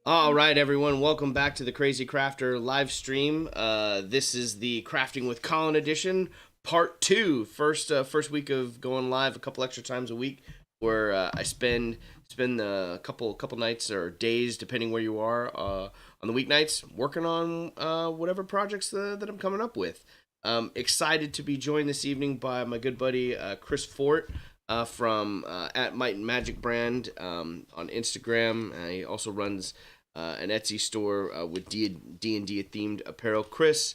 All right, everyone, welcome back to the Crazy Crafter live stream. This is the Crafting with Collin edition, part two. First week of going live a couple extra times a week, where I spend a couple nights or days, depending where you are, on the weeknights, working on whatever projects that I'm coming up with. Excited to be joined this evening by my good buddy Chris Fort. From at Might and Magic brand on Instagram. He also runs an Etsy store with D&D themed apparel. Chris,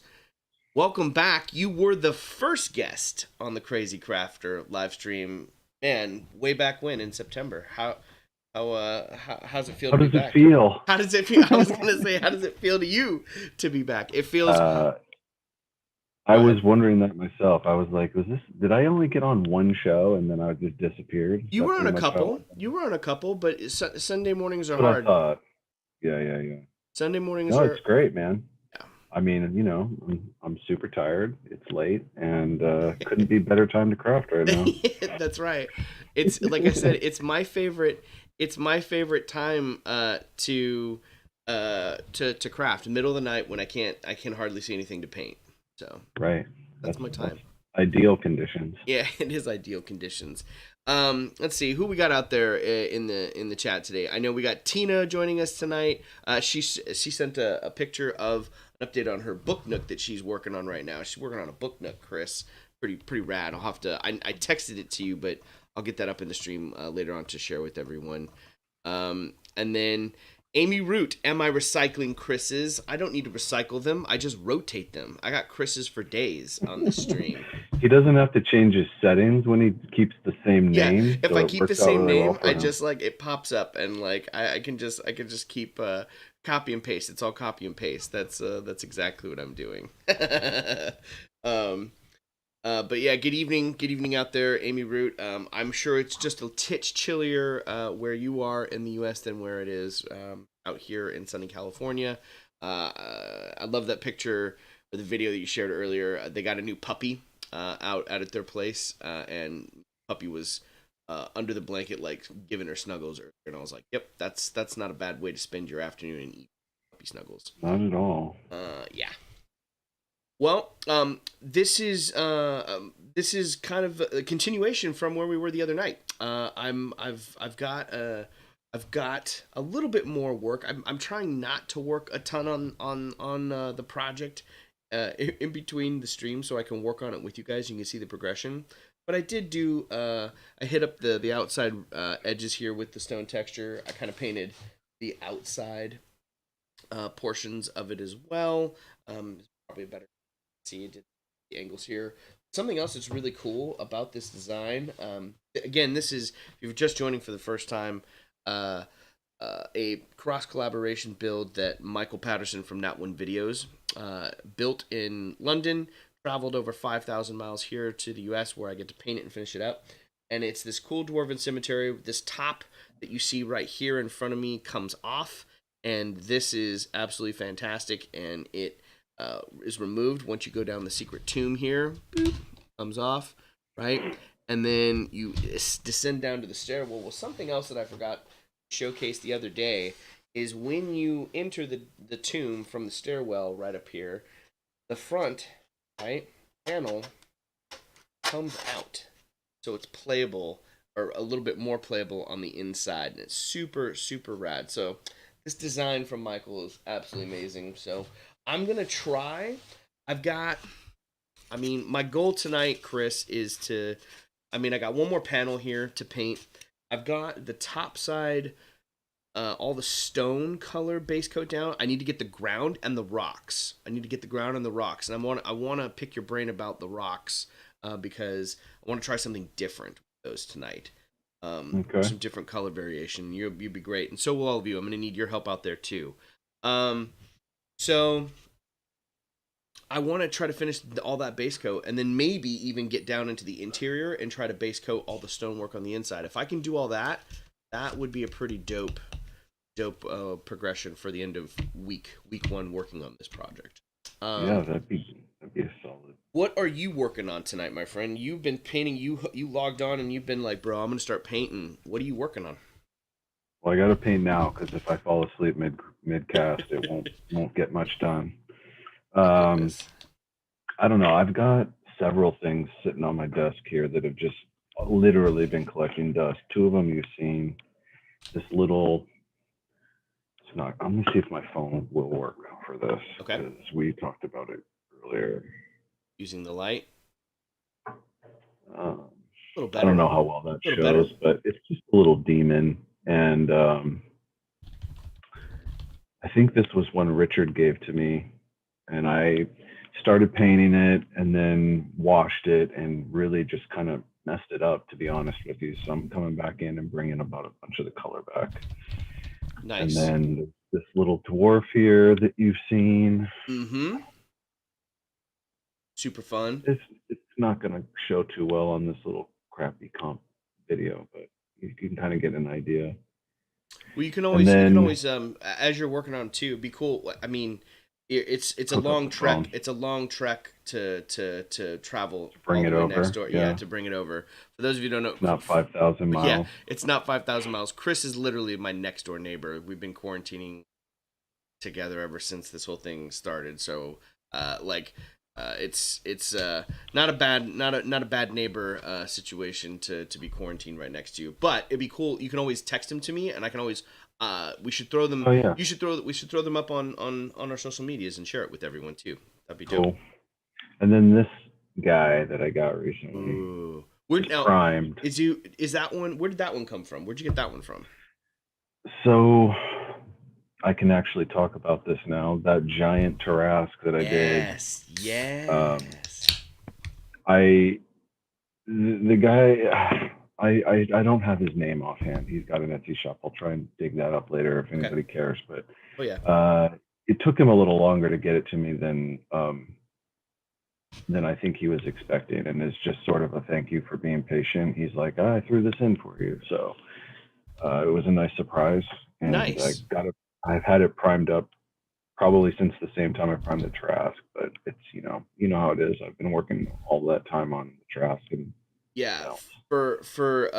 welcome back. You were the first guest on the Crazy Crafter live stream, man, way back when in September. How's it feel How to be does it back? feel? How does it feel? I was gonna say, how does it feel to you to be back? It feels. Uh, I Go was ahead. wondering that myself. I was like, did I only get on one show and then I just disappeared? Is You that were on pretty a much how it couple. went? You were on a couple, but Sunday mornings are That's what I hard. thought. Yeah. Sunday mornings No, it's are. great, man. Yeah. I mean, I'm super tired. It's late and couldn't be better time to craft right now. That's right. It's like I said, it's my favorite. It's my favorite time to craft. Middle of the night when I can hardly see anything to paint. So Right. that's my That's time. ideal conditions. Yeah, it is ideal conditions. Let's see who we got out there in the chat today. I know we got Tina joining us tonight. She sent a picture of an update on her book nook that she's working on right now. She's working on a book nook, Chris. Pretty rad. I'll have to. I texted it to you, but I'll get that up in the stream later on to share with everyone. And then Amy Root, am I recycling Chris's? I don't need to recycle them. I just rotate them. I got Chris's for days on the stream. He doesn't have to change his settings when he keeps the same Yeah, name, if so I it keep the works out same really well name, for I him. just like it pops up and like I can just keep copy and paste. It's all copy and paste. That's exactly what I'm doing. um, but yeah, good evening out there, Amy Root. I'm sure it's just a titch chillier where you are in the U.S. than where it is out here in sunny California. I love that picture or the video that you shared earlier. They got a new puppy out at their place, and puppy was under the blanket, like giving her snuggles. And I was like, "Yep, that's not a bad way to spend your afternoon and eat puppy snuggles." Not at all. Yeah. Well, this is kind of a continuation from where we were the other night. I've got a little bit more work. I'm trying not to work a ton on the project in between the streams, so I can work on it with you guys. You can see the progression. But I did do. I hit up the outside edges here with the stone texture. I kind of painted the outside portions of it as well. Probably a better see the angles here. Something else that's really cool about this design. Again, this is if you're just joining for the first time. Uh, a cross collaboration build that Michael Patterson from Nat One Videos built in London, traveled over 5,000 miles here to the U.S. where I get to paint it and finish it up. And it's this cool dwarven cemetery. This top that you see right here in front of me comes off, and this is absolutely fantastic. And it is removed once you go down the secret tomb here. Boop, comes off, right? And then you descend down to the stairwell. Well, something else that I forgot to showcase the other day is when you enter the tomb from the stairwell right up here, the front, right, panel comes out. So it's playable, or a little bit more playable on the inside. And it's super rad. So this design from Michael is absolutely amazing. So I'm going to try. I've got, I mean, my goal tonight, Chris, is to, I mean, I got one more panel here to paint. I've got the top side, all the stone color base coat down. I need to get the ground and the rocks. I need to get the ground and the rocks. And I want to pick your brain about the rocks because I want to try something different with those tonight. Okay. Some different color variation. You'd be great. And so will all of you. I'm going to need your help out there too. So I want to try to finish all that base coat and then maybe even get down into the interior and try to base coat all the stonework on the inside. If I can do all that, that would be a pretty dope progression for the end of week one working on this project. Yeah, that'd be a solid. What are you working on tonight, my friend? You've been painting. You logged on and you've been like, bro, I'm gonna start painting. What are you working on? Well, I got to paint now because if I fall asleep mid cast, it won't get much done. My Um, goodness. I don't know. I've got several things sitting on my desk here that have just literally been collecting dust. Two of them you've seen. This little. It's not. I'm gonna see if my phone will work for this Okay. because we talked about it earlier. Using the light. Um, A little I don't better. know how well that A little better. shows, but it's just a little demon, and I think this was one Richard gave to me, and I started painting it and then washed it and really just kind of messed it up, to be honest with you. So I'm coming back in and bringing about a bunch of the color back. And Nice. then this little dwarf here that you've seen, Mm-hmm. Super fun. it's not going to show too well on this little crappy comp video, but you can kind of get an idea. Well, And you can then always as you're working on it too, be cool. I mean, it's a hook up long the trek. phone It's a long trek to travel to all bring the it way next over. door. Yeah, Yeah, to bring it over. For those of you who don't know, it's not 5,000 yeah, miles. it's not 5,000 miles. Chris is literally my next door neighbor. We've been quarantining together ever since this whole thing started. So, like, it's not a bad neighbor situation to be quarantined right next to you. But it'd be cool. You can always text him to me, and I can always we should throw them. Oh yeah, We should throw them up on our social medias and share it with everyone too. That'd be dope. cool. And then this guy that I got recently Ooh, where is now primed. is that one? Where did that one come from? Where'd you get that one from? So I can actually talk about this now. That giant Tarrasque that I did. Yes, Um, yes. I the guy. I don't have his name offhand. He's got an Etsy shop. I'll try and dig that up later if Okay. anybody cares. But Oh yeah. it took him a little longer to get it to me than I think he was expecting, and it's just sort of a thank you for being patient. He's like, I threw this in for you, so it was a nice surprise, and I Nice. got it. I've had it primed up probably since the same time I primed the Trask, but it's you know how it is. I've been working all that time on the Trask, and Yeah, you know, for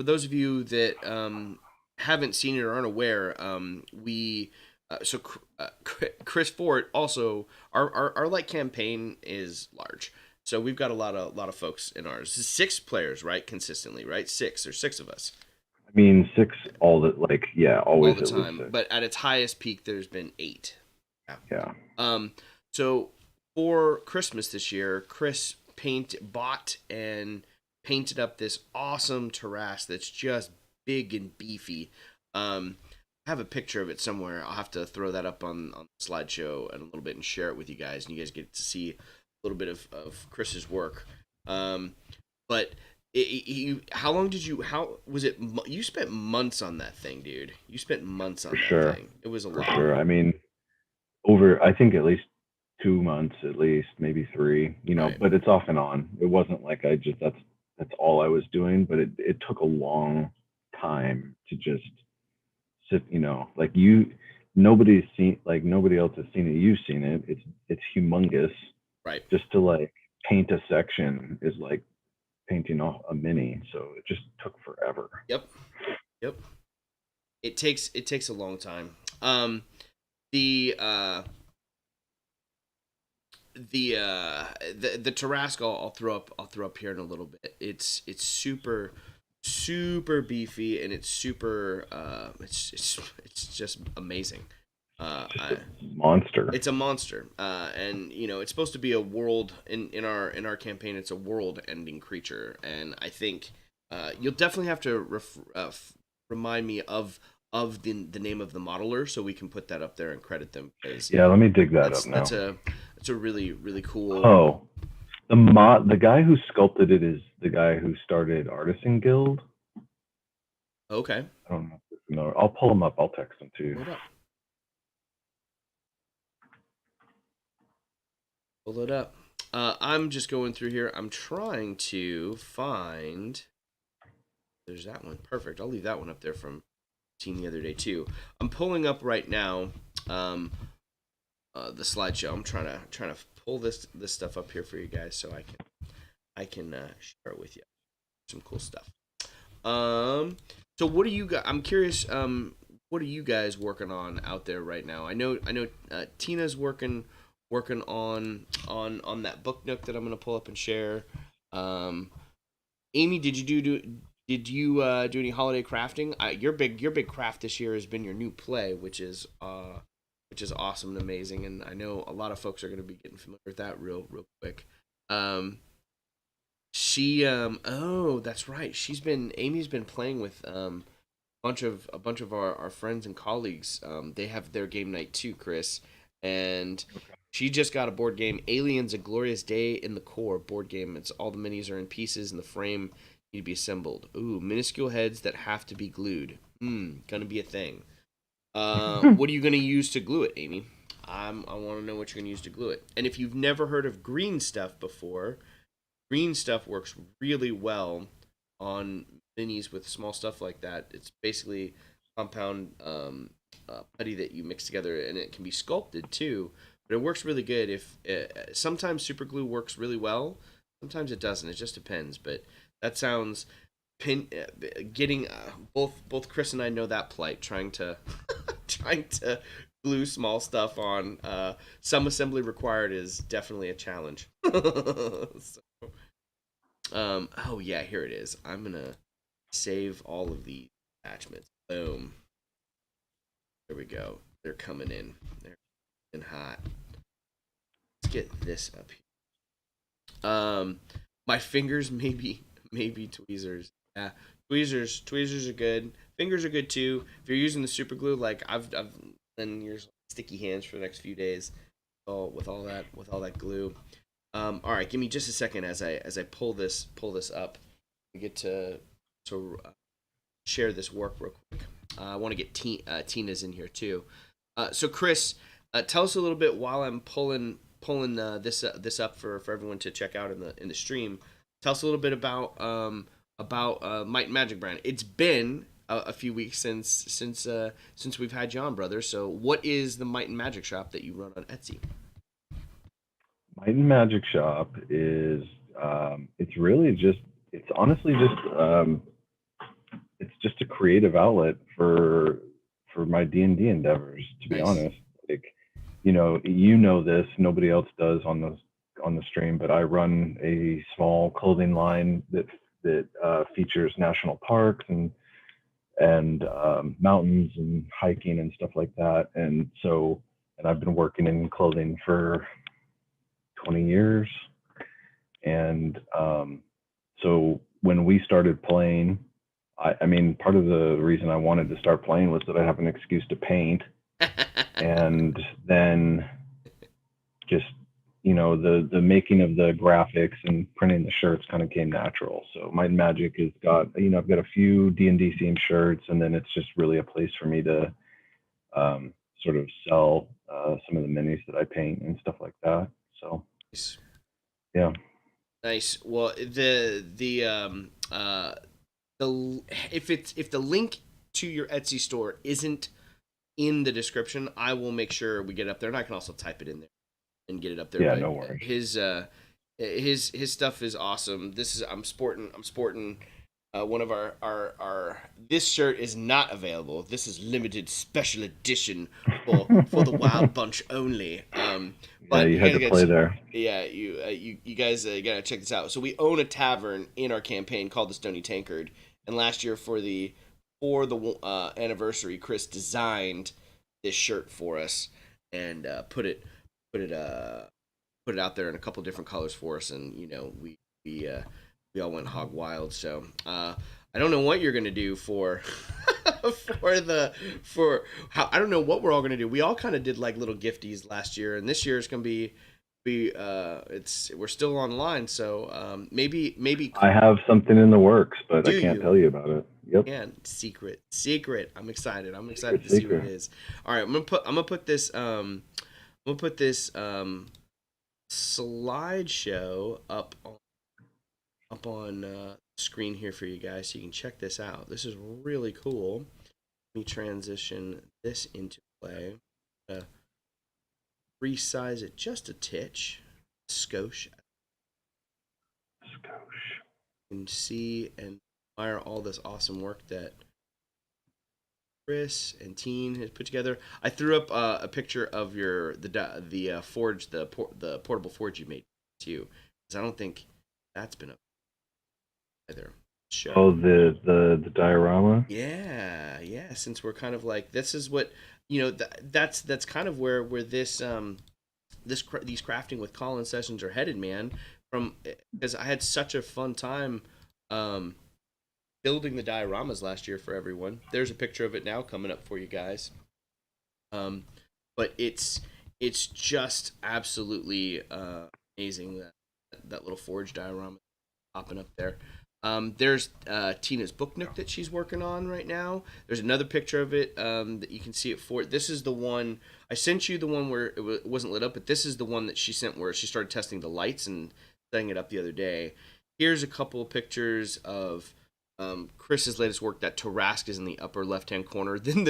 those of you that haven't seen it or aren't aware, we Chris Ford also our like campaign is large, so we've got a lot of folks in ours. Six players, right? Consistently, right? Six. There's six of us I mean six all the yeah, all always the at least time, six. but at its highest peak, there's been eight. Yeah. Yeah, Um, so for Christmas this year, Chris bought and painted up this awesome terrace that's just big and beefy. I have a picture of it somewhere. I'll have to throw that up on the slideshow in a little bit and share it with you guys, and you guys get to see a little bit of Chris's work. But how long did you? How was it? You spent months on that thing, dude. You spent months for on that sure, thing. It was a for lot. sure. I mean, over I think at least 2 months at least, maybe three, Right. but it's off and on. It wasn't like I just that's all I was doing, but it took a long time to just sit, like nobody else has seen it. You've seen it. It's humongous. Right. Just to like paint a section is like painting off a mini. So it just took forever. Yep. Yep. It takes a long time. The the Tarrasque I'll throw up here in a little bit. It's super beefy and it's super it's just amazing. Just I a monster. It's a monster, and it's supposed to be a world in our campaign. It's a world-ending creature, and I think you'll definitely have to remind me of the name of the modeler so we can put that up there and credit them because Yeah, let me dig that up that's now. a really cool. Oh, the guy who sculpted it is the guy who started Artisan Guild. Okay, I don't know if you know. I'll pull him up. I'll text him to you. pull it up. Pull it up. I'm just going through here. I'm trying to find. There's that one. Perfect. I'll leave that one up there from team the other day too. I'm pulling up right now the slideshow. I'm trying to pull this stuff up here for you guys so I can share it with you. Some cool stuff. Um, So what are you guys? I'm curious. What are you guys working on out there right now? I know. Tina's working on that book nook that I'm gonna pull up and share. Um, Amy, did you do any holiday crafting? Your big craft this year has been your new play, which is awesome and amazing. And I know a lot of folks are gonna be getting familiar with that real quick. Um, she oh, that's right. Amy's been playing with a bunch of our friends and colleagues. They have their game night too, Chris, and she just got a board game, Aliens: A Glorious Day in the Core board game. It's all the minis are in pieces, and the frame need to be assembled. Ooh, minuscule heads that have to be glued. Gonna be a thing. What are you gonna use to glue it, Amy? I want to know what you're gonna use to glue it. And if you've never heard of green stuff before, green stuff works really well on minis with small stuff like that. It's basically compound putty that you mix together, and it can be sculpted too. But it works really good. If sometimes super glue works really well, sometimes it doesn't. It just depends. But that sounds getting both Chris and I know that plight. Trying to trying to glue small stuff on some assembly required is definitely a challenge. So, oh yeah, here it is. I'm gonna save all of these attachments. Boom. There we go. They're coming in. They're in hot. Let's get this up here. My fingers maybe tweezers. Yeah, tweezers are good. Fingers are good too. If you're using the super glue, like I've been your sticky hands for the next few days, all with all that glue. All right, give me just a second as I pull this up. We get to share this work real quick. I want to get Tina's in here too. So Chris, tell us a little bit while I'm pulling this up for everyone to check out in the stream. Tell us a little bit about Might and Magic brand. It's been a few weeks since we've had you on, brother. So what is the Might and Magic shop that you run on Etsy? Might and Magic Shop is it's really just it's honestly just it's just a creative outlet for my D&D endeavors, to be Nice. honest. Like, you know this, nobody else does on the stream, but I run a small clothing line that features national parks and mountains and hiking and stuff like that. And I've been working in clothing for 20 years. And so when we started playing, I mean, part of the reason I wanted to start playing was that I have an excuse to paint. And then just, the making of the graphics and printing the shirts kind of came natural. So Might and Magic has got, I've got a few D&D themed shirts, and then it's just really a place for me to sort of sell some of the minis that I paint and stuff like that. So, Nice. yeah. Nice. Well, the if the link to your Etsy store isn't in the description, I will make sure we get it up there, and I can also type it in there and get it up there. Yeah, But no worries. his stuff is awesome. This is I'm sporting one of our this shirt is not available. This is limited special edition for the Wild Bunch only. Yeah, But you you had guys to got play there. yeah, you guys gotta check this out. So we own a tavern in our campaign called the Stony Tankard, and last year for the anniversary, Chris designed this shirt for us and put it put it out there in a couple different colors for us, and we uh, we all went hog wild. So I don't know what you're gonna do for for how I don't know what we're all gonna do. We all kind of did like little gifties last year, and this year is gonna be it's we're still online, so maybe I have something in the works, but do I can't you? tell you about it. Yep. And secret. I'm excited Secret, to see what it secret. is. All right, I'm gonna put this slideshow up on screen here for you guys, so you can check this out. This is really cool. Let me transition this into play. Resize it just a titch, skosh. Skosh. You can see and admire all this awesome work that Chris and Teen has put together. I threw up a picture of the forge, the portable forge you made too, because I don't think that's been up either. Sure. Oh, the diorama. Yeah, yeah. Since we're kind of like this is what that's kind of where these crafting with Collin sessions are headed, man. From because I had such a fun time um, building the dioramas last year for everyone. There's a picture of it now coming up for you guys. Um, but it's just absolutely amazing that little forge diorama popping up there. There's Tina's book nook that she's working on right now. There's another picture of it that you can see it for. This is the one I sent you, the one where it wasn't lit up, but this is the one that she sent where she started testing the lights and setting it up the other day. Here's a couple of pictures of Chris's latest work. That Tarrasque is in the upper left-hand corner. Then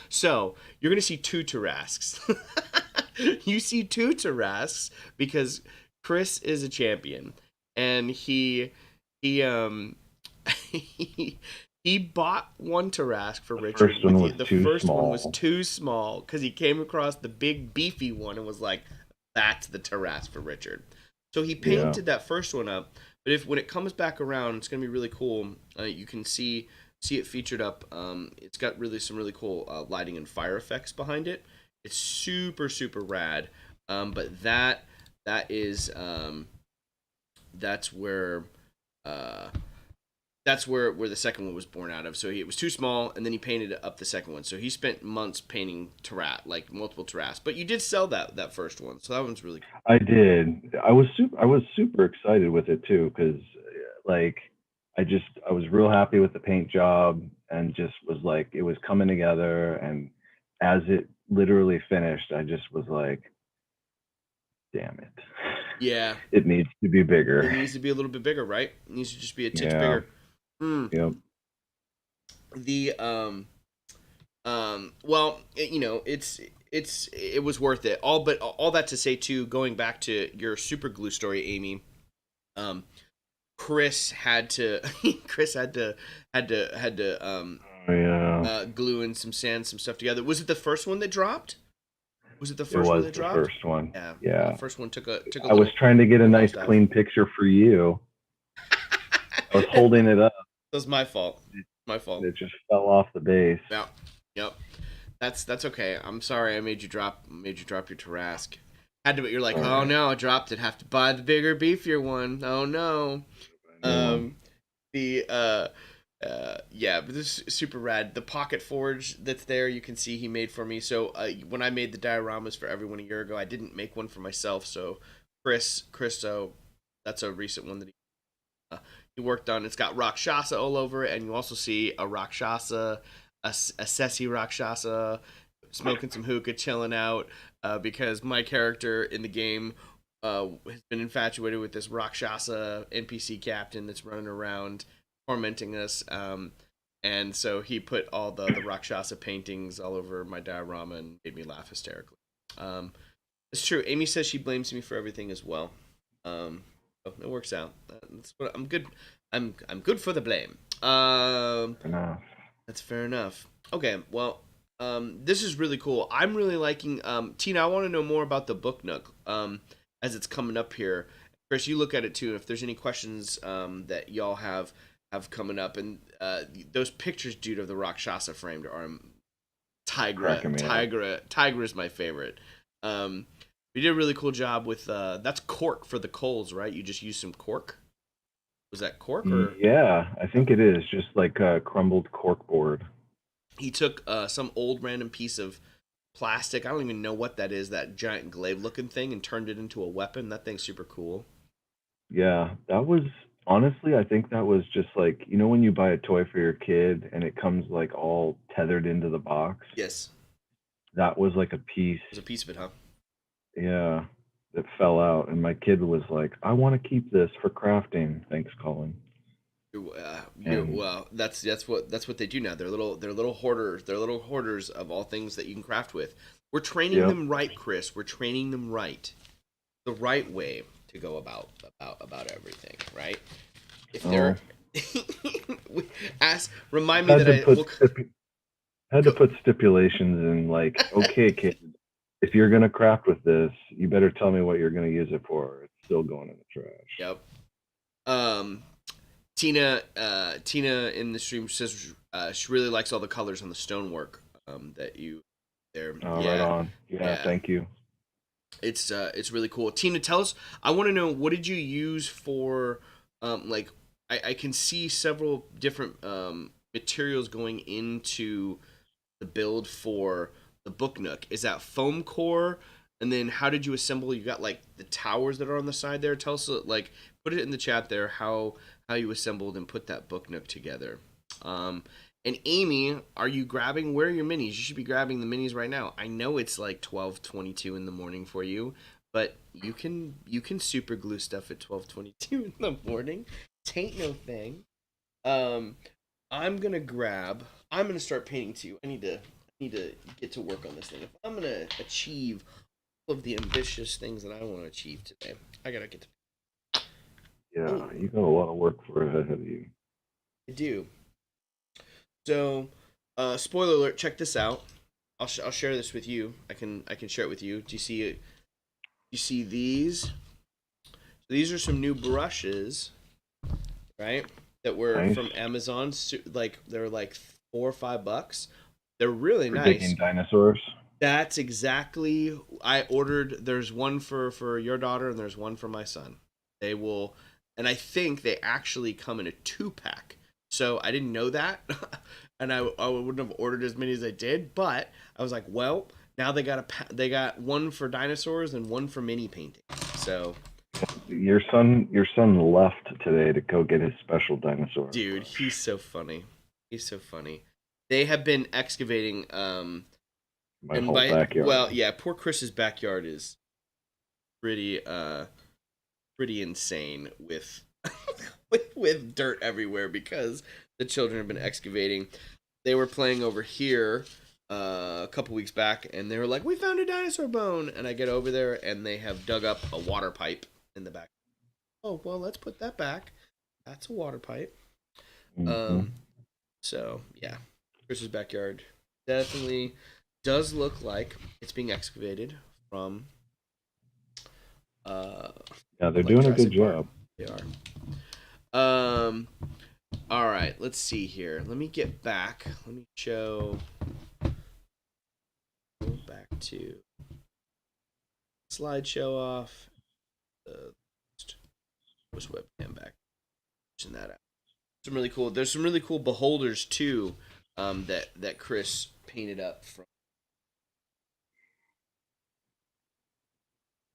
so you're gonna see two Tarrasques. You see two Tarrasques because Chris is a champion, and he he bought one Tarrasque for The Richard. first one was The too first one was small. too small because he came across the big beefy one and was like, "That's the Tarrasque for Richard." So he Yeah. painted that first one up. But if when it comes back around, it's gonna be really cool. You can see it featured up. It's got some really cool lighting and fire effects behind it. It's super rad. But that is that's where uh, that's where the second one was born out of. So it was too small, and then he painted up the second one. So he spent months painting like multiple Tarrasques. But you did sell that first one, so that one's really cool. I did. I was super excited with it too because like I was real happy with the paint job and just was like it was coming together, and as it literally finished, I just was like, damn it. Yeah, It needs to be it bigger. needs to be a little bit bigger, right? It needs to just be a titch Yeah. bigger. Mm. Yep. The well, it was worth it. All that to say too, going back to your super glue story, Amy. Um, Chris had to Chris had to Oh, yeah. glue in some sand, some stuff together. Was it the first one that dropped? Was it the It first one was that the dropped? first one. Yeah, the Yeah. first one took a I was trying to get a little nice nosedive. clean picture for you. I was holding it up. That was my fault. My fault. It just fell off the base. Yeah. Yep. That's okay. I'm sorry I made you drop your Tarrasque. Had to, but you're like, All oh right. no, I dropped it. Have to buy the bigger, beefier one. Oh no. New one. Um, the yeah, but this is super rad. The pocket forge that's there, you can see he made for me. So when I made the dioramas for everyone a year ago, I didn't make one for myself. So Chris, so that's a recent one that he worked on. It's got Rakshasa all over it, and you also see a Rakshasa, a Sessi Rakshasa, smoking some hookah, chilling out, because my character in the game has been infatuated with this Rakshasa NPC captain that's running around tormenting us. And so he put all the Rakshasa paintings all over my diorama and made me laugh hysterically. Um, it's true. Amy says she blames me for everything as well. So it works out. That's what I'm good. I'm good for the blame. Enough. That's fair enough. Okay, well, this is really cool. I'm really liking. Tina, I want to know more about the book nook. As it's coming up here, Chris, you look at it too. If there's any questions that y'all have coming up, and those pictures, dude, of the Rakshasa framed are Tigra. Cracking me up. Tigra is my favorite. We did a really cool job with that's cork for the coals, right? You just used some cork. Was that cork or Yeah, I think it is just like a crumbled cork board. he took some old random piece of plastic? I don't even know what that is. That giant glaive looking thing, and turned it into a weapon. That thing's super cool. Yeah, that was honestly, I think that was just like, you know, when you buy a toy for your kid and it comes like all tethered into the box? Yes, That was like a piece, it was a piece of it, huh? yeah, that fell out. And my kid was like, I want to keep this for crafting. Thanks, Colin. And Well, that's what they do now. They're little hoarders. They're little hoarders of all things that you can craft with. We're training yep. them right, Chris. We're training them right, the right way to go about everything. Right? If Oh, they're ask, remind me had that to I put well, had to Co- put stipulations in, like, okay, kid, if you're gonna craft with this, you better tell me what you're gonna use it for. It's still going in the trash. Yep. Um, Tina in the stream says she really likes all the colors on the stonework that you there. Oh, right Yeah, on. Yeah, yeah. thank you. It's really cool. Tina, tell us. I want to know what did you use for like I can see several different materials going into the build for the book nook. Is that foam core? And then how did you assemble? You got like the towers that are on the side there. Tell us like put it in the chat there how you assembled and put that book nook together. Um, and Amy, are you grabbing? Where are your minis? You should be grabbing the minis right now. I know it's like 12:22 in the morning for you, but you can super glue stuff at 12:22 in the morning. Tain't no thing. Um, I'm gonna grab. I'm gonna start painting too. I need to get to work on this thing. If I'm gonna achieve all of the ambitious things that I want to achieve today, I gotta get to. Oh, Yeah, you got a lot of work for ahead of you. I do. So, spoiler alert. Check this out. I'll share this with you. I can share it with you. Do you see it? You see these? So these are some new brushes, right? That were Nice. from Amazon. Like they're like $4 or $5. They're really For nice. digging dinosaurs. That's exactly I ordered. There's one for your daughter and there's one for my son. They will, and I think they actually come in a 2-pack. So I didn't know that, and I wouldn't have ordered as many as I did. But I was like, well, now they got one for dinosaurs and one for mini painting. So, Your son left today to go get his special dinosaur dude, he's brush. so funny. He's so funny. They have been excavating. My And whole by backyard. well, yeah, poor Chris's backyard is pretty pretty insane with with dirt everywhere because the children have been excavating. They were playing over here a couple weeks back and they were like, "We found a dinosaur bone." And I get over there and they have dug up a water pipe in the back. Oh, well, let's put that back. That's a water pipe. Hmm. Um so, yeah. Chris's backyard definitely does look like it's being excavated from uh Yeah, they're like doing a good Jurassic Park. job. They are. All right, let's see here. Let me get back. Let me show go back to slideshow off. The was webcam back. Pushing that out. Some really cool. There's some really cool beholders too. That Chris painted up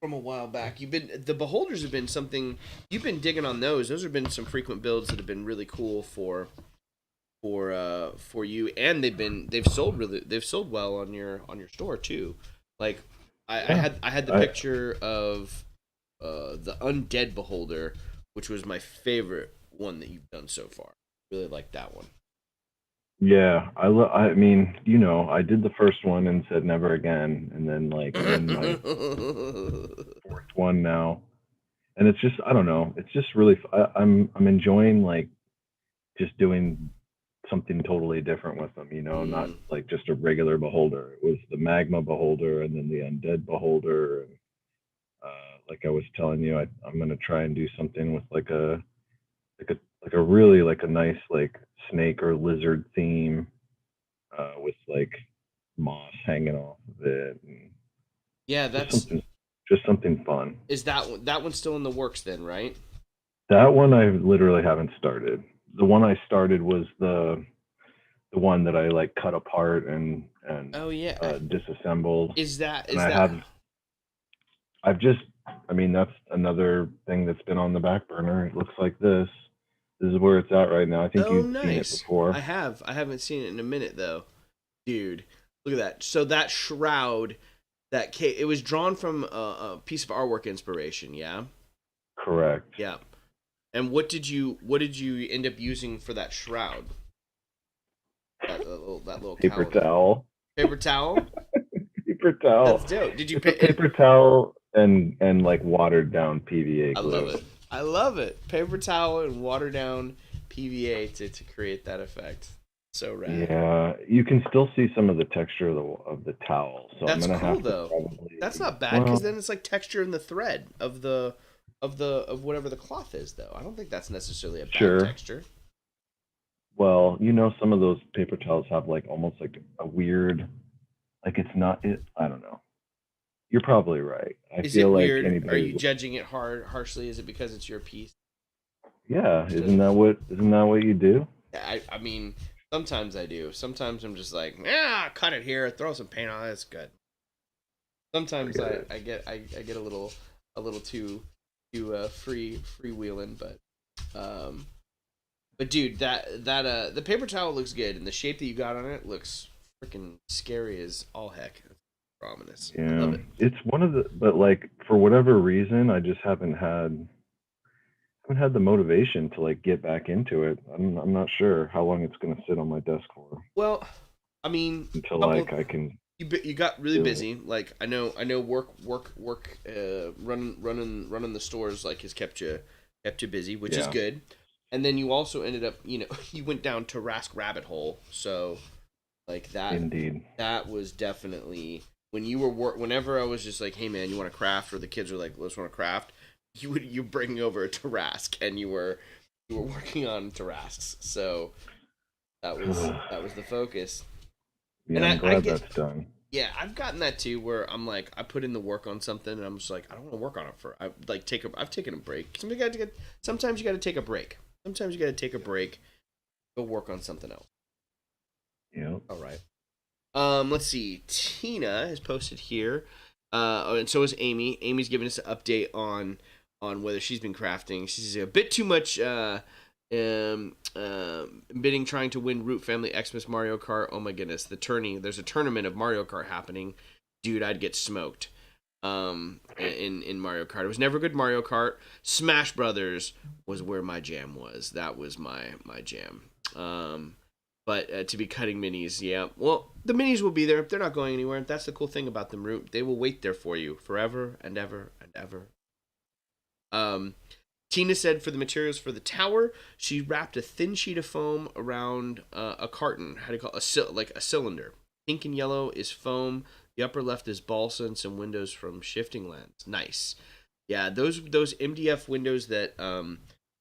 from a while back. You've been the beholders have been something you've been digging on those. Those have been some frequent builds that have been really cool for you, and they've sold well on your store too. Like Yeah. I had the I picture of the undead beholder, which was my favorite one that you've done so far. Really like that one. yeah, I mean, I did the first one and said never again, and then like I'm in my fourth one now, and it's just I don't know, it's just really I'm enjoying like just doing something totally different with them, not Mm. like just a regular beholder. It was the magma beholder and then the undead beholder. And like I was telling you, I'm gonna try and do something with like a like a really like a nice like snake or lizard theme, with like moss hanging off of it, and Yeah, just that's something fun. is that one's still in the works then, right? That one I literally haven't started. The one I started was the one that I like cut apart and Oh yeah. disassembled. And Is that I've just, I mean, that's another thing that's been on the back burner. It looks like this. This is where it's at right now. I think Oh, you've seen it nice. before. I have. I haven't seen it in a minute though, dude. Look at that. So that shroud, it was drawn from a piece of artwork inspiration. Yeah. Correct. Yeah. And what did you end up using for that shroud? That little Paper cowl there. towel. Paper towel. Paper That's towel. dope. Did you It's a pay? paper towel and like watered down PVA I love glue. it. I love it. Paper towel and water down PVA to create that effect. So rad. Yeah, you can still see some of the texture of the towel, so I'm That's gonna cool have to though. That's probably. not bad because then Well, it's like texture in the thread of whatever the cloth is though. I don't think that's necessarily a bad sure. texture. Well, some of those paper towels have like almost like a weird, like it's not it. I don't know. You're probably right. I Is feel it like weird? Are anybody. you judging it harshly? Is it because it's your piece? Yeah, Which doesn't. isn't that what you do? I mean, sometimes I do. Sometimes I'm just like, yeah, cut it here, throw some paint on it. It's good. Sometimes Forget it. I get a little too freewheeling, but dude, that the paper towel looks good, and the shape that you got on it looks freaking scary as all heck. Ominous. I love Yeah, it. it's one of the, but like for whatever reason, I just haven't had the motivation to like get back into it. I'm not sure how long it's gonna sit on my desk for Well, I mean, until couple like I can you got really do it. busy. Like I know work running the stores like has kept you busy, which is Yeah, good. And then you also ended up, you went down Tarrasque rabbit hole. So like indeed. that was definitely when you were whenever I was just like, hey man, you want to craft, or the kids were like, let's want to craft. You bring me over a Tarrasque, and you were working on Tarrasques. So that was the focus. Yeah, And I'm I glad get, that's done. yeah, I've gotten that too, where I'm like, I put in the work on something, and I'm just like, I don't want to work on it for. I like I've taken a break. Sometimes you got to take a break. Sometimes you got to take a break, go work on something else. Yeah. All right. Let's see. Tina has posted here, and so is Amy. Amy's giving us an update on whether she's been crafting. She's a bit too much. Bidding trying to win Root Family Xmas Mario Kart. Oh my goodness, the tourney. There's a tournament of Mario Kart happening. Dude, I'd get smoked. In Mario Kart, it was never good. Mario Kart. Smash Brothers was where my jam was. That was my jam. But to be cutting minis, yeah. Well, the minis will be there. They're not going anywhere. That's the cool thing about them, Root. They will wait there for you forever and ever and ever. Um, Tina said for the materials for the tower, she wrapped a thin sheet of foam around a carton. How do you call it? Like a cylinder. Pink and yellow is foam. The upper left is balsa and some windows from Shifting Lands. Nice. Yeah, those MDF windows that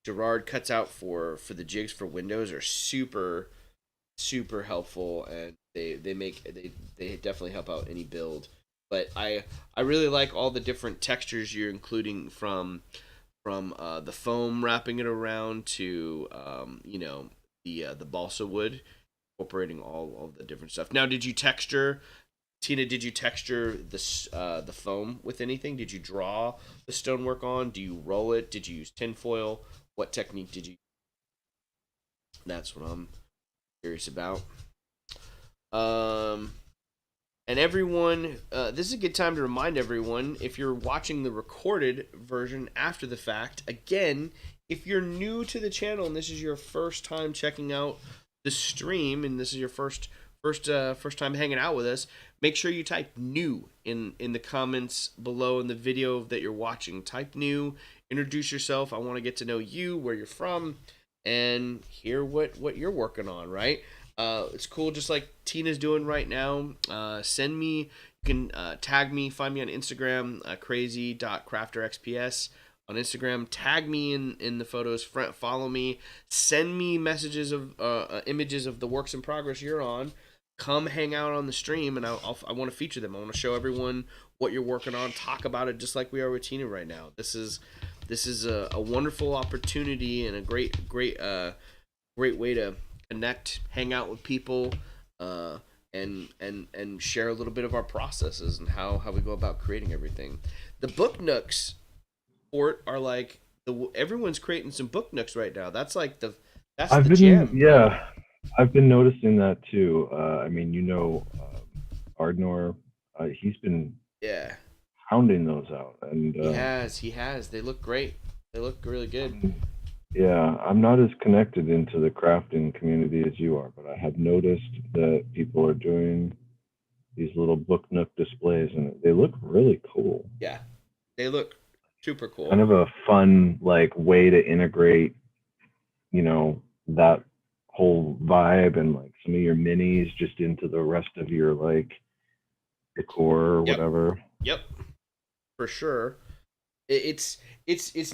Gerard cuts out for the jigs for windows are super helpful, and they definitely help out any build. But I really like all the different textures you're including from the foam wrapping it around to the balsa wood, incorporating all the different stuff. Now, did you texture, Tina? Did you texture the foam with anything? Did you draw the stonework on? Do you roll it? Did you use tinfoil? What technique did you? That's what I'm curious about. Um, and everyone, this is a good time to remind everyone, if you're watching the recorded version after the fact, again, if you're new to the channel and this is your first time checking out the stream, and this is your first time hanging out with us, make sure you type new in the comments below in the video that you're watching. Type new, introduce yourself. I want to get to know you, where you're from, and hear what you're working on, right? It's cool, just like Tina's doing right now. Send me, you can tag me, find me on Instagram, crazy.crafterxps on Instagram. Tag me in the photos, follow me, send me messages of images of the works in progress you're on. Come hang out on the stream, and I want to feature them. I want to show everyone what you're working on, talk about it just like we are with Tina right now. This is a wonderful opportunity and a great way to connect, hang out with people, uh, and share a little bit of our processes and how we go about creating everything. The book nooks Fort are like everyone's creating some book nooks right now. That's I've the been jam, right? yeah, I've been noticing that too. I mean, Ardnor, he's been Yeah, pounding those out, and he has. He has. They look great. They look really good. I'm yeah, I'm not as connected into the crafting community as you are, but I have noticed that people are doing these little book nook displays, and they look really cool. Yeah, they look super Kind cool. of a fun like way to integrate, that whole vibe and like some of your minis just into the rest of your like decor or Yep. whatever. Yep. For sure. It's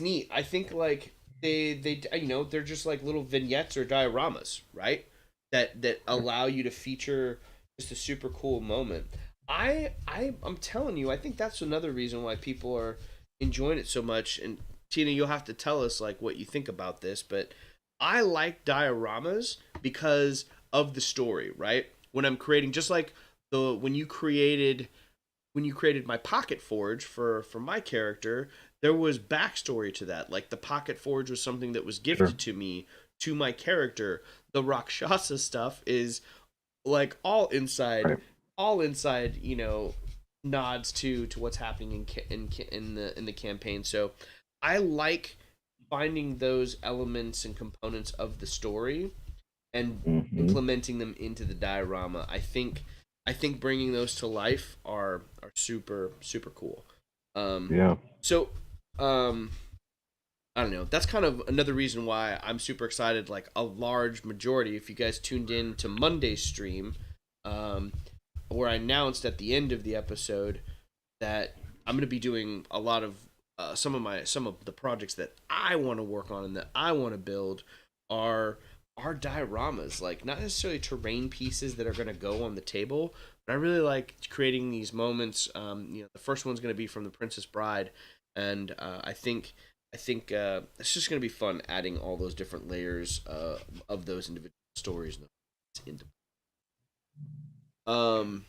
neat. I think like they they're just like little vignettes or dioramas, right? That allow you to feature just a super cool moment. I'm telling you, I think that's another reason why people are enjoying it so much. And Tina, you'll have to tell us like what you think about this, but I like dioramas because of the story, right? When I'm creating, just like the when you created my pocket forge for my character, there was backstory to that. Like the pocket forge was something that was Sure. gifted to me to my character. The Rakshasa stuff is like Right. all inside, nods to what's happening in the campaign. So I like finding those elements and components of the story and Hmm. implementing them into the diorama. I think bringing those to life are super cool. Um, Yeah. so um, I don't know. That's kind of another reason why I'm super excited. Like a large majority, if you guys tuned in to Monday's stream, um, where I announced at the end of the episode that I'm going to be doing a lot of some of the projects that I want to work on and that I want to build are dioramas, like not necessarily terrain pieces that are going to go on the table, but I really like creating these moments. The first one's going to be from the Princess Bride, and I think it's just going to be fun adding all those different layers of those individual stories into. Um,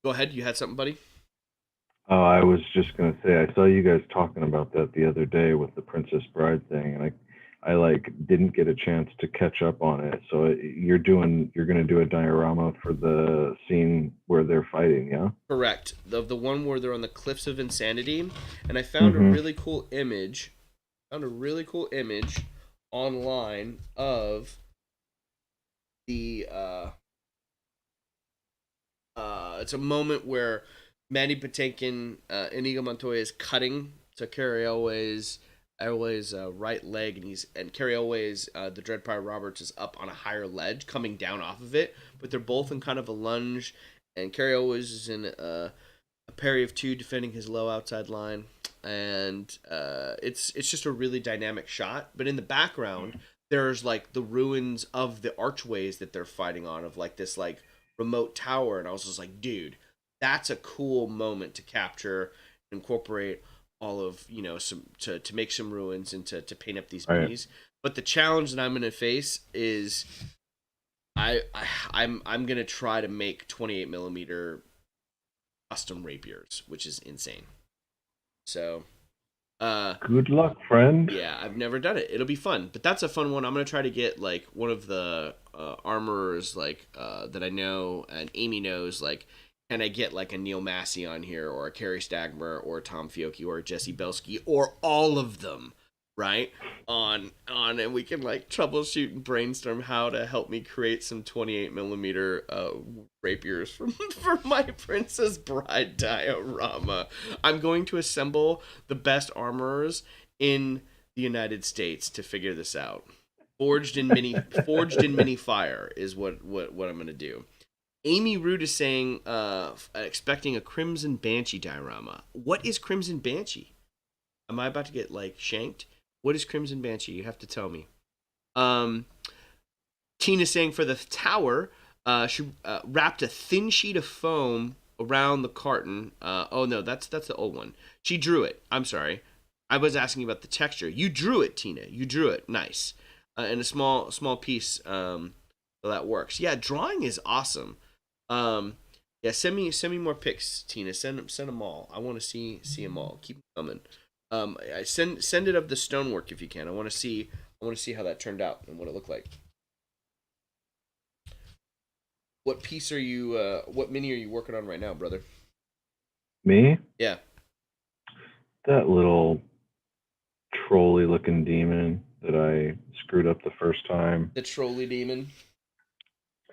Go ahead. You had something, buddy? Oh, I was just gonna say I saw you guys talking about that the other day with the Princess Bride thing, and I like didn't get a chance to catch up on it. So you're gonna do a diorama for the scene where they're fighting, yeah? Correct. The one where they're on the cliffs of insanity, and I found a Mm-hmm. really cool image. Found a really cool image online of the it's a moment where Mandy Patinkin, Inigo Montoya is cutting to Carrie Elway's right leg, and Carrie Elway's the Dreadpire Roberts is up on a higher ledge, coming down off of it, but they're both in kind of a lunge, and Carrie Elway's is in a parry of two, defending his low outside line, and it's just a really dynamic shot. But in the background, there's like the ruins of the archways that they're fighting on, of like this like remote tower, and I was just like, dude, that's a cool moment to capture, incorporate all of some to make some ruins and to paint up these Right. minis. But the challenge that I'm gonna face is I'm gonna try to make 28 millimeter custom rapiers, which is insane. So, uh, Good luck, friend. yeah, I've never done it. It'll be fun, but that's a fun one. I'm gonna try to get like one of the armorers like that I know and Amy knows. Like, can I get like a Neil Massey on here, or a Kerry Stagmer, or a Tom Fiocchi, or a Jesse Belsky, or all of them, right? And we can like troubleshoot and brainstorm how to help me create some 28 millimeter rapiers for my Princess Bride diorama. I'm going to assemble the best armorers in the United States to figure this out. Forged in mini fire is what I'm gonna do. Amy Root is saying expecting a Crimson Banshee diorama. What is Crimson Banshee? Am I about to get like shanked? What is Crimson Banshee? You have to tell me. Um, Tina saying for the tower, she wrapped a thin sheet of foam around the carton. Oh no, that's the old one. She drew it. I'm sorry. I was asking about the texture. You drew it, Tina. You drew it. Nice. In a small piece. So that works. Yeah, drawing is awesome. Yeah, send me more pics, Tina. Send them all. I want to see them all. Keep them coming. I send it of the stonework if you can. I want to see how that turned out and what it looked like. What piece are you? What mini are you working on right now, brother? Me? Yeah, That little trolley looking demon that I screwed up the first time. the trolley demon.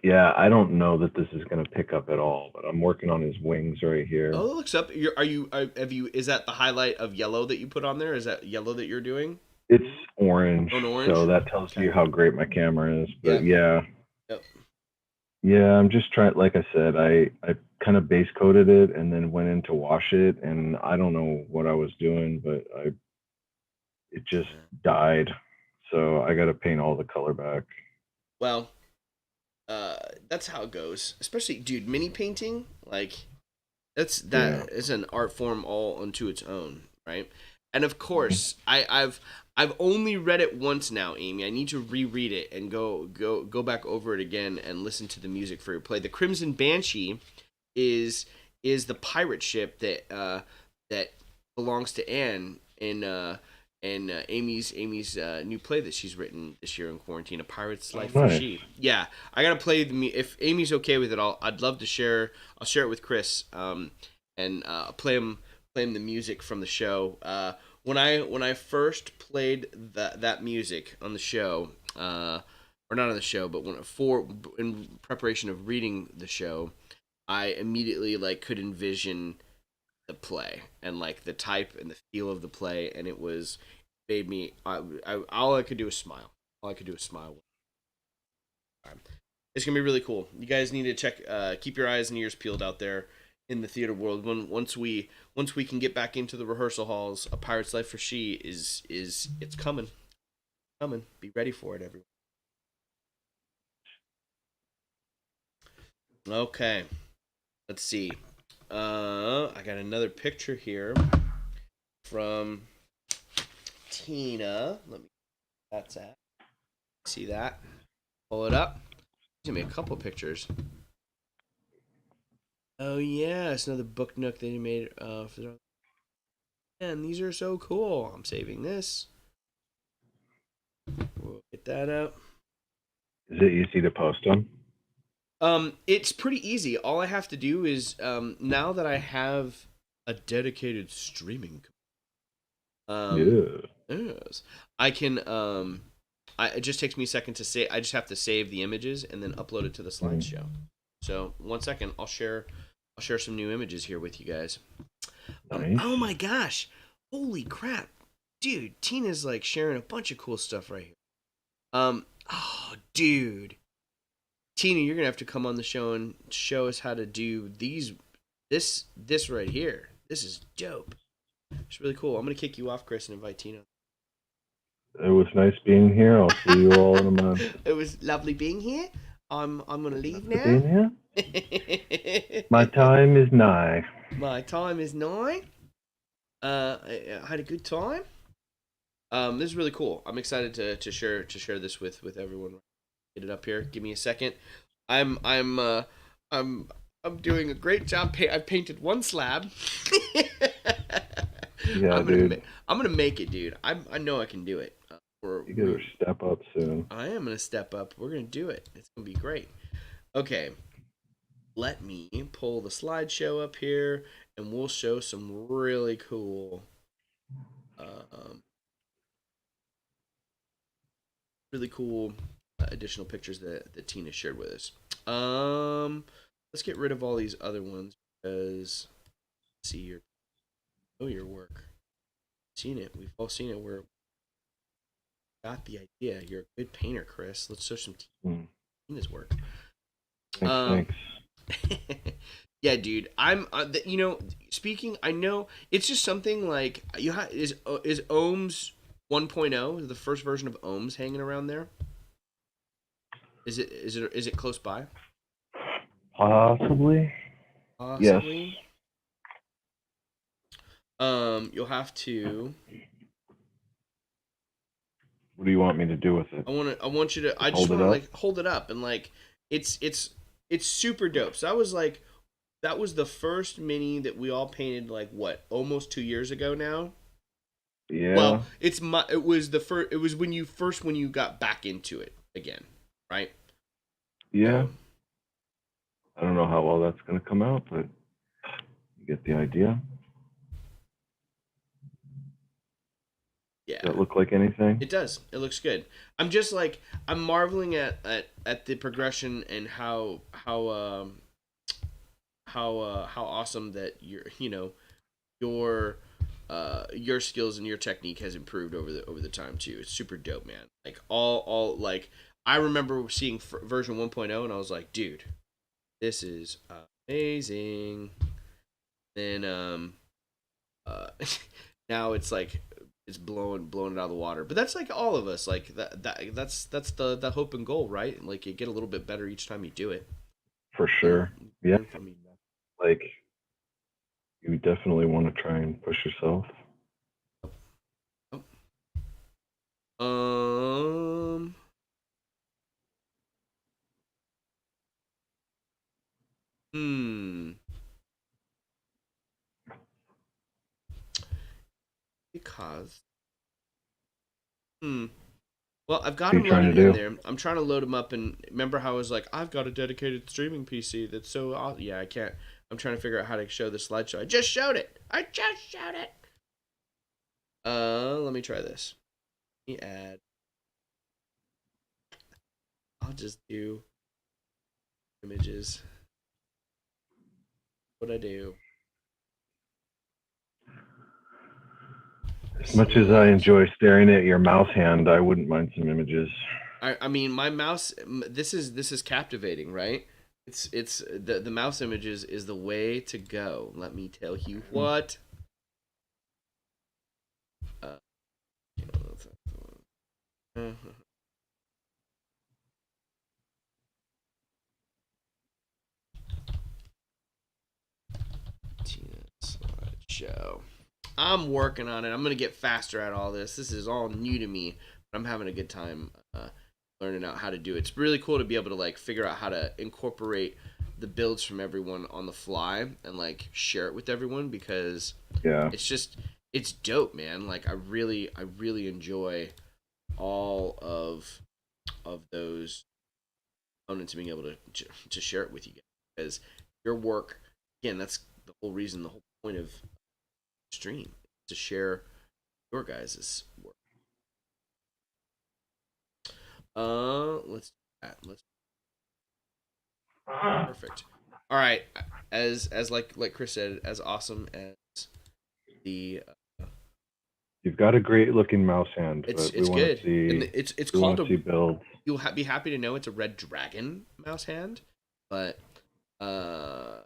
Yeah, I don't know that this is gonna pick up at all, but I'm working on his wings right here. Oh, it looks up. Are you? Have you? Is that the highlight of yellow that you put on there? Is that yellow that you're doing? It's orange, On so orange. that tells Okay. you how great my camera is. But Yep. yeah, Yep. yeah, I'm just trying. Like I said, I kind of base coated it and then went in to wash it, and I don't know what I was doing, but I it just died. So I got to paint all the color back. Well, that's how it goes. Especially, dude, mini painting, like that Yeah. is an art form all unto its own, right? And of Mhm. course, I've only read it once now, Amy. I need to reread it and go back over it again and listen to the music for your play. The Crimson Banshee is is the pirate ship that belongs to Anne in Amy's new play that she's written this year in quarantine, A Pirate's Oh, Life for nice. She. Yeah, I gotta play if Amy's okay with it. I'd love to share. I'll share it with Chris and play him the music from the show. When I first played that music on the show, or not on the show, but in preparation of reading the show, I immediately like could envision the play and like the type and the feel of the play, and it was made me. All I could do was smile. All I could do was smile. It's gonna be really cool. You guys need to check. Keep your eyes and ears peeled out there in the theater world. Once we can get back into the rehearsal halls, A Pirate's Life for She is it's coming. Coming. Be ready for it, everyone. Okay. Let's see. I got another picture here from Tina. Let me. That's at. See that? Pull it up. Give me a couple pictures. Oh yeah, it's another book nook that he made. Man, these are so cool. I'm saving this. We'll get that up. Is it easy to post them? It's pretty easy. All I have to do is now that I have a dedicated streaming, um, Yeah. yes, I can it just takes me a second to say. I just have to save the images and then upload it to the Mm, slideshow. So 1 second, I'll share some new images here with you guys. nice. Oh my gosh, holy crap, dude! Tina's like sharing a bunch of cool stuff right here. Oh, dude, Tina, you're gonna have to come on the show and show us how to do this right here. This is dope. It's really cool. I'm gonna kick you off, Chris, and invite Tina. It was nice being here. I'll see you all in a month. It was lovely being here. I'm gonna leave For now. being here. My time is nigh. My time is nigh. I had a good time. This is really cool. I'm excited to share this with everyone. Get it up here. Give me a second. I'm I'm uh, I'm I'm doing a great job. I've painted one slab. Yeah, I'm gonna dude. I'm gonna make it, dude. I know I can do it. You gotta step up soon. I am gonna step up. We're gonna do it. It's gonna be great. Okay, let me pull the slideshow up here, and we'll show some um, really cool additional pictures that Tina shared with us. Let's get rid of all these other ones because see your work. Seen it. We've all seen it. We're got the idea. You're a good painter, Chris. Let's show some Mm, Tina's work. thanks, Um, thanks. yeah, dude. Speaking. I know it's just something like is Ohms 1.0 the first version of Ohms hanging around there? Is it close by? Possibly. Yes. Possibly. You'll have to. What do you want me to do with it? I want you to. I Just just hold it want to up? like hold it up and like it's it's it's super dope. So that was the first mini that we all painted like what almost 2 years ago now. Well, Yeah. it was the first. It was when you got back into it again, right? Yeah. So I don't know how well that's gonna come out, but you get the idea. yeah, Does that look like anything? it does. It looks good. I'm just like I'm marveling at the progression and how awesome that your your skills and your technique has improved over the time too. It's super dope, man. Like all like I remember seeing version 1.0 and I was like, dude, this is amazing. Then uh now it's like it's blowing it out of the water. But that's like all of us. Like that's the hope and goal, right? Like you get a little bit better each time you do it. For Learn, sure. Yeah. learn I from mean, like you definitely want to try and push yourself. oh. Um hmm because hmm well, I've got What are you them trying loaded to in do? there. I'm trying to load them up, and remember how I was like, I've got a dedicated streaming PC that's so yeah, I can't. I'm trying to figure out how to show the slideshow. I just showed it. I just showed it. Let me try this. Let me add. I'll just do images. What I do. As much as I Select. enjoy staring at your mouse hand, I wouldn't mind some images. I mean, my mouse. This is captivating, right? It's the mouse images is the way to go. Let me tell you what. Uh, Tina slideshow. I'm working on it. I'm gonna get faster at all this. This is all new to me, but I'm having a good time learning out how to do it. It's really cool to be able to like figure out how to incorporate the builds from everyone on the fly and like share it with everyone because Yeah. it's just it's dope, man. Like I really enjoy all of those components and being able to share it with you guys because your work again that's the whole point of stream to share your guys' work. Let's do that. Let's perfect. All right, as like Chris said, as awesome as the You've got a great looking mouse hand, it's but we it's want to good and see it's we called want to a. see builds. You'll be happy to know it's a red dragon mouse hand, but I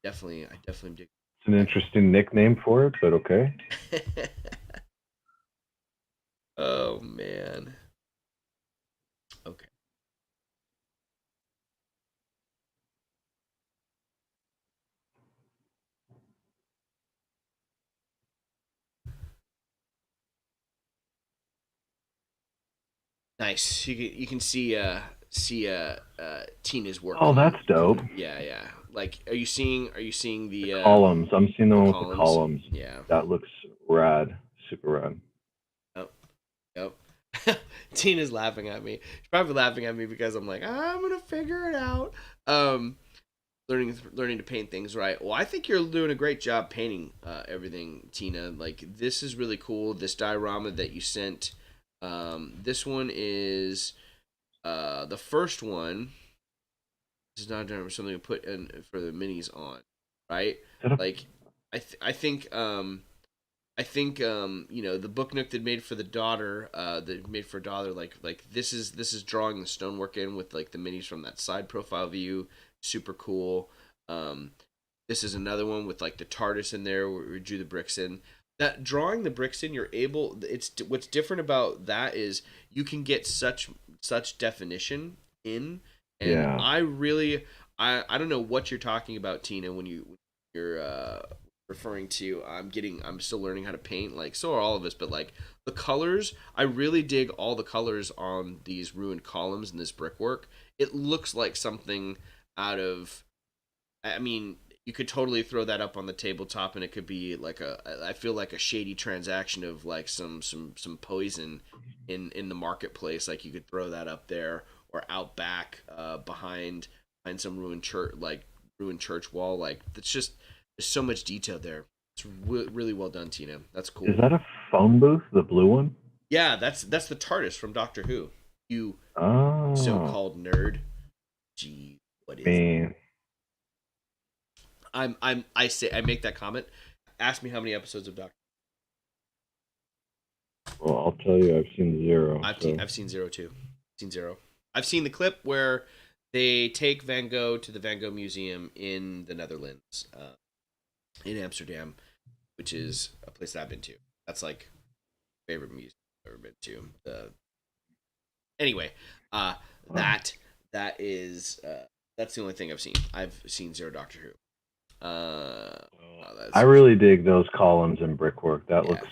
definitely dig It's an interesting nickname for it, but okay. that. Oh man. Okay. Nice. You can see Tina's work Oh, that's dope. yeah, yeah. Like are you seeing The the columns. I'm seeing the the one with the columns? columns. Yeah. That looks rad. Super rad. Yep. Yep. Tina's laughing at me. She's probably laughing at me because I'm like, I'm gonna figure it out. Um learning to paint things right. Well, I think you're doing a great job painting everything, Tina. Like this is really cool. This diorama that you sent. This one is the first one. This is not something to put in for the minis on, right? Is that a Like, I think the book nook that made for the daughter, that made for daughter, like this is drawing the stonework in with like the minis from that side profile view, super cool. Um, this is another one with like the TARDIS in there where we drew the bricks in. That drawing the bricks in, you're able. It's what's different about that is you can get such definition in, and yeah. I don't know what you're talking about, Tina, when you're referring to I'm still learning how to paint, like so are all of us, but like the colors, I really dig all the colors on these ruined columns and this brickwork. It looks like something out of, I mean, you could totally throw that up on the tabletop and it could be like I feel like a shady transaction of like some poison in the marketplace. Like you could throw that up there or out back behind some ruined church wall. Like it's just there's so much detail there. It's really well done, Tina. That's Is cool. that a phone booth? The blue one? Yeah, that's the TARDIS from Doctor Who. You Oh, so-called nerd. Gee, what I is mean, I say I make that comment. Ask me how many episodes of Doctor. Well, I'll tell you, I've seen zero. So I've seen zero too. Seen zero. I've seen the clip where they take Van Gogh to the Van Gogh Museum in the Netherlands, in Amsterdam, which is a place that I've been to. That's like favorite museum I've ever been to. Anyway, uh, wow. that that is that's the only thing I've seen. I've seen zero Doctor Who. Well, Oh, I that's really dig those columns and brickwork. That yeah, looks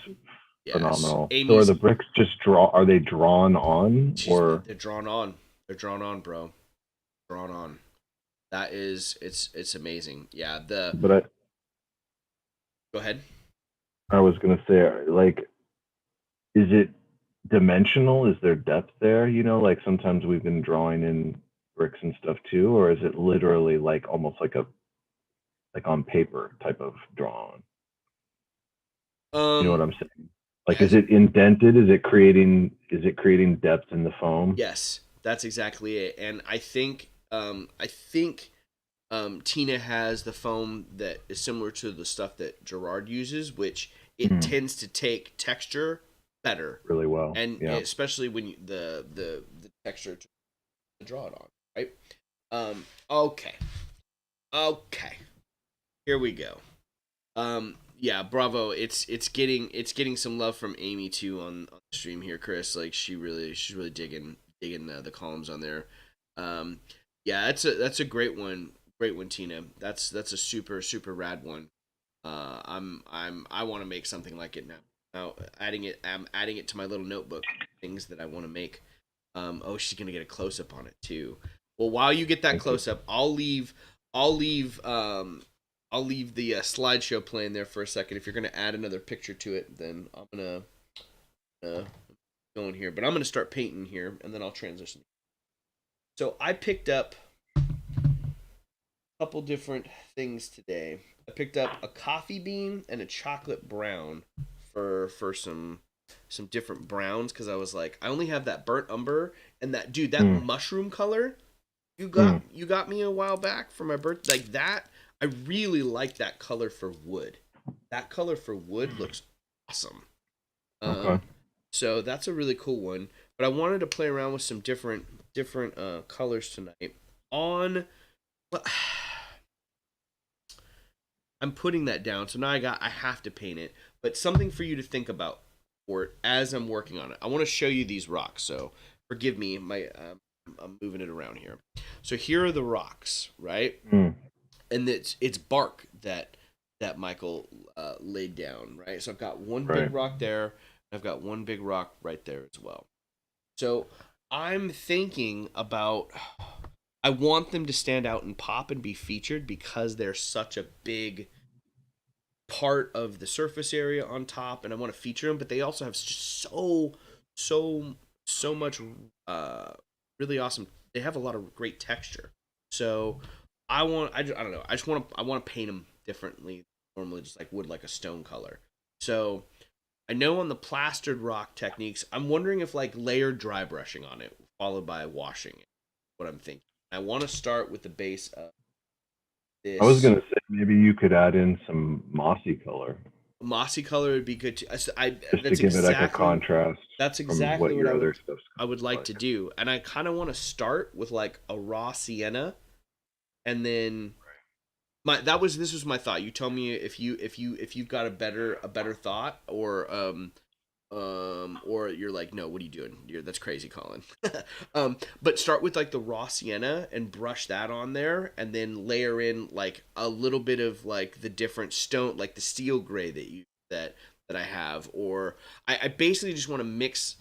yes. phenomenal. So are Amy's the bricks just draw? Are they drawn on, she's or? they're drawn on. They're drawn on, bro. Drawn on. That is it's amazing. Yeah. The But Go ahead. I was gonna say, like, is it dimensional? Is there depth there? Like sometimes we've been drawing in bricks and stuff too, or is it literally like almost like on paper type of drawing? You know what Um. I'm saying? Like, is Has it indented? Is it creating depth in the foam? Yes, that's exactly it. And I think Tina has the foam that is similar to the stuff that Gerard uses, which it Mm, tends to take texture better, really well. and Yeah. especially when the texture to draw it on, right? Okay, okay, here we go. Yeah, bravo. It's getting some love from Amy too on the stream here, Chris. Like she's really digging the columns on there. Um, yeah, that's a great one, Tina. That's a super rad one. I want to make something like it now. Now I'm adding it to my little notebook things that I want to make. Oh, she's gonna get a close up on it too. Well, while you get that Thank you. close up, I'll leave I'll leave the slideshow playing there for a second. If you're gonna add another picture to it, then I'm gonna uh, go in here. But I'm gonna start painting here, and then I'll transition. So I picked up a couple different things today. I picked up a coffee bean and a chocolate brown for some different browns because I was like, I only have that burnt umber and that Mm, mushroom color mm, you got me a while back for my birthday. Like that, I really like that color for wood. That color for wood looks awesome. okay. Um, so that's a really cool one. But I wanted to play around with some different colors tonight. On, well, I'm putting that down. So now I have to paint it. But something for you to think about for as I'm working on it. I want to show you these rocks. So forgive me, I'm moving it around here. So here are the rocks, right? Mm, And it's bark that Michael laid down, right? So I've got one big right. rock there. I've got one big rock right there as well. So I'm thinking about. I want them to stand out and pop and be featured because they're such a big part of the surface area on top, and I want to feature them. But they also have just so so much uh, really awesome. They have a lot of great texture. So I don't know. I want to paint them differently. Normally, just like wood, like a stone color. So I know on the plastered rock techniques, I'm wondering if like layered dry brushing on it, followed by washing it. What I'm thinking. I want to start with the base of I was this gonna say maybe you could add in some mossy color mossy color would be good too. just to give it like a contrast That's from exactly what what your other stuff's I would like like. to do, and I kind of want to start with like a raw sienna, and then my that was this was my thought. You tell me if you've got a better thought, or you're like, no, what are you doing? That's crazy, Colin. But start with like the raw sienna and brush that on there, and then layer in like a little bit of like the different stone, like the steel gray that I have, or I basically just want to mix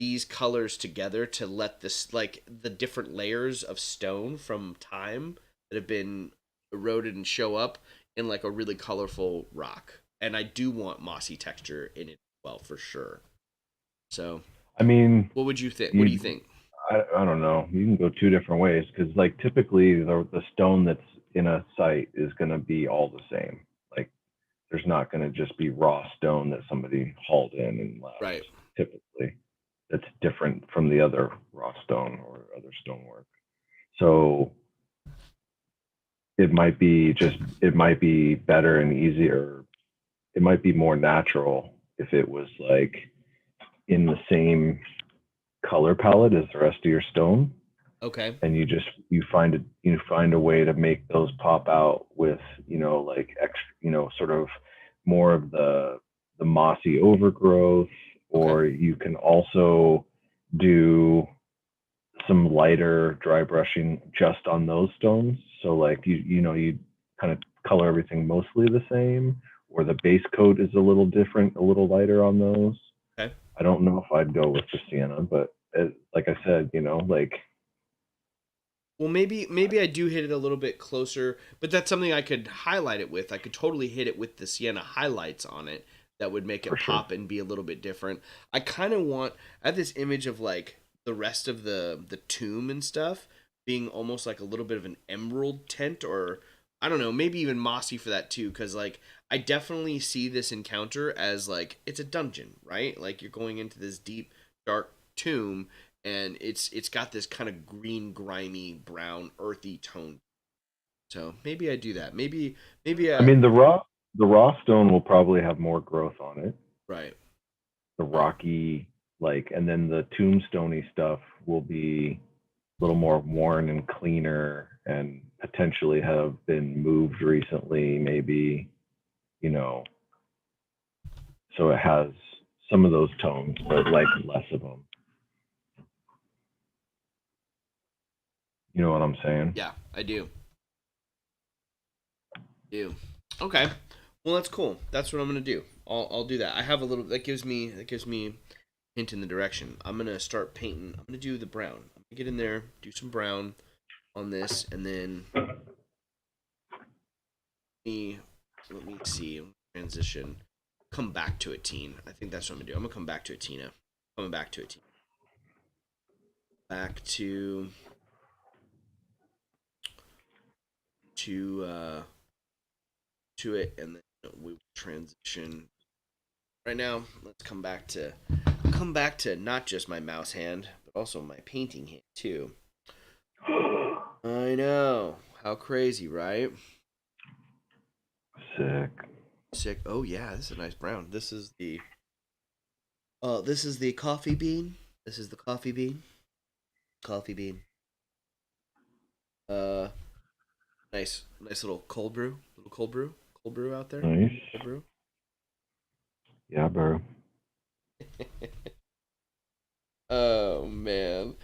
these colors together to let this like the different layers of stone from time that have been eroded and show up in like a really colorful rock. And I do want mossy texture in it as well for sure. So, I mean, what would you think? What do you you think? I don't know. You can go two different ways because like typically the stone that's in a site is gonna be all the same. Like there's not gonna just be raw stone that somebody hauled in and left. Right. Typically, that's different from the other raw stone or other stonework. So it might be better and easier. It might be more natural if it was like in the same color palette as the rest of your stone, Okay. and you find a way to make those pop out with, like extra, sort of more of the mossy overgrowth. Okay. Or you can also do some lighter dry brushing just on those stones. So like you kind of color everything mostly the same, or the base coat is a little different, a little lighter on those. Okay. I don't know if I'd go with the sienna, but like I said, like Well, maybe I do hit it a little bit closer, but that's something I could highlight it with. I could totally hit it with the sienna highlights on it that would make for it sure. pop and be a little bit different. I kind of want I have this image of like the rest of the tomb and stuff being almost like a little bit of an emerald tint, or I don't know, maybe even mossy for that too, cuz like I definitely see this encounter as like it's a dungeon, right? Like you're going into this deep dark tomb, and it's got this kind of green, grimy, brown, earthy tone. So maybe I do that. Maybe I mean, the raw stone will probably have more growth on it. right, The right. rocky, and then the tombstoney stuff will be a little more worn and cleaner, and potentially have been moved recently, maybe, you know, so it has some of those tones, but like less of them. You know what I'm saying? Yeah, I do. Do. Okay. Well, that's cool. That's what I'm gonna do. I'll do that. I have a little that gives me hint in the direction. I'm gonna start painting. I'm gonna do the brown. I'm gonna get in there, do some brown on this, and then me let me see transition. Come back to a teen. I think that's what I'm gonna do. I'm gonna come back to a Tina. Coming back to a teen. Back to to it, and then we transition. Right now, let's come back to not just my mouse hand, but also my painting hand too. I know. How crazy, right? Sick. Sick. Oh yeah, this is a nice brown. This is the coffee bean. This is the coffee bean. Coffee bean. Uh nice little cold brew. Little cold brew. Cold brew out there. Nice. Cold brew. Yeah, bro. Oh man.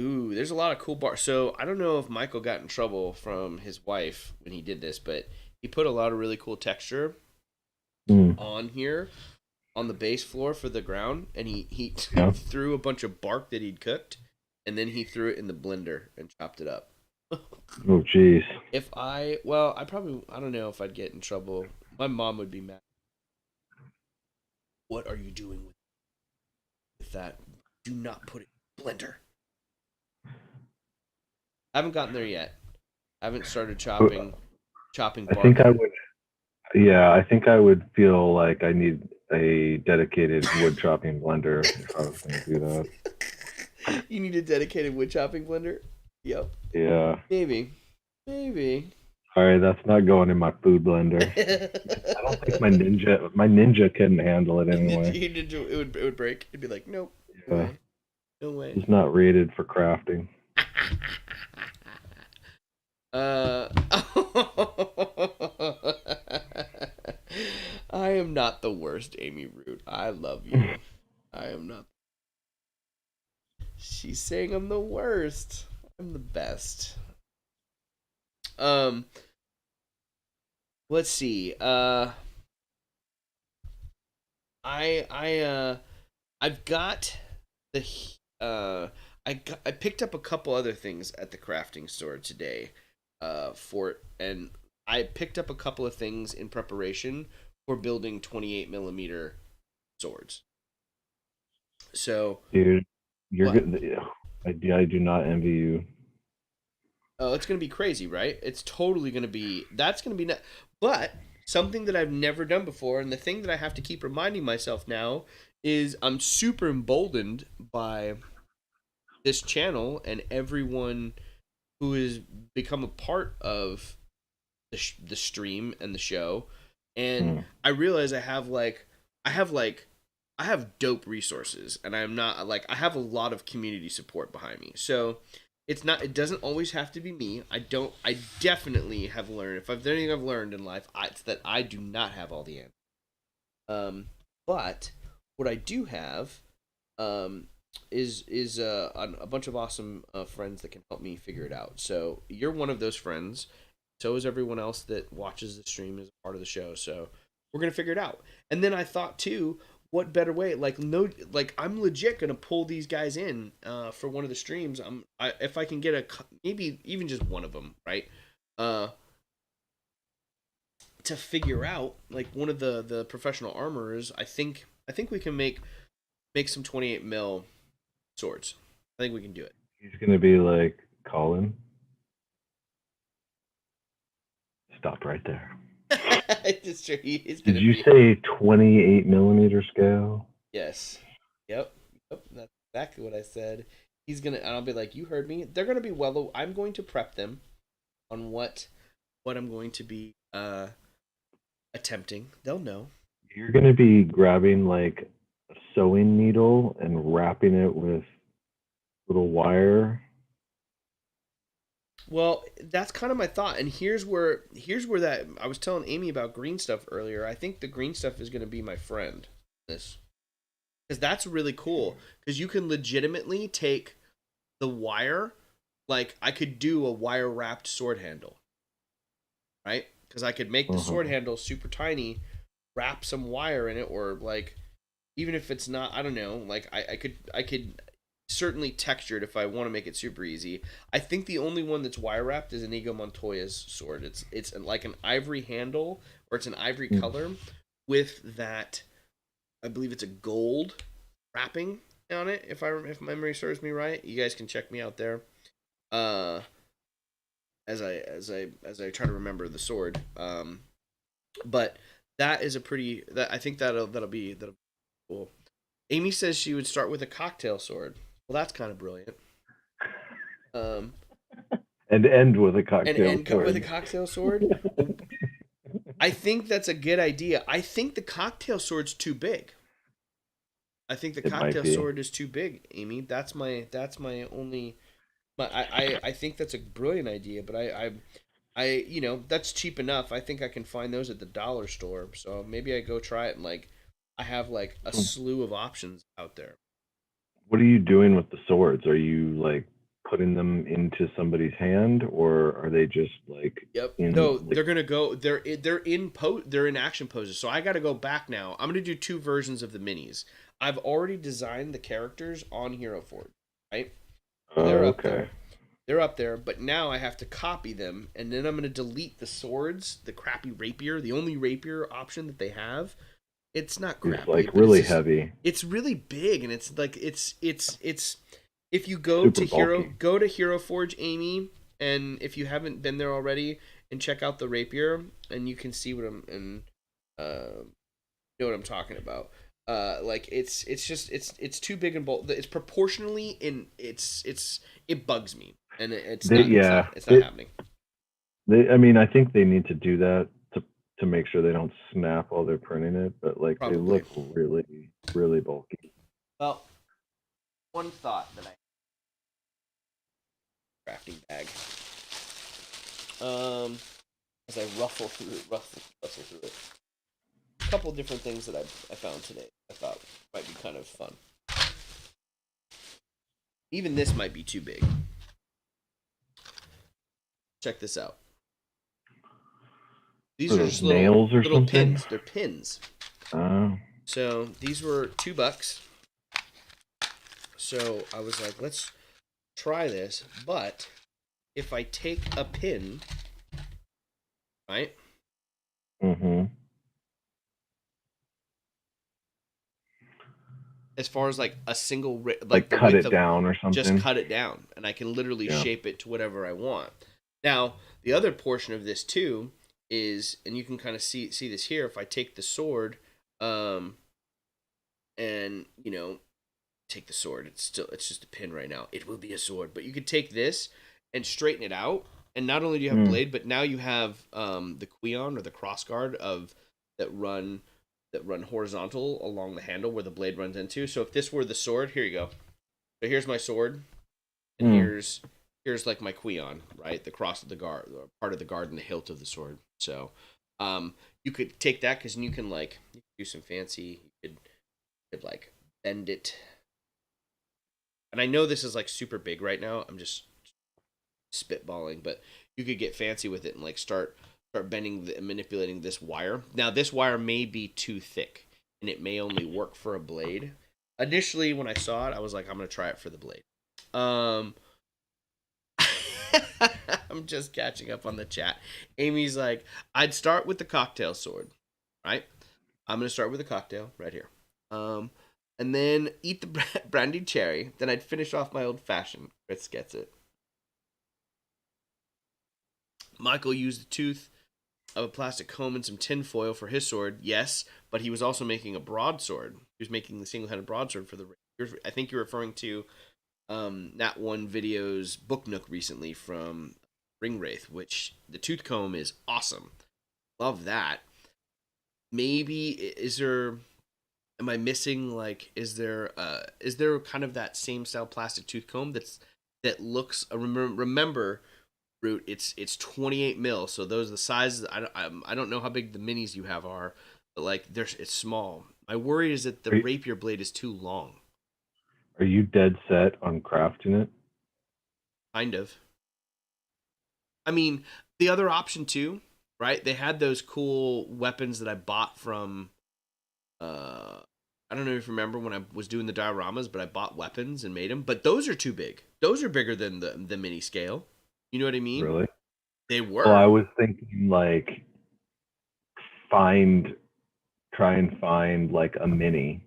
Ooh, there's a lot of cool bars. So I don't know if Michael got in trouble from his wife when he did this, but he put a lot of really cool texture Mm, on here on the base floor for the ground, and he yeah. threw a bunch of bark that he'd cooked, and then he threw it in the blender and chopped it up. Oh, jeez. I don't know if I'd get in trouble. My mom would be mad. What are you doing with that? Do not put it in the blender. I haven't gotten there yet. I haven't started chopping I think bark. I would. Yeah, I think I would feel like I need a dedicated wood chopping blender if I was going to do that. You need a dedicated wood chopping blender? Yep. Yeah. Maybe. Maybe. All right, that's not going in my food blender. I don't think my ninja couldn't handle it anyway. It would break. It'd be like, nope, no Yeah, way, no way. it's not rated for crafting. uh, I am not the worst, Amy Root. I love you. I am not. She's saying I'm the worst. I'm the best. Um, let's see. I've got the I picked up a couple other things at the crafting store today, and I picked up a couple of things in preparation for building 28 millimeter swords. So Dude, you're what? good. I do not envy you. Oh, it's gonna be crazy, right? It's totally gonna be. That's gonna be. But something that I've never done before, and the thing that I have to keep reminding myself now is I'm super emboldened by this channel and everyone who has become a part of the stream and the show. And Mm. I realize I have like I have dope resources, and I'm not like I have a lot of community support behind me. So it doesn't always have to be me. I definitely have learned, if I've done anything I've learned in life, it's that I do not have all the answers. But what I do have um, is a bunch of awesome friends that can help me figure it out. So you're one of those friends. So is everyone else that watches the stream as a part of the show. So we're gonna figure it out. And then I thought too, what better way? Like no, like I'm legit gonna pull these guys in for one of the streams. If I can get maybe even just one of them, right? Uh, to figure out like one of the professional armorers. I think we can make some 28 mil swords. I think we can do it. He's gonna be like Collin. Stop right there. It's true. Did you say 28 millimeter scale? Yes. Yep. That's exactly what I said. He's gonna, and I'll be like, you heard me. They're gonna be I'm going to prep them on what I'm going to be attempting. They'll know. You're gonna be grabbing like a sewing needle and wrapping it with little wire. Well, that's kind of my thought, and here's where that I was telling Amy about green stuff earlier. I think the green stuff is going to be my friend. This because that's really cool because you can legitimately take the wire, like I could do a wire wrapped sword handle, right? Because I could make the sword handle super tiny, wrap some wire in it, or like even if it's not, I don't know, like I could certainly textured if I want to make it super easy. I think the only one that's wire wrapped is Inigo Montoya's sword. It's like an ivory handle or it's an ivory color with that. I believe it's a gold wrapping on it. If memory serves me right, you guys can check me out there. As I try to remember the sword. But that is a pretty that I think that'll be cool. Amy says she would start with a cocktail sword. Well, that's kind of brilliant. And end with a cocktail and sword. with a cocktail sword. I think that's a good idea. I think the cocktail sword's too big. I think the cocktail sword is too big, Amy. That's my only. I think that's a brilliant idea, but that's cheap enough. I think I can find those at the dollar store. So maybe I go try it and like I have like a slew of options out there. What are you doing with the swords? Are you like putting them into somebody's hand, or are they just like? Yep. No, they're gonna go. They're in action poses. So I got to go back now. I'm gonna do two versions of the minis. I've already designed the characters on Hero Forge, right? They're up there. They're up there, but now I have to copy them, and then I'm gonna delete the swords, the crappy rapier, the only rapier option that they have. It's not crappy. It's like really heavy. It's really big, and it's like it's. If you go to Hero Forge, Amy, and if you haven't been there already, and check out the rapier, and you can see what I'm and know what I'm talking about. Like it's too big and bold. It's proportionally in it bugs me, and it's not happening. I mean, I think they need to do that to make sure they don't snap while they're printing it, but like Probably. They look really, really bulky. Well, one thought that crafting bag. As I ruffle through it. A couple different things that I found today. I thought might be kind of fun. Even this might be too big. Check this out. These are just little pins. They're pins. Oh. So these were $2. So I was like, let's try this. But if I take a pin, right? Mm-hmm. As far as like a single like cut it down or something. Just cut it down, and I can literally shape it to whatever I want. Now the other portion of this too is, and you can kind of see this here. If I take the sword, and take the sword, it's just a pin right now. It will be a sword, but you could take this and straighten it out, and not only do you have blade, but now you have the Quion or the crossguard that run that run horizontal along the handle where the blade runs into. So if this were the sword, here you go. So here's my sword, and Hmm. here's like my Queon, right? The cross of the guard, part of the guard, and the hilt of the sword. So, you could take that because you can like you could do some fancy. You could like bend it, and I know this is like super big right now. I'm just spitballing, but you could get fancy with it and like start bending manipulating this wire. Now this wire may be too thick, and it may only work for a blade. Initially, when I saw it, I was like, I'm gonna try it for the blade. Um, I'm just catching up on the chat. Amy's like, I'd start with the cocktail sword, right? I'm gonna start with a cocktail right here. Um, and then eat the brandied cherry. Then I'd finish off my old fashioned. Chris gets it. Michael used the tooth of a plastic comb and some tin foil for his sword. Yes, but he was also making a broadsword. He was making the single-handed broadsword for the. I think you're referring to Nat One Video's Book Nook recently from Ring Wraith, which the tooth comb is awesome. Love that. Maybe is there? Am I missing like? Is there kind of that same style plastic tooth comb that looks? Remember, Root. It's 28 mil, so those are the sizes. I don't know how big the minis you have are, but like there's it's small. My worry is that the Are you, rapier blade is too long. are you dead set on crafting it? Kind of. I mean, the other option too, right? They had those cool weapons that I bought from. Uh, I don't know if you remember when I was doing the dioramas, but I bought weapons and made them. But those are too big. Those are bigger than the mini scale. You know what I mean? Really? They Well, I were. was thinking like find try and find like a mini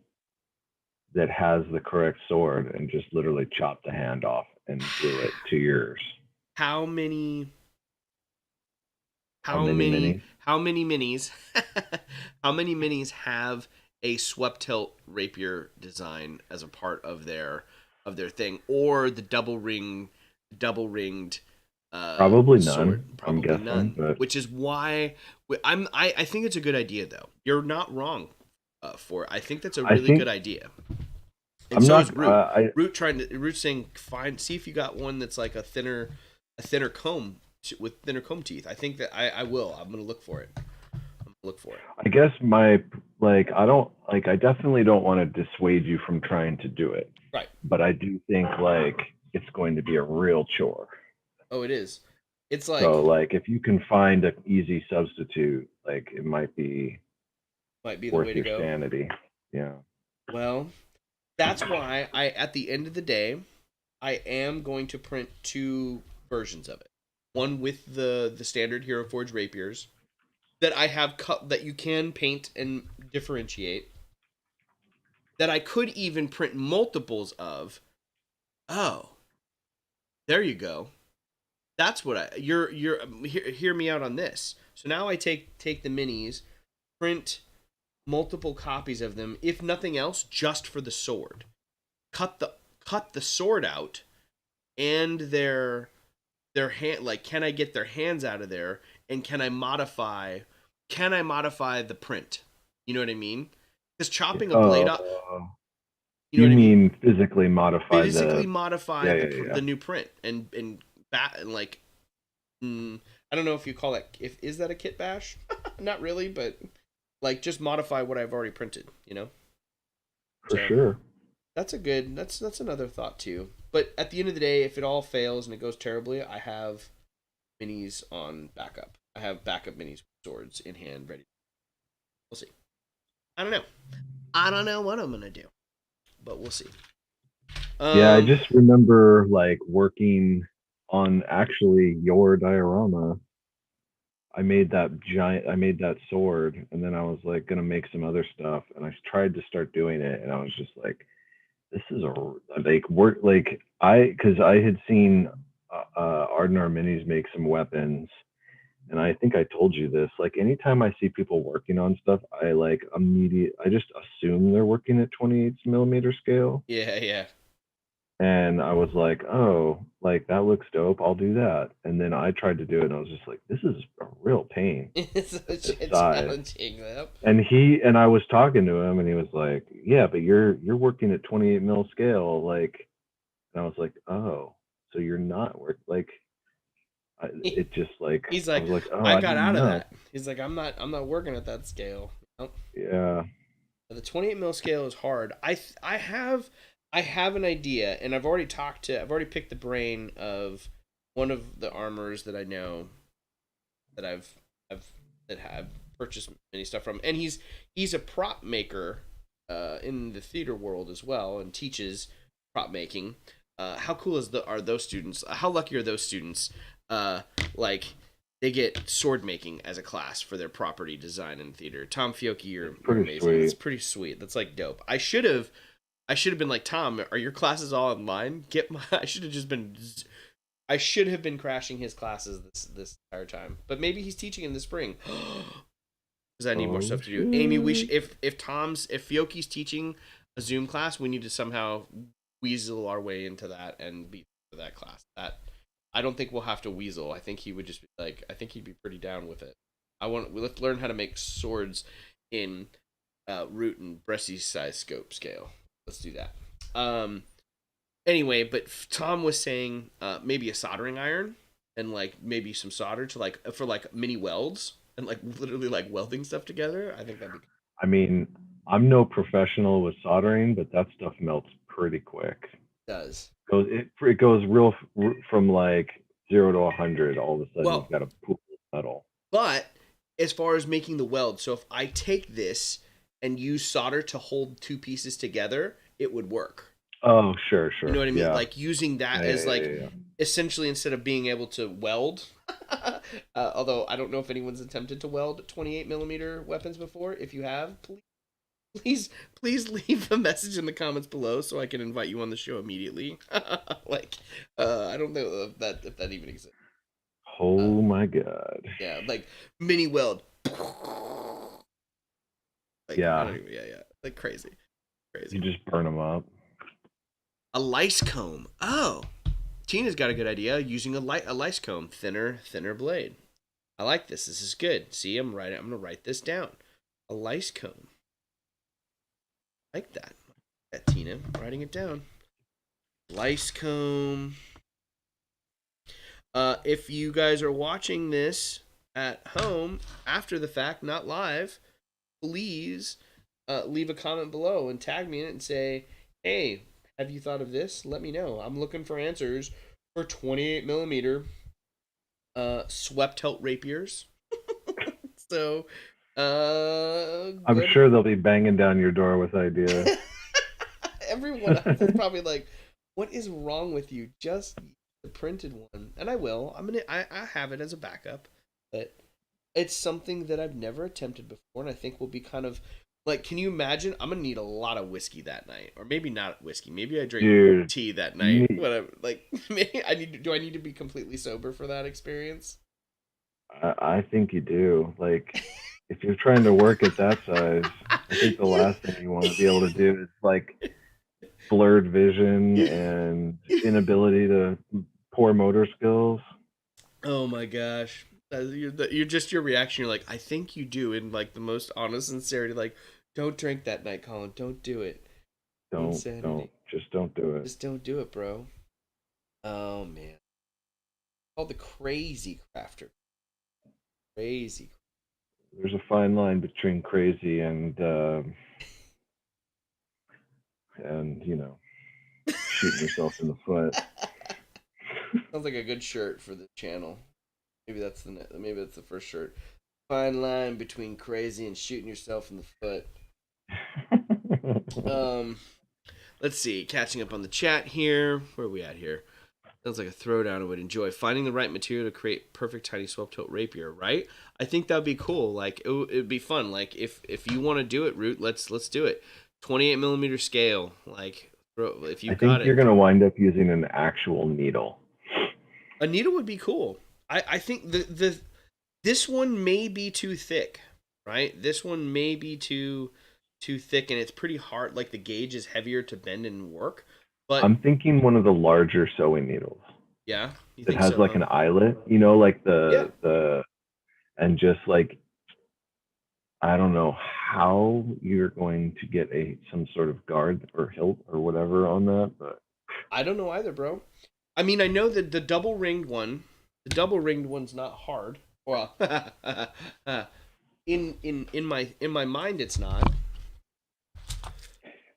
that has the correct sword and just literally chop the hand off and glue it to yours. How many How many minis? how many minis how many minis have a swept tilt rapier design as a part of their thing, or the double ringed Probably sword? none, I'm Probably guessing, none, but which is why I think it's a good idea though. You're not wrong for it. I think that's a I really good think idea, and I'm so not. is Root. I Root saying find see if you got one that's like a thinner comb with thinner comb teeth. I think that I will. I'm gonna look for it. I'm gonna look for it. I guess my like I don't like I definitely don't want to dissuade you from trying to do it, Right. but I do think like it's going to be a real chore. Oh, it is. It's So like like if you can find an easy substitute, like it might be might be the worth way to your go. sanity. Yeah. Well, that's why I at the end of the day I am going to print two versions of it. One with the standard Hero Forge rapiers that I have cut that you can paint and differentiate. That I could even print multiples of. Oh, there you go. That's what I you're hear me out on this. So now I take the minis, print multiple copies of them, if nothing else, just for the sword. Cut the cut the sword out and their hand like can I get their hands out of there and can I modify the print? You know what I mean? Because chopping a blade Uh, up, you know you what I mean? mean physically modify Physically the? modify Yeah, yeah, yeah. the new print and bat and like I don't know if you call that if is that a kit bash? Not really, but like just modify what I've already printed, you know? For So sure. that's another thought too. But at the end of the day, if it all fails and it goes terribly, I have minis on backup. I have backup minis with swords in hand ready. We'll see. I don't know. I don't know what I'm gonna do, but we'll see. Yeah, I Um, just remember like working on actually your diorama. I made that sword, and then I was like gonna make some other stuff, and I tried to start doing it, and I was just like, this is a like work like because I had seen Ardenar Minis make some weapons, and I think I told you this. Like anytime I see people working on stuff, I just assume they're working at 28 millimeter scale. yeah, yeah. And I was like, oh, like that looks dope. I'll do that. And then I tried to do it, and I was just like, this is a real pain It's at this size. challenging. Yep. And I was talking to him, and he was like, yeah, but you're working at 28 mil scale, like. And I was like, oh, so you're not like. It just like He's I like, was like, oh, I I got didn't out of know. that. He's like, I'm not working at that scale. Nope. Yeah, The 28 mil scale is hard. I have an idea, and I've already picked the brain of one of the armors that I know that I've that have purchased many stuff from, and he's a prop maker in the theater world as well, and teaches prop making. How cool are those students? How lucky are those students? Uh, like they get sword making as a class for their property design in theater. Tom Fiocchi, it's you're pretty amazing. That's sweet. pretty sweet. That's like dope. I should have been like, Tom, are your classes all online? Get my. I should have been crashing his classes this entire time. But maybe he's teaching in the spring. Because I need more Oh stuff to do. Amy, shit. if Fioki's teaching a Zoom class, we need to somehow weasel our way into that and be for that class. That I don't think we'll have to weasel. I think he would just be like, I think he'd be pretty down with it. Let's learn how to make swords in root and breasty size scope scale. Let's do that. Um, anyway, but Tom was saying maybe a soldering iron and like maybe some solder to like for like mini welds and like literally like welding stuff together. I think that'd be I mean, I'm no professional with soldering, but that stuff melts pretty quick. does. It goes from like 0 to 100. All of a sudden, you've Well, got a pool of metal. but as far as making the weld, so if I take this and use solder to hold two pieces together, it would work. Oh, sure, You know sure. what I mean? Yeah. Like using that Yeah, yeah, as like yeah, yeah. essentially instead of being able to weld. Although I don't know if anyone's attempted to weld 28 millimeter weapons before. If you have, please leave a message in the comments below so I can invite you on the show immediately. Like, I don't know if that even exists. Uh, Oh my god. yeah, like mini weld. Like I Yeah, don't even. Yeah, like crazy, you crazy. just burn them up. A lice comb. Oh, Tina's got a good idea using a lice comb, thinner blade. I like this. This is good. See, I'm gonna write this down. A lice comb. I like that. Tina. I'm writing it down. Lice comb. If you guys are watching this at home after the fact, not live, please leave a comment below and tag me in it and say, "Hey, have you thought of this? Let me know. I'm looking for answers for 28 millimeter swept hilt rapiers." So, I'm good. sure they'll be banging down your door with ideas. Everyone else is probably like, "What is wrong with you? Just the printed one." And I will. I have it as a backup, but it's something that I've never attempted before, and I think will be kind of like. Can you imagine? I'm gonna need a lot of whiskey that night, or maybe not whiskey. Maybe I drink Dude, tea that you night. need Whatever. Like, maybe I need. Do I need to be completely sober for that experience? I think you do. Like, if you're trying to work at that size, I think the You- last thing you want to be able to do is like blurred vision and inability to poor motor skills. Oh my gosh. You're just your reaction. You're like, I think you do, in like the most honest sincerity. Like, don't drink that night, Colin. Don't do it. Insanity. Just don't do it. Just don't do it, bro. Oh man. Called the crazy crafter. Crazy. There's a fine line between crazy and shooting yourself in the foot. Sounds like a good shirt for the channel. Maybe that's the first shirt. Fine line between crazy and shooting yourself in the foot. Um, let's see. Catching up on the chat here. Where are we at here? Sounds like a throwdown I would enjoy. Finding the right material to create perfect tiny swept tilt rapier, right? I think that'd be cool. Like it'd be fun. Like if you want to do it, Root, let's do it. 28 millimeter scale. Like if you I got think you're it, gonna wind up using an actual needle. a needle would be cool. I think the this one may be too thick, right? This one may be too thick, and it's pretty hard. Like the gauge is heavier to bend and work. But I'm thinking one of the larger sewing needles yeah, you that think has so, like huh? an eyelet, you know, like Yeah. and just like I don't know how you're going to get a some sort of guard or hilt or whatever on that, but I don't know either, bro. I mean, I know that the double ringed one's not hard. Well, in my mind, it's not.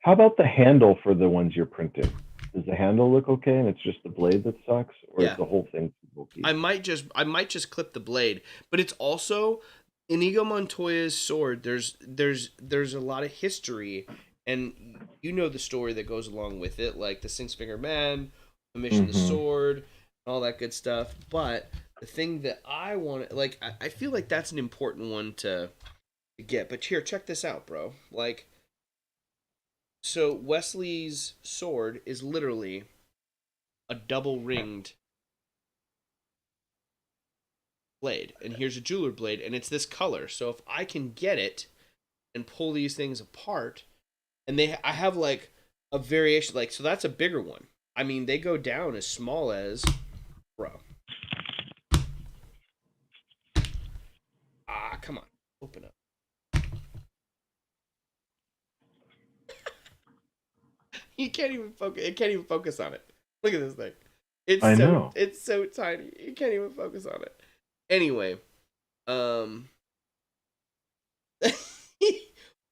how about the handle for the ones you're printing? Does the handle look okay and it's just the blade that sucks, or is Yeah, the whole thing bulky? I might just clip the blade, but it's also Inigo Montoya's sword. There's a lot of history, and you know the story that goes along with it, like the Six Finger Man, the Mission the Mm-hmm. Sword, and all that good stuff. But the thing that I want, like, I feel like that's an important one to get. But here, check this out, bro. Like, so Wesley's sword is literally a double ringed blade, and here's a jeweler blade, and it's this color. So if I can get it and pull these things apart, and I have like a variation, like, so that's a bigger one. I mean, they go down as small as, bro. Come on, open up. You can't even focus. It can't even focus on it. Look at this thing. I know. It's so tiny. You can't even focus on it. Anyway, um,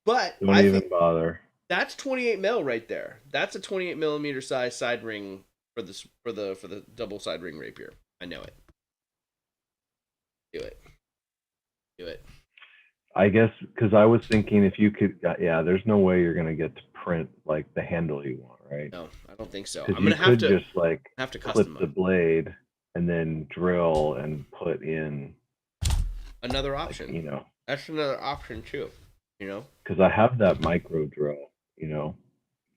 but Don't I even think bother. that's 28 mil right there. That's a 28 millimeter size side ring for the double side ring rapier. I know it. Do it. Do it. I guess because I was thinking if you could, yeah, there's no way you're gonna get to print like the handle you want, right? No, I don't think so. Because I'm you gonna have could to just like have to clip custom the them. blade and then drill and put in Another like option. you know, That's another option too. You know. because I have that micro drill, you know,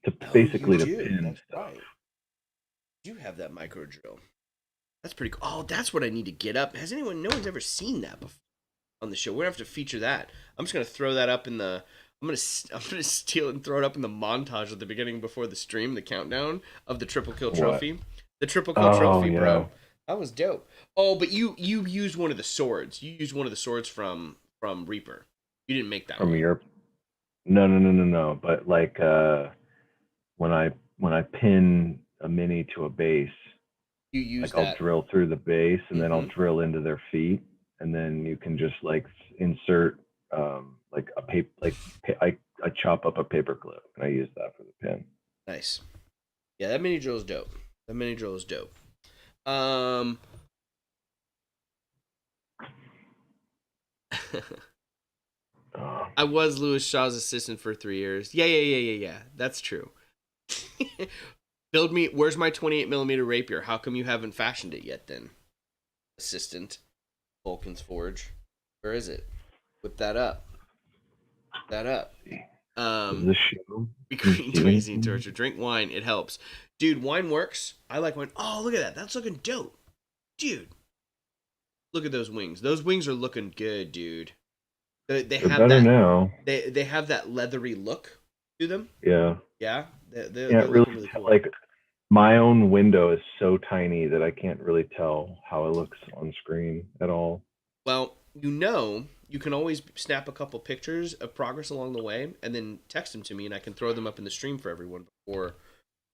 to Oh, you basically to do. pin That's stuff. right. You have that micro drill. That's pretty cool. Oh, that's what I need to get up. Has anyone? No one's ever seen that before on the show. We're gonna have to feature that. I'm just gonna throw that up in the. I'm gonna steal it and throw it up in the montage at the beginning before the stream, the countdown of the triple kill What? trophy. The triple kill Oh trophy, yeah, bro. That was dope. Oh, but you used one of the swords. You used one of the swords from Reaper. You didn't make that from one. Europe. No, no, no, no, no. But like when I pin a mini to a base, You used like I'll that. drill through the base and then I'll Mm-hmm. drill into their feet, and then you can just like insert like a paper I chop up a paper clip and I use that for the pin. Nice. Yeah, that mini drill is dope. That mini drill is dope. Um, Uh, I was Louis Shaw's assistant for 3 years. Yeah. That's true. Build me. Where's my 28 millimeter rapier? How come you haven't fashioned it yet? Then, assistant, Vulcan's Forge. Where is it? Whip that up. That up. see, does Um, this show? be Can you green see to easy and anything? torture. Drink wine. It helps, dude. Wine works. I like wine. Oh, look at that. That's looking dope, dude. Look at those wings. Those wings are looking good, dude. They They're have better that. now. They have that leathery look to them. Yeah, Yeah, they're can't they're really looking really tell. cool. Like my own window is so tiny that I can't really tell how it looks on screen at all. Well, you can always snap a couple pictures of progress along the way, and then text them to me, and I can throw them up in the stream for everyone before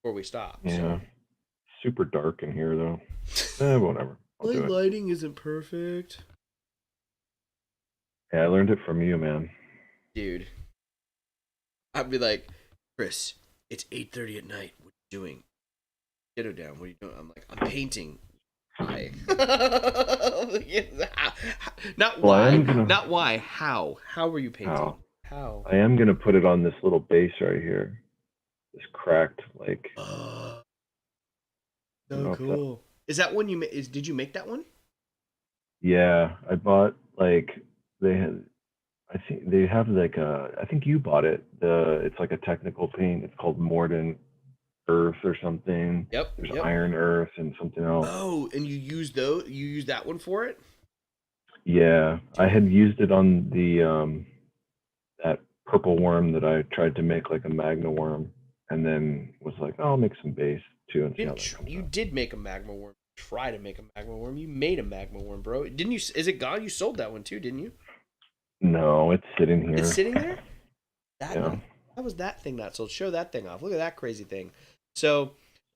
we stop. Yeah, So, super dark in here though. Whatever. I'll my do it. lighting isn't perfect, Yeah, I learned it from you, man. dude. I'd be like, Chris, it's 8:30 at night. What are you doing? Get her down. What are you doing? I'm like, I'm painting. Why? Not Well, I why. am gonna. Not why. How? How are you How? painting? How? I am gonna put it on this little base right here. This cracked, like, I don't So know if that. cool. Is that one you made? Did you make that one? Yeah, I bought like they had. I think they have like a. I think you bought it. It's like a technical paint. It's called Mordant Earth or something. Yep. There's Yep. Iron Earth and something else. Oh, and you use those? You use that one for it, Yeah, I had dude? used it on the that purple worm that I tried to make like a magna worm. and then was like, oh, I'll make some base too and see how that comes You out. did make a magma worm. Try to make a magma worm. You made a magma worm, bro. Didn't you? Is it gone? You sold that one too, didn't you? No, it's sitting It's here. sitting there. That Yeah, How was that thing not sold? Show that thing off. Look at that crazy thing. So,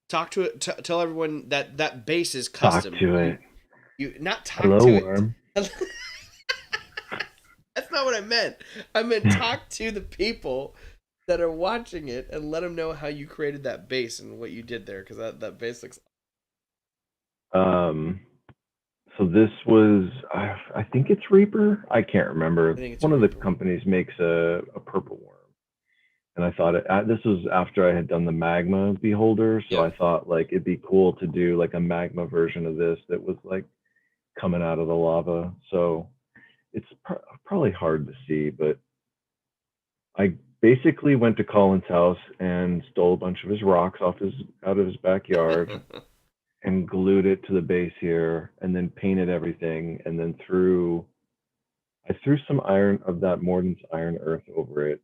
talk to it. Tell everyone that that base is talk custom. to it. You not talk Hello, to it. worm. That's not what I meant. I meant talk to the people that are watching it and let them know how you created that base and what you did there because that base looks. um, so this was, I think it's Reaper. I can't remember. I think it's a One of the Reaper. companies makes a purple worm, and I thought this was after I had done the magma beholder, so I Yep. thought like it'd be cool to do like a magma version of this that was like coming out of the lava. So it's probably hard to see, but I basically went to Colin's house and stole a bunch of his rocks off his out of his backyard and glued it to the base here, and then painted everything, and then I threw some iron of that Morden's iron earth over it.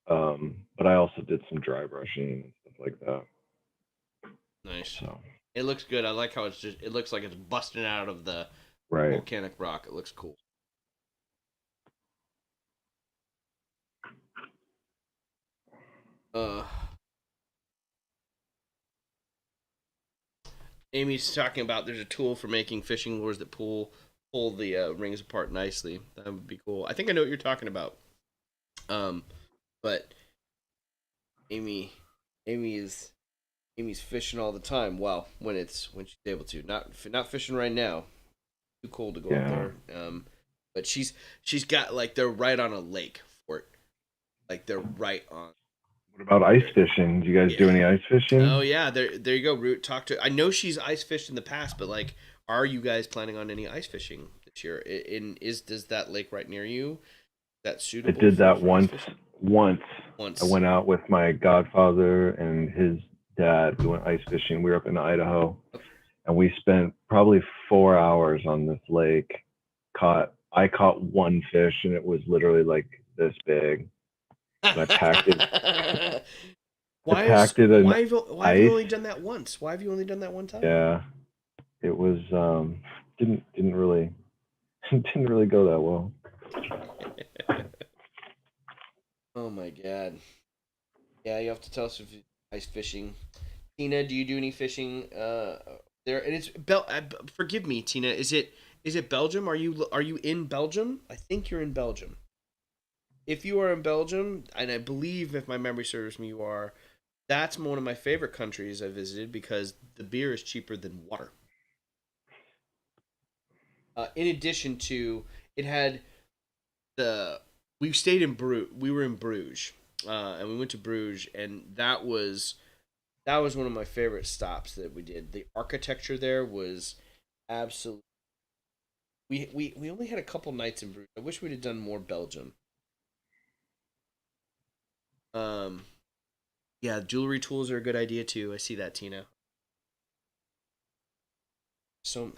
But I also did some dry brushing and stuff like that. Nice. So It looks good. I like how it's just. It looks like it's busting out of the right. volcanic rock. It looks cool. Uh, Amy's talking about there's a tool for making fishing lures that pull the rings apart nicely. That would be cool. I think I know what you're talking about. Um, but Amy, Amy is Amy's fishing all the time. Well, when she's able to. Not fishing right now. Too cold to go up Yeah. there. But she's got like they're right on a lake fort. Like they're right on. What about ice fishing? Do you guys Yeah. do any ice Oh fishing? yeah. There you go. Root. Talk to. I know she's ice fished in the past, but like, are you guys planning on any ice fishing this year? In is does that lake right near you? Is that I suitable did that for ice once. fishing? Once I Once. went out with my godfather and his dad. We went ice fishing. We were up in Idaho, and we spent probably 4 hours on this lake. I caught one fish, and it was literally like this big. And I packed it in why have you ice. only done that once? Why have you only done that one time? Yeah, it was didn't really didn't really go that well. Oh my god. Yeah, you have to tell us if you ice fishing. Tina, do you do any fishing there? And it's forgive me, Tina. Is it Belgium? Are you in Belgium? I think you're in Belgium. If you are in Belgium, and I believe if my memory serves me you are, that's one of my favorite countries I visited because the beer is cheaper than water. In addition to it had the we stayed in Bruges. We were in Bruges, and we went to Bruges, and that was one of my favorite stops that we did. The architecture there was absolutely. We only had a couple nights in Bruges. I wish we'd have done more Belgium. Um, yeah, jewelry tools are a good idea too. I see that, Tina. So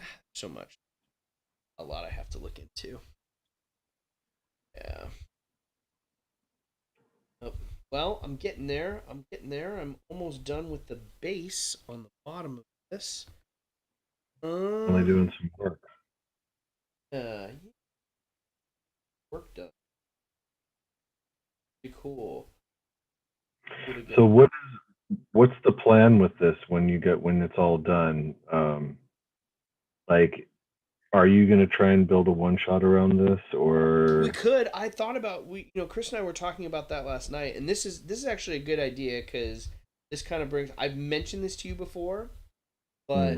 much. A lot I have to look into. Yeah. Oh, well, I'm getting there. I'm getting there. I'm almost done with the base on the bottom of this. Only Uh, doing some work. yeah, work done. Pretty cool. Cool to So get. what's the plan with this when it's all done? Like, are you gonna try and build a one shot around this, We or could. I thought about Chris and I were talking about that last night, and this is actually a good idea because this kind of brings. I've mentioned this to you before, hmm,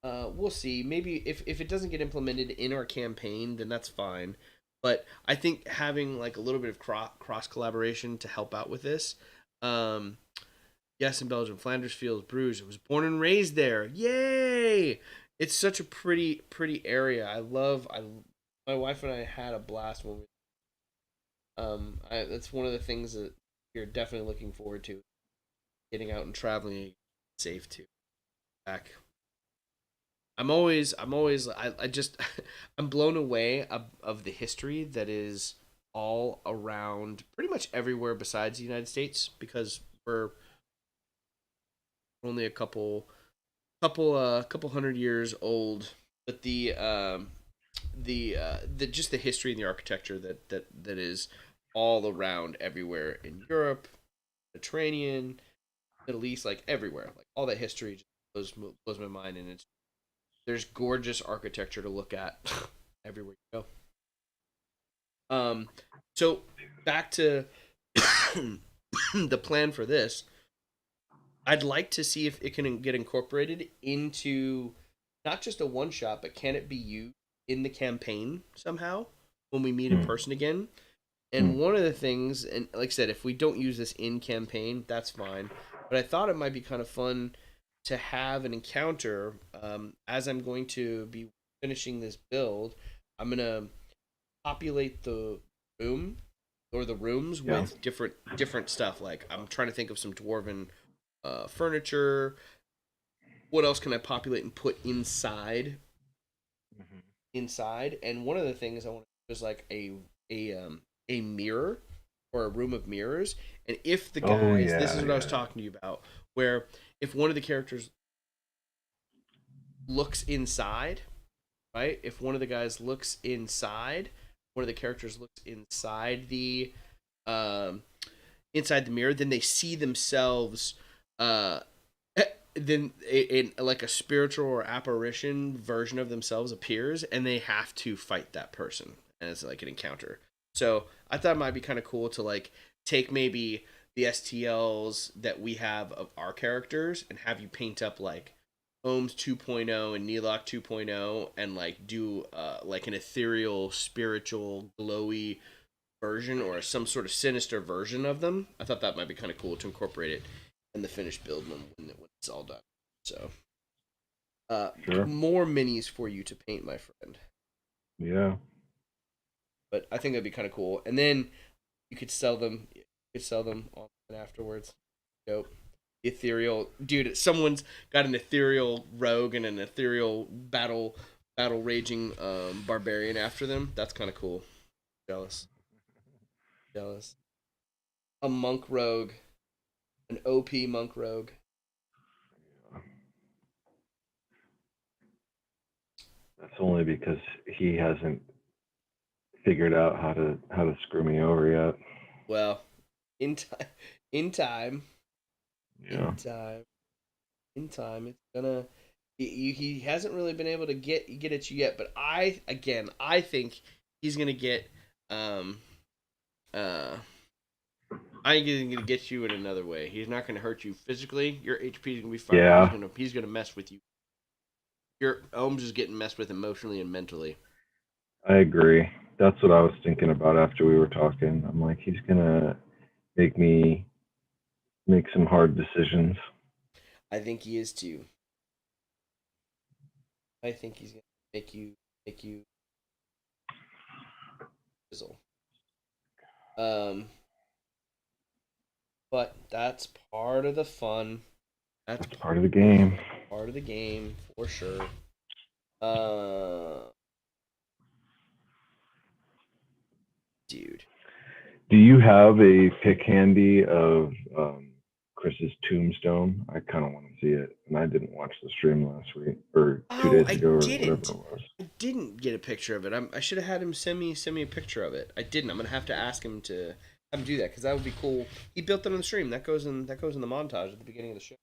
but we'll see. Maybe if it doesn't get implemented in our campaign, then that's fine. But I think having like a little bit of cross collaboration to help out with this. Um, yes, in Belgium, Flanders Fields, Bruges. I was born and raised there. Yay! It's such a pretty area. My wife and I had a blast when we. That's one of the things that you're definitely looking forward to, getting out and traveling safe too. Back I just I'm blown away of the history that is all around pretty much everywhere besides the United States because we're only a couple hundred years old, but the just the history and the architecture that is all around everywhere in Europe, Mediterranean, Middle East, like everywhere, like all that history just blows my mind, and there's gorgeous architecture to look at everywhere you go. So back to the plan for this. I'd like to see if it can get incorporated into not just a one shot, but can it be used in the campaign somehow when we meet in Hmm. person again? And Hmm. one of the things, and like I said, if we don't use this in campaign, that's fine. But I thought it might be kind of fun to have an encounter as I'm going to be finishing this build. I'm gonna populate the room or the rooms Yeah. with different stuff. Like I'm trying to think of some dwarven furniture. What else can I populate and put inside? And one of the things I want to do is like a mirror or a room of mirrors. And if the Oh guys, this yeah, is what I was yeah. talking to you about, where if one of the characters looks inside, right? If one of the guys looks inside, one of the characters looks um, inside the mirror, then they see themselves uh, then in like a spiritual or apparition version of themselves appears and they have to fight that person as like an encounter. So I thought it might be kind of cool to like take maybe the STLs that we have of our characters and have you paint up like Ohms 2.0 and Nelock 2.0 and like do like an ethereal, spiritual, glowy version or some sort of sinister version of them. I thought that might be kind of cool to incorporate it in the finished build when it's all done. So, Sure. more minis for you to paint, my friend. Yeah. But I think that'd be kind of cool. And then you could sell them. You could sell them online afterwards. Dope. Ethereal dude. Someone's got an ethereal rogue and an ethereal battle raging barbarian after them. That's kind of cool. Jealous. Jealous. A monk rogue. An OP monk rogue. That's only because he hasn't figured out how to screw me over yet. Well, in time, in time, Yeah. in time, in time, it's gonna. He hasn't really been able to get at you yet, but I think he's gonna get. Um, uh, I think he's gonna get you in another way. He's not gonna hurt you physically. Your HP is gonna be fine, but Yeah. he's gonna mess with you. Your Ohms is getting messed with emotionally and mentally. I agree. That's what I was thinking about after we were talking. I'm like, he's gonna make me make some hard decisions. I think he is too. I think he's gonna make you fizzle. Um, but that's part of the fun. That's That's part of the game. part of the game for sure. Uh, dude. Do you have a pick handy of Chris's tombstone? I kind of want to see it, and I didn't watch the stream last week or two Oh, days I ago or whatever it didn't. was. I didn't get a picture of it. I should have had him send me a picture of it. I didn't. I'm gonna have to ask him to have him do that because that would be cool. He built it on the stream. That goes in the montage at the beginning of the show.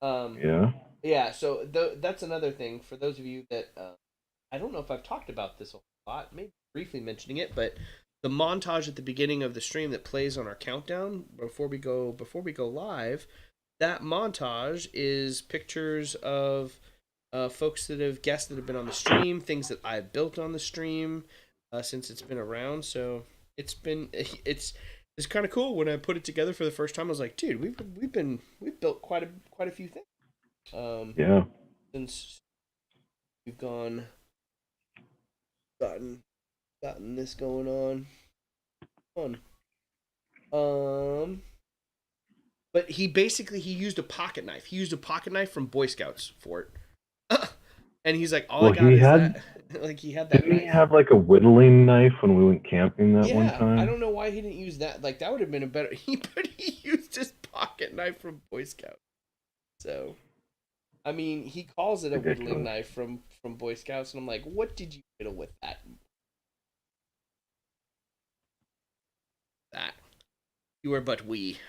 Um, Yeah. yeah. So that's another thing for those of you that I don't know if I've talked about this a lot. Maybe briefly mentioning it, but the montage at the beginning of the stream that plays on our countdown before we go live, that montage is pictures of folks that have guests that have been on the stream, things that I've built on the stream since it's been around. So it's kind of cool when I put it together for the first time. I was like, dude, we've built quite a few things Yeah. since we've gotten gotten this going on. Fun. Um, but he used a pocket knife. He used a pocket knife from Boy Scouts for it. And he's like, all I Well, got he is had that. Like he had that didn't he knife. have like a whittling knife when we went camping that one Yeah, I time? don't know why he didn't use that. Like that would have been a better. But he used his pocket knife from Boy Scouts. So, I mean, he calls it a whittling Ridiculous. knife from Boy Scouts, and I'm like, what did you whittle with that? That you are but we.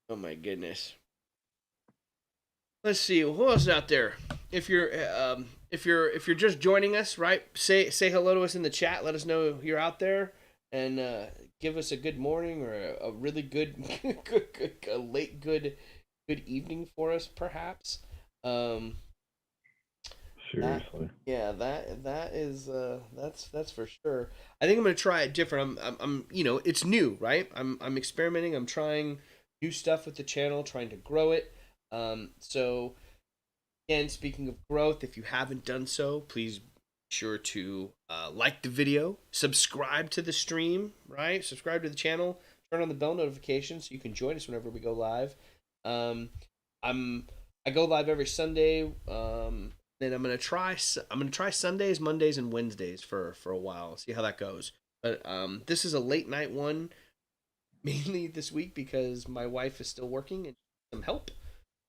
Oh my goodness. Let's see who else is out there. If you're just joining us, right? Say hello to us in the chat. Let us know you're out there, and give us a good morning or a really good, a late good evening for us, perhaps. Um, that Seriously. yeah, that is that's for sure. I think I'm gonna try it different. I'm it's new, right? I'm experimenting. I'm trying new stuff with the channel, trying to grow it. So again, speaking of growth, if you haven't done so, please be sure to like the video, subscribe to the stream, right? Subscribe to the channel, turn on the bell notifications so you can join us whenever we go live. Um, I'm I go live every Sunday. Then I'm gonna try Sundays, Mondays, and Wednesdays for a while. See how that goes. But this is a late night one, mainly this week because my wife is still working and some help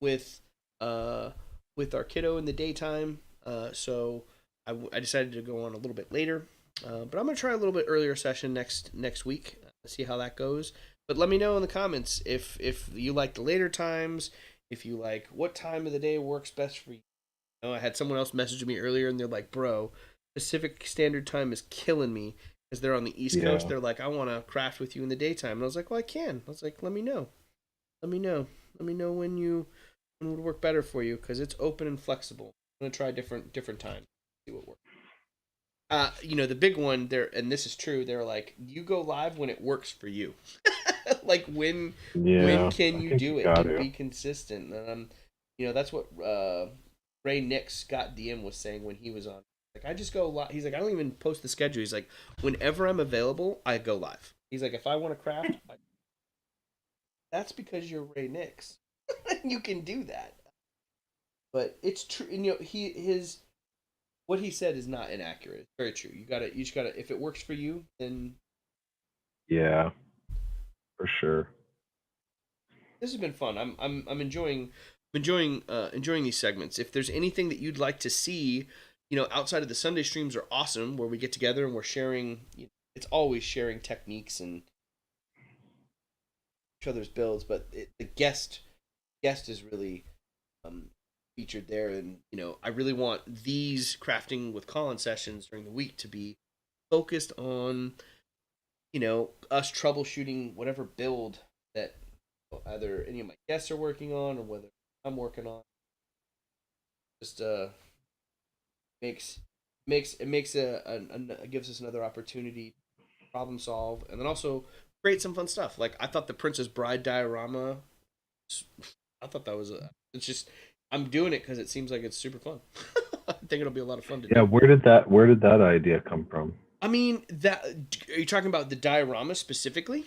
with uh with our kiddo in the daytime. So I decided to go on a little bit later. But I'm gonna try a little bit earlier session next week. See how that goes. But let me know in the comments if you like the later times. If you like what time of the day works best for you. I had someone else message me earlier, and they're like, "Bro, Pacific Standard Time is killing me." Because they're on the East Coast, Yeah. they're like, "I want to craft with you in the daytime," and I was like, "Well, I can." I was like, "Let me know, let me know, let me know when would work better for you, because it's open and flexible. I'm gonna try different times, see what works." The big one there, and this is true. They're like, "You go live when it works for you." Like when Yeah. can I you think you do it got and to. be consistent? That's what Ray Nix Scott DM was saying when he was on. Like, I just go live. He's like, I don't even post the schedule. He's like, whenever I'm available, I go live. He's like, if I want to craft, that's because you're Ray Nix. You can do that. But it's true. And, his what he said is not inaccurate. It's very true. You just gotta. If it works for you, then Yeah, for sure. this has been fun. I'm enjoying these segments. If there's anything that you'd like to see, outside of the Sunday streams are awesome, where we get together and we're sharing. It's always sharing techniques and each other's builds, but the guest is really um, featured there, and I really want these crafting with Collin sessions during the week to be focused on us troubleshooting whatever build that either any of my guests are working on or whether I'm working on. Just makes makes a gives us another opportunity to problem solve, and then also create some fun stuff. Like, I thought the Princess Bride diorama, I thought that was a. It's just I'm doing it because it seems like it's super fun. I think it'll be a lot of fun to Yeah, do. where did that idea come from? I mean, that are you talking about the diorama specifically?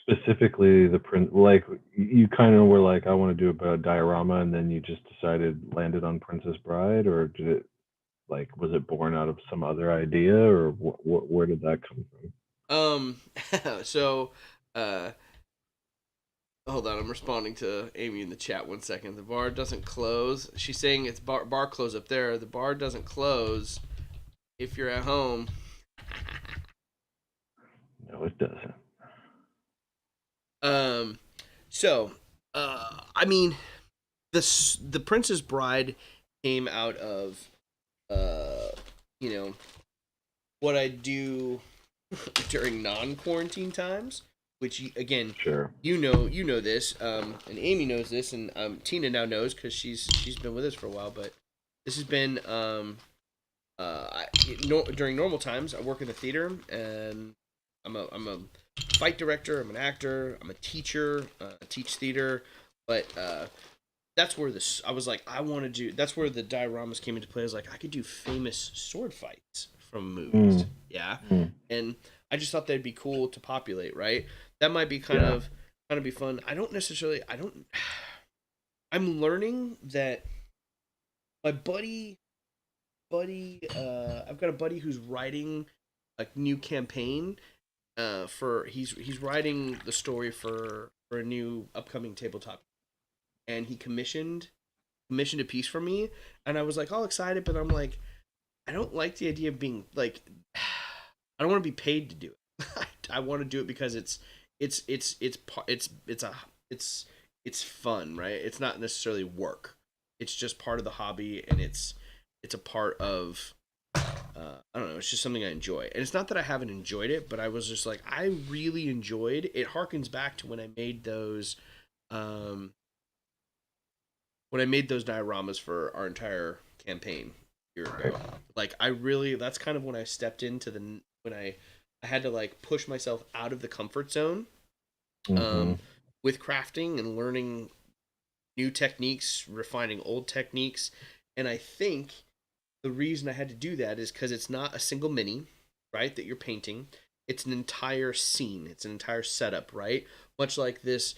Specifically the print, like you kind of were like, I want to do a diorama, and then you just landed on Princess Bride, or did it, like, was it born out of some other idea, or where did that come from? Um, so, uh, hold on, I'm responding to Amy in the chat. 1 second. The bar doesn't close. She's saying it's bar close up there. The bar doesn't close if you're at home. No, it doesn't. Um, so, I mean, the Princess Bride came out of uh, you know, what I do during non-quarantine times, which again, Sure. you know this, and Amy knows this, and Tina now knows because she's been with us for a while. But this has been during normal times. I work in the theater, and I'm a fight director. I'm an actor. I'm a teacher. I teach theater, but that's where this I was like, I want to do. That's where the dioramas came into play. I was like, I could do famous sword fights from movies. Mm, Yeah, mm, and I just thought that'd be cool to populate. Right, that might be yeah. kind of be fun. I don't necessarily. I don't. I'm learning that my buddy. I've got a buddy who's writing a new campaign. For he's writing the story for for a new upcoming tabletop, and he commissioned a piece for me, and I was like all excited, but I'm like, I don't like the idea of being like, I don't want to be paid to do it. I want to do it because it's a it's it's fun, right? It's not necessarily work. It's just part of the hobby, and it's a part of I don't know. It's just something I enjoy, and it's not that I haven't enjoyed it, but I was just like I really enjoyed. It harkens back to um, when I made those dioramas for our entire campaign a year Right. ago. Like I really, that's kind of when I stepped into the when I had to like push myself out of the comfort zone Mm-hmm. um, with crafting and learning new techniques, refining old techniques, and I think the reason I had to do that is because it's not a single mini, right? That you're painting. It's an entire scene. It's an entire setup, right? Much like this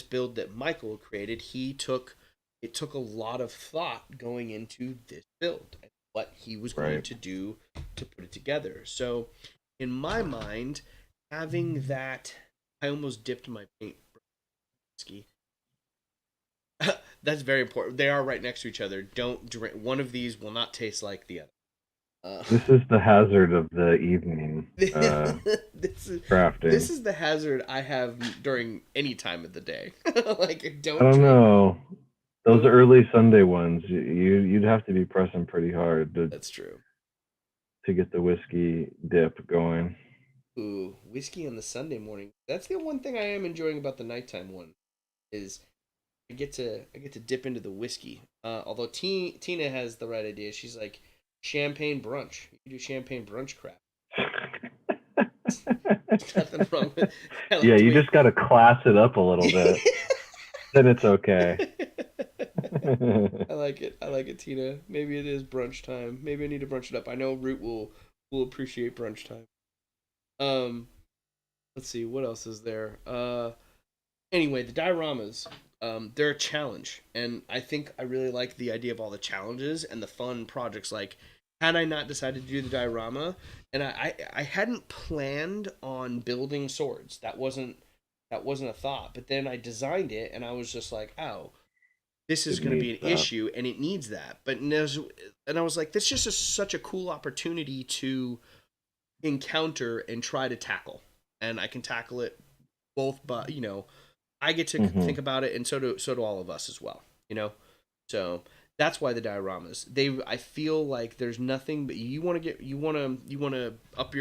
build that Michael created, it took a lot of thought going into this build and what he was going Right. to do to put it together. So, in my mind, having that, I almost dipped my paint ski. That's very important. They are right next to each other. Don't drink. One of these will not taste like the other. Uh, This is the hazard of the evening this is crafting. this is the hazard I have during any time of the day. Like I don't don't drink. know. Those Don't. early Sunday ones, you'd have to be pressing pretty hard That's true. to get the whiskey dip going. Ooh, whiskey on the Sunday morning. That's the one thing I am enjoying about the nighttime one is I get to dip into the whiskey. Although Tina has the right idea. She's like champagne brunch. You can do champagne brunch crap. Nothing wrong with. I Yeah, like the you way. just got to class it up a little bit. Then it's okay. I like it. I like it, Tina. Maybe it is brunch time. Maybe I need to brunch it up. I know Root will appreciate brunch time. Um, let's see what else is there. Anyway, the dioramas. They're a challenge, and I think I really like the idea of all the challenges and the fun projects. Like, had I not decided to do the diorama, and I hadn't planned on building swords. That wasn't a thought. But then I designed it, and I was just like, oh, this is It going to needs be an that. issue and it needs that. And I was like, this is just such a cool opportunity to encounter and try to tackle. And I can tackle it both, but I get to Hmm. think about it, and so do all of us as well. You know, so that's why the dioramas. I feel like there's nothing, but you want to up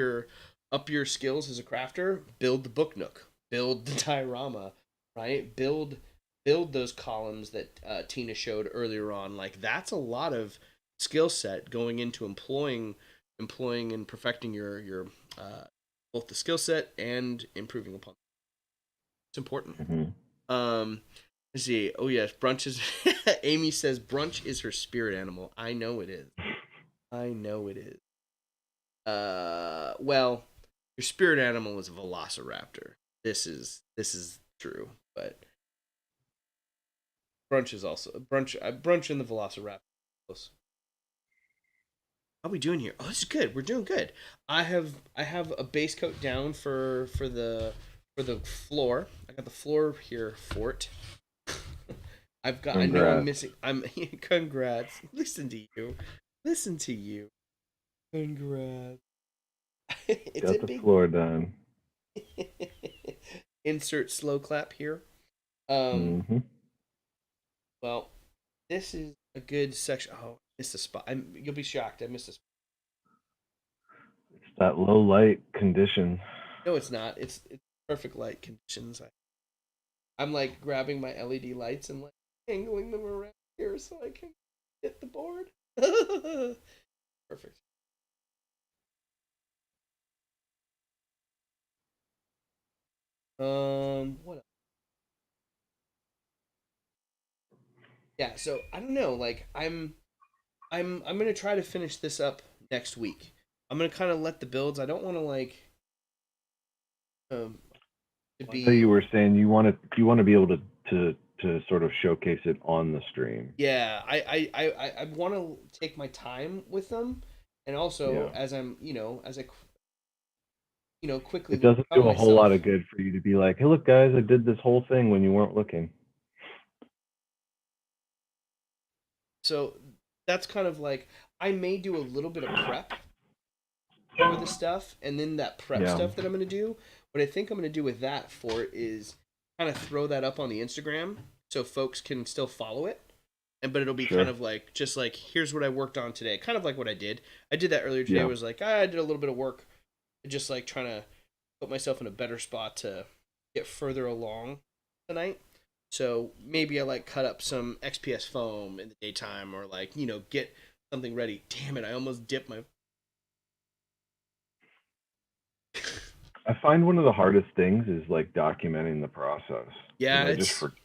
your skills as a crafter. Build the book nook, build the diorama, right? Build those columns that Tina showed earlier on. Like that's a lot of skill set going into employing and perfecting your both the skill set and improving upon. It's important. Hmm. Um, let's see. Oh yes, brunch is. Amy says brunch is her spirit animal. I know it is. I know it is. Well, your spirit animal is a velociraptor. This is true, but brunch is also brunch. Brunch and the velociraptor. How are we doing here? Oh, this is good. We're doing good. I have a base coat down for the floor. I got the floor here for it. I know I'm Congrats. missing. I'm congrats. Listen to you. Listen to you. Congrats. It's a Got the big floor done. insert slow clap here. Um, Hmm. well, this is a good section. Oh, I missed a spot. You'll be shocked. I missed a spot. It's that low light condition. No, it's not. It's perfect light conditions. I'm like grabbing my LED lights and like angling them around here so I can hit the board. Perfect. What else? Yeah, so I don't know. Like I'm gonna try to finish this up next week. I'm gonna kind of let the builds. I don't want to like um to I know you be were saying you want to be able to sort of showcase it on the stream. yeah. I want to take my time with them, and also Yeah. as I'm as I quickly It learn doesn't about do a whole lot myself. of good for you to be like, hey, look, guys, I did this whole thing when you weren't looking. So that's kind of like I may do a little bit of prep for the stuff, and then that prep Yeah, stuff that I'm going to do. What I think I'm going to do with that for is kind of throw that up on the Instagram so folks can still follow it. And but it'll be kind sure. of like just like here's what I worked on today, kind of like what I did. I did that earlier today. Yeah, Was like I did a little bit of work, just like trying to put myself in a better spot to get further along tonight. So maybe I like cut up some XPS foam in the daytime, or like get something ready. Damn it! I almost dipped my. I find one of the hardest things is like documenting the process because Yeah, I just forget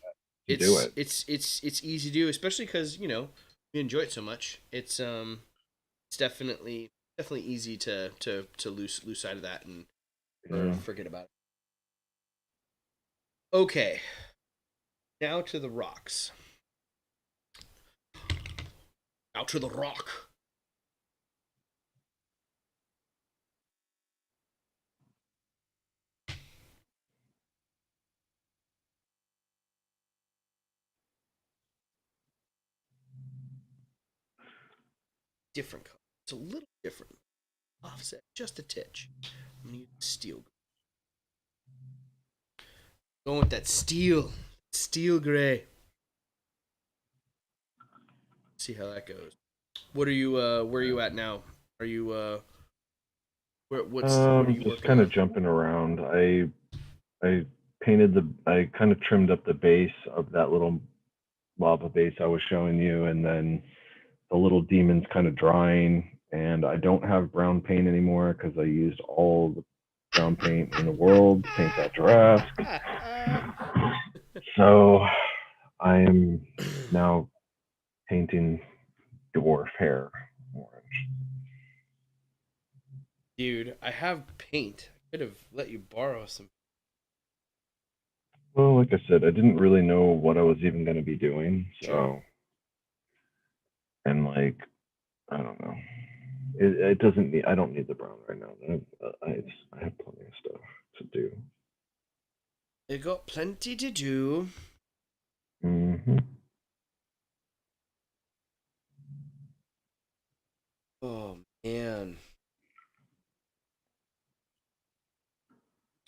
to do it. it's easy to do, especially because we enjoy it so much. It's definitely easy to lose sight of that and or Yeah. forget about it. Okay, now to the rocks. Out to the rock. Different color. It's a little different. Offset just a titch. I'm gonna use steel. Going with that steel gray. See how that goes. What are you? Where are you at now? Are you? What are you Just working kind of on? jumping around. I I kind of trimmed up the base of that little lava base I was showing you, and then the little demon's kind of drying. And I don't have brown paint anymore because I used all the brown paint in the world to paint that Tarrasque. So I am now painting dwarf hair orange. Dude, I have paint. I could have let you borrow some. Well, like I said, I didn't really know what I was even going to be doing. Sure. So, and like, I don't know. It doesn't need, I don't need the brown right now. I have plenty of stuff to do. You got plenty to do. Hmm. Oh man.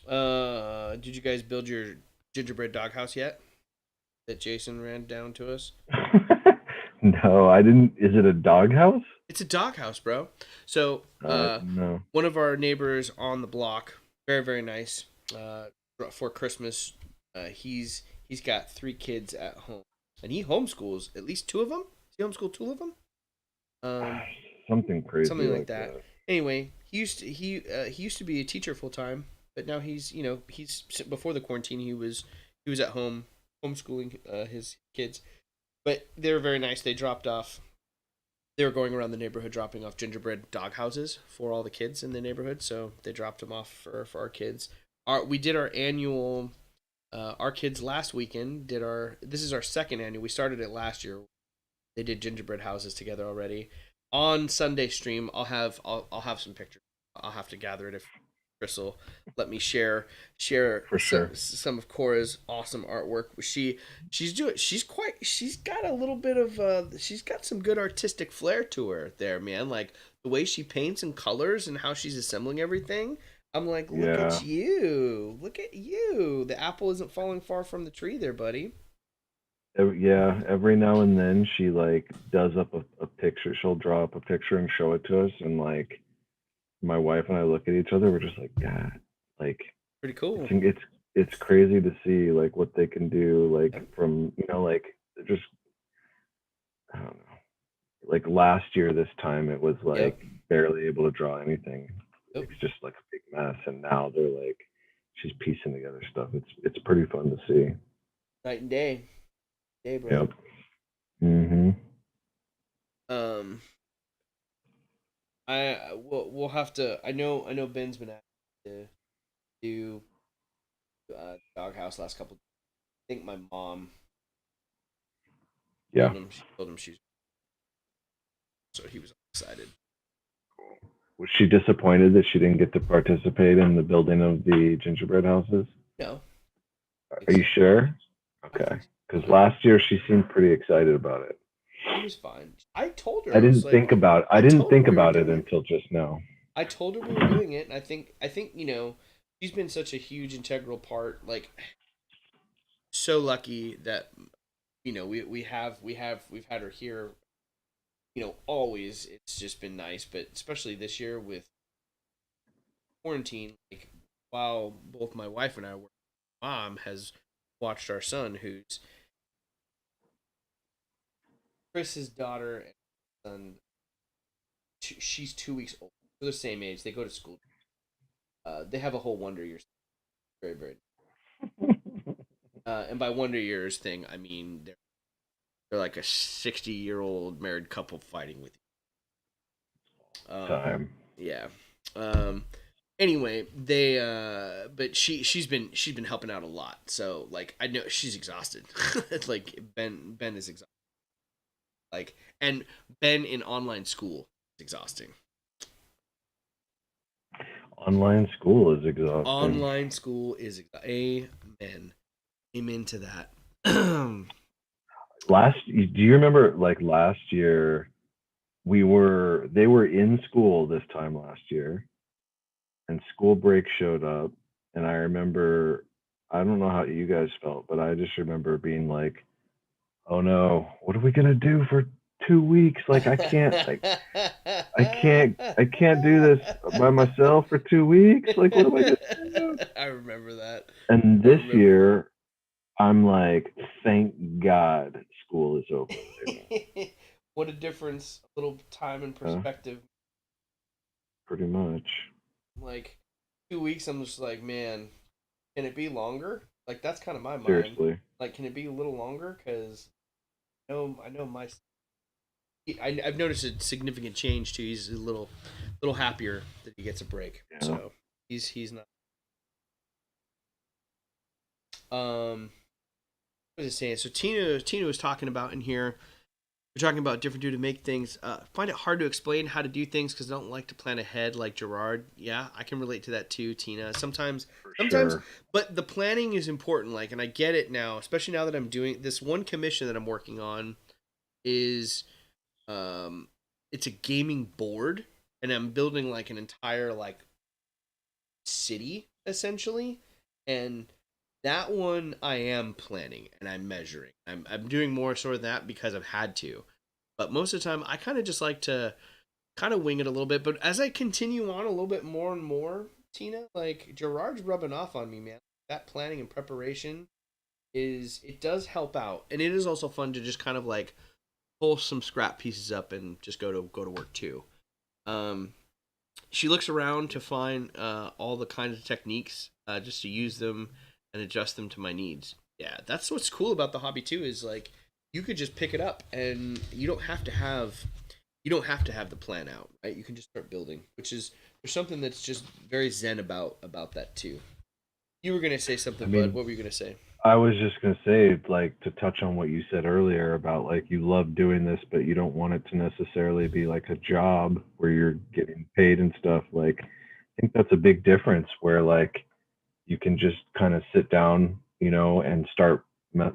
Did you guys build your gingerbread doghouse yet? That Jason ran down to us. No, I didn't. Is it a doghouse? It's a doghouse, bro. So, No. one of our neighbors on the block, very nice. Uh, for Christmas, he's got 3 kids at home, and he homeschools at least two of them. He homeschooled two of them. Um, Something crazy Something like like that. that. Anyway, he used to be a teacher full time, but now he's before the quarantine he was at home homeschooling his kids. But they were very nice. They dropped off. They were going around the neighborhood dropping off gingerbread dog houses for all the kids in the neighborhood. So they dropped them off for our kids. We did our annual. Our kids last weekend did our. This is our second annual. We started it last year. They did gingerbread houses together already. On Sunday stream, I'll have some pictures. I'll have to gather it if Chris will let me share For sure. some of Cora's awesome artwork. She's got a little bit of she's got some good artistic flair to her there, man. Like the way she paints and colors and how she's assembling everything. I'm like, look at Yeah. you, look at you. The apple isn't falling far from the tree, there, buddy. Yeah, every now and then she like does up a picture. She'll draw up a picture and show it to us, and like my wife and I look at each other. We're just like, God, like Pretty it's cool. it's it's crazy to see like what they can do. Like Yep. from like just I don't know. Like last year this time it was like Yep. barely able to draw anything. Yep. It's just like a big mess, and now they're like she's piecing together stuff. It's pretty fun to see. Night and day, brother. Yep. Mhm. Um, we'll have to. I know Ben's been asked to do doghouse last couple. I think my mom Yeah. told him she's so he was excited. Was she disappointed that she didn't get to participate in the building of the gingerbread houses? No, I think Are you so. sure? I Okay. think so. Because last year she seemed pretty excited about it. She was fine. I told her I I was didn't like, think about I I didn't told her think we were about it doing it. until just now. I told her we were doing it, and I think she's been such a huge integral part. Like, so lucky that we've had her here. Always it's just been nice, but especially this year with quarantine, like while both my wife and I were, mom has watched our son, who's Chris's daughter and son. She's 2 weeks old. They're the same age. They go to school. They have a whole Wonder Years. Very, very. And by Wonder Years thing, I mean they're like a 60-year-old married couple fighting with you. Time. Yeah. Um, anyway, they but she's been helping out a lot. So like I know she's exhausted. Like Ben is exhausted. Like, and Ben in online school is exhausting. Online school is exhausting. Online school is amen. Amen to that. Do you remember like last year they were in school this time last year and school break showed up and I remember I don't know how you guys felt, but I just remember being like, "Oh no, what are we going to do for 2 weeks? Like I can't do this by myself for 2 weeks. Like what am I going to do?" I remember that. And I this remember that. year I'm like, "Thank God school is over right What a difference a little time and now." perspective. Pretty much. Like 2 weeks, I'm just like, man, can it be longer? Like that's kind of my mind. Seriously. Like, can it be a little longer? Because I know I've noticed a significant change too. He's a little happier that he gets a break. Yeah. So he's not. What was I saying? So Tina was talking about in here. We're talking about different do to make things. Find it hard to explain how to do things because I don't like to plan ahead like Gerard. Yeah, I can relate to that too, Tina. For Sometimes, sure. but the planning is important. Like, and I get it now, especially now that I'm doing this one commission that I'm working on is, um, it's a gaming board, and I'm building like an entire like city essentially, and that one I am planning and I'm measuring. I'm doing more sort of that because I've had to, but most of the time I kind of just like to kind of wing it a little bit. But as I continue on a little bit more and more, Tina, like Gerard's rubbing off on me, man. That planning and preparation it does help out, and it is also fun to just kind of like pull some scrap pieces up and just go to work too. Um, she looks around to find all the kinds of techniques just to use them and adjust them to my needs. Yeah, that's what's cool about the hobby too. Is like you could just pick it up and you don't have to have the plan out, right? You can just start building, which is there's something that's just very zen about that too. You were gonna say I something, bud. mean, What were you gonna say? I was just gonna say, like, to touch on what you said earlier about like you love doing this, but you don't want it to necessarily be like a job where you're getting paid and stuff. Like, I think that's a big difference where like you can just kind of sit down, and start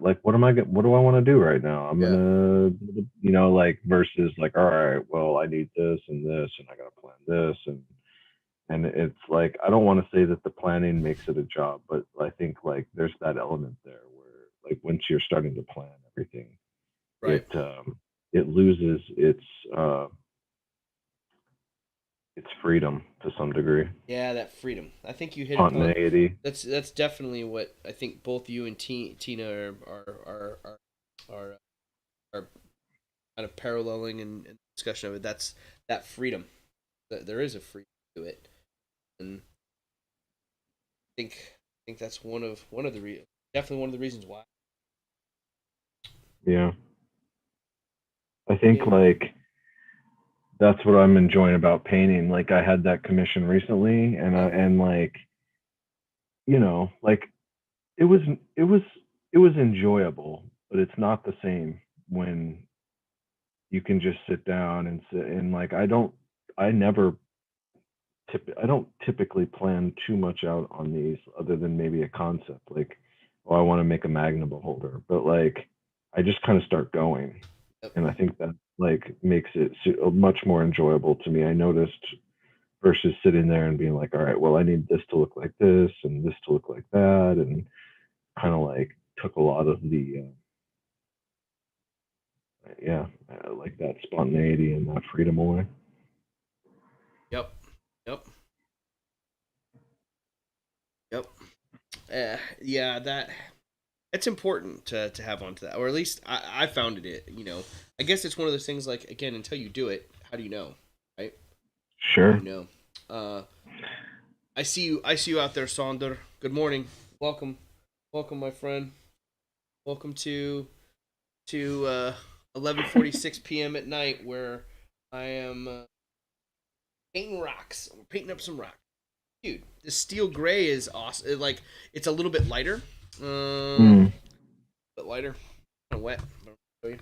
like, what do I want to do right now? I'm Yeah, gonna, like versus like, all right, well, I need this and I gotta plan this and it's like I don't want to say that the planning makes it a job, but I think like there's that element there where like once you're starting to plan everything, right. it loses uh its freedom to some degree, Yeah, that freedom. I think you hit upon. spontaneity. That's definitely what I think both you and Tina are are kind of paralleling in discussion of it. That's that freedom. There is a freedom to it, and I think that's one of the definitely one of the reasons why. Yeah, I think Yeah. like that's what I'm enjoying about painting. Like I had that commission recently, Yeah. and like like it was it was it was enjoyable, but it's not the same when you can just sit down and sit and like I never I don't typically plan too much out on these other than maybe a concept like, oh, I want to make a magna beholder, but like I just kind of start going, Yep. and I think that like makes it much more enjoyable to me. I noticed versus sitting there and being like, all right, well, I need this to look like this and this to look like that, and kind of like took a lot of the yeah, like that spontaneity and that freedom away. Yep. Yep. Yep. Yeah, that it's important to have onto that, or at least I found it. You know, I guess it's one of those things. Like again, until you do it, how do you know, right? How do you Sure. know? Uh, I see you. I see you out there, Sonder. Good morning. Welcome, welcome, my friend. Welcome to 11:46 p.m. at night, where I am painting rocks. We're painting up some rocks. Dude, the steel gray is awesome. Like it's a little bit lighter. Mm, Bit lighter. Kind of wet. A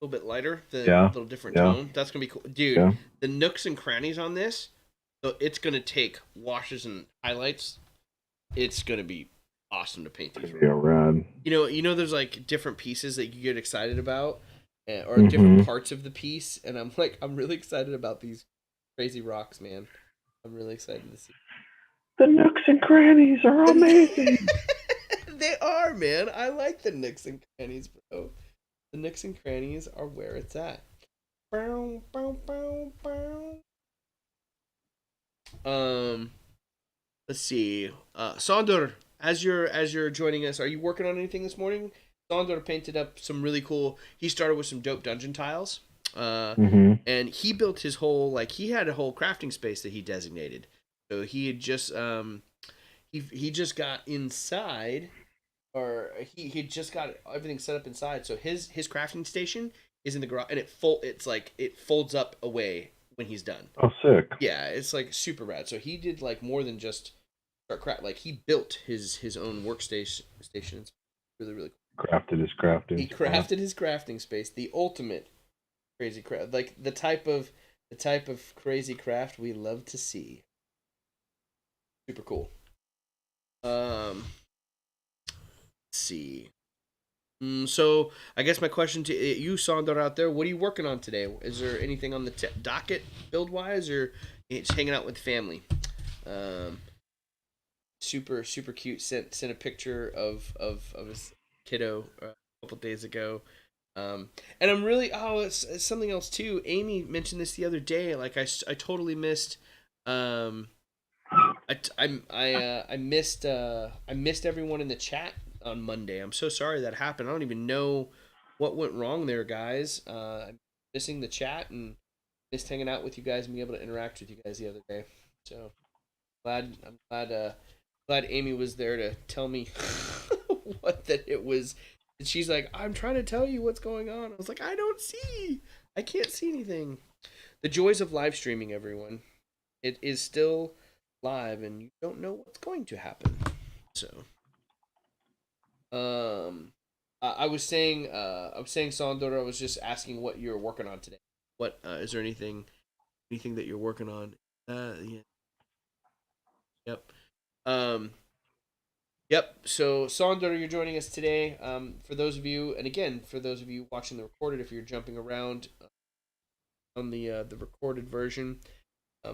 little bit lighter, the yeah. little different Yeah. tone. That's gonna be cool, dude. Yeah. The nooks and crannies on this, so it's gonna take washes and highlights. It's gonna be awesome to paint these. Yeah. Rad. There's like different pieces that you get excited about, or different Mm-hmm. parts of the piece, and I'm really excited about these crazy rocks, man. I'm really excited to see. The nooks and crannies are amazing. They are, man. I like the nooks and crannies, bro. The nooks and crannies are where it's at. Bow, bow, bow, bow. Um, let's see. Sonder, as you're joining us, are you working on anything this morning? Sonder painted up some really cool. He started with some dope dungeon tiles. Uh, Mm-hmm. and he built his whole he had a whole crafting space that he designated. So he had just he just got inside, or he just got everything set up inside. So his crafting station is in the garage, and it's like it folds up away when he's done. Oh, sick. Yeah, it's like super rad. So he did like more than just start craft. Like he built his own workstation station. It's really really cool. Crafted his crafting He spot. crafted his crafting space, the ultimate crazy craft, like the type of crazy craft we love to see. Super cool. Let's see. So I guess my question to you, Sandor, out there, what are you working on today? Is there anything on the docket build wise, or you just hanging out with family? Um, super super cute. Sent a picture of his kiddo a couple days ago. And I'm really it's something else too. Amy mentioned this the other day. Like I totally missed. Um, I missed everyone in the chat on Monday. I'm so sorry that happened. I don't even know what went wrong there, guys. I'm missing the chat and missed hanging out with you guys and being able to interact with you guys the other day. So I'm glad Amy was there to tell me what that it was. And she's like, I'm trying to tell you what's going on. I was like, I can't see anything. The joys of live streaming, everyone. It is still live, and you don't know what's going to happen. So, I was saying, Sondor, I was just asking what you're working on today. What is there anything that you're working on? Yeah, yep. Um, yep. So, Sondor, you're joining us today. For those of you, and again, for those of you watching the recorded, if you're jumping around on the recorded version,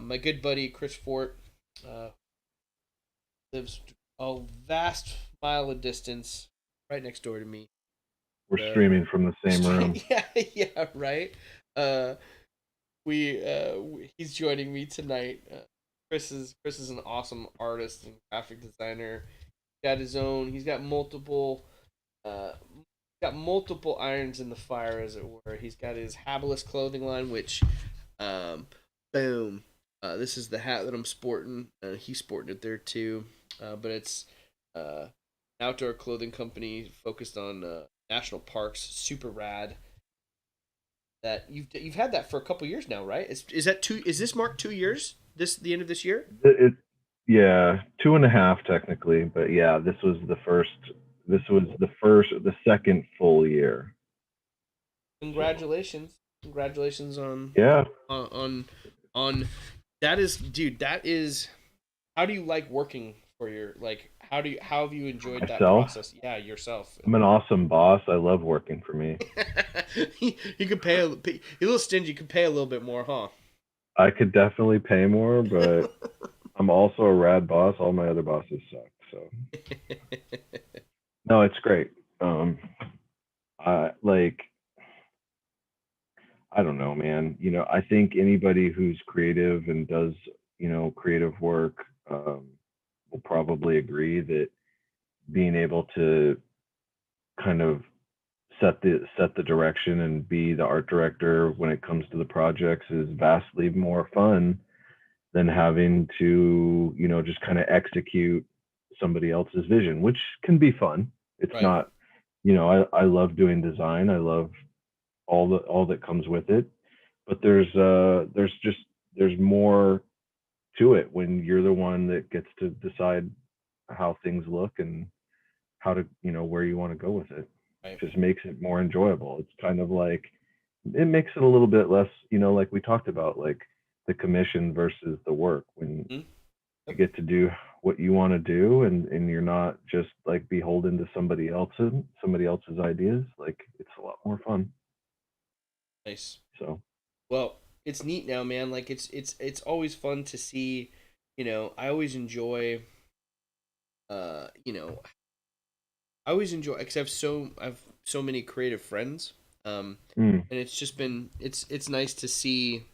my good buddy Chris Fort uh, lives a vast mile of distance right next door to me. We're Uh, streaming from the same room. yeah, yeah, right. Uh, he's joining me tonight. Chris is an awesome artist and graphic designer. Got his own. He's uh, got multiple irons in the fire, as it were. He's got his Habilis clothing line, which, um, boom. This is the hat that I'm sporting. He's sporting it there too. But it's uh, outdoor clothing company focused on national parks. Super rad. That you've had that for a couple years now, right? Is that two? Is this mark 2 years? This the end of this year? It yeah, 2.5 technically, but yeah, this was the first. This was the second full year. So Congratulations! Congratulations on yeah, on on That is, dude. That is. How do you like working for your like? How have you For enjoyed that myself, process? Yeah, yourself. I'm an awesome boss. I love working for me. You could pay you're a little stingy. You could pay a little bit more, huh? I could definitely pay more, but I'm also a rad boss. All my other bosses suck. So no, it's great. Um, like I don't know, man. I think anybody who's creative and does creative work will probably agree that being able to kind of set the direction and be the art director when it comes to the projects is vastly more fun than having to just kind of execute somebody else's vision, which can be fun. It's Right. not, I love doing design. I love all that comes with it, but there's more to it when you're the one that gets to decide how things look and how to where you want to go with it. Right. Just makes it more enjoyable. It's kind of like it makes it a little bit less, like we talked about, like the commission versus the work when Mhm. you Yep. get to do what you want to do, and you're not just like beholden to somebody else's ideas. Like it's a lot more fun. Nice. So Well, it's neat now, man. Like it's always fun to see. I always enjoy. Uh, you know, I always enjoy because I've so many creative friends. mm, And it's just been it's nice to see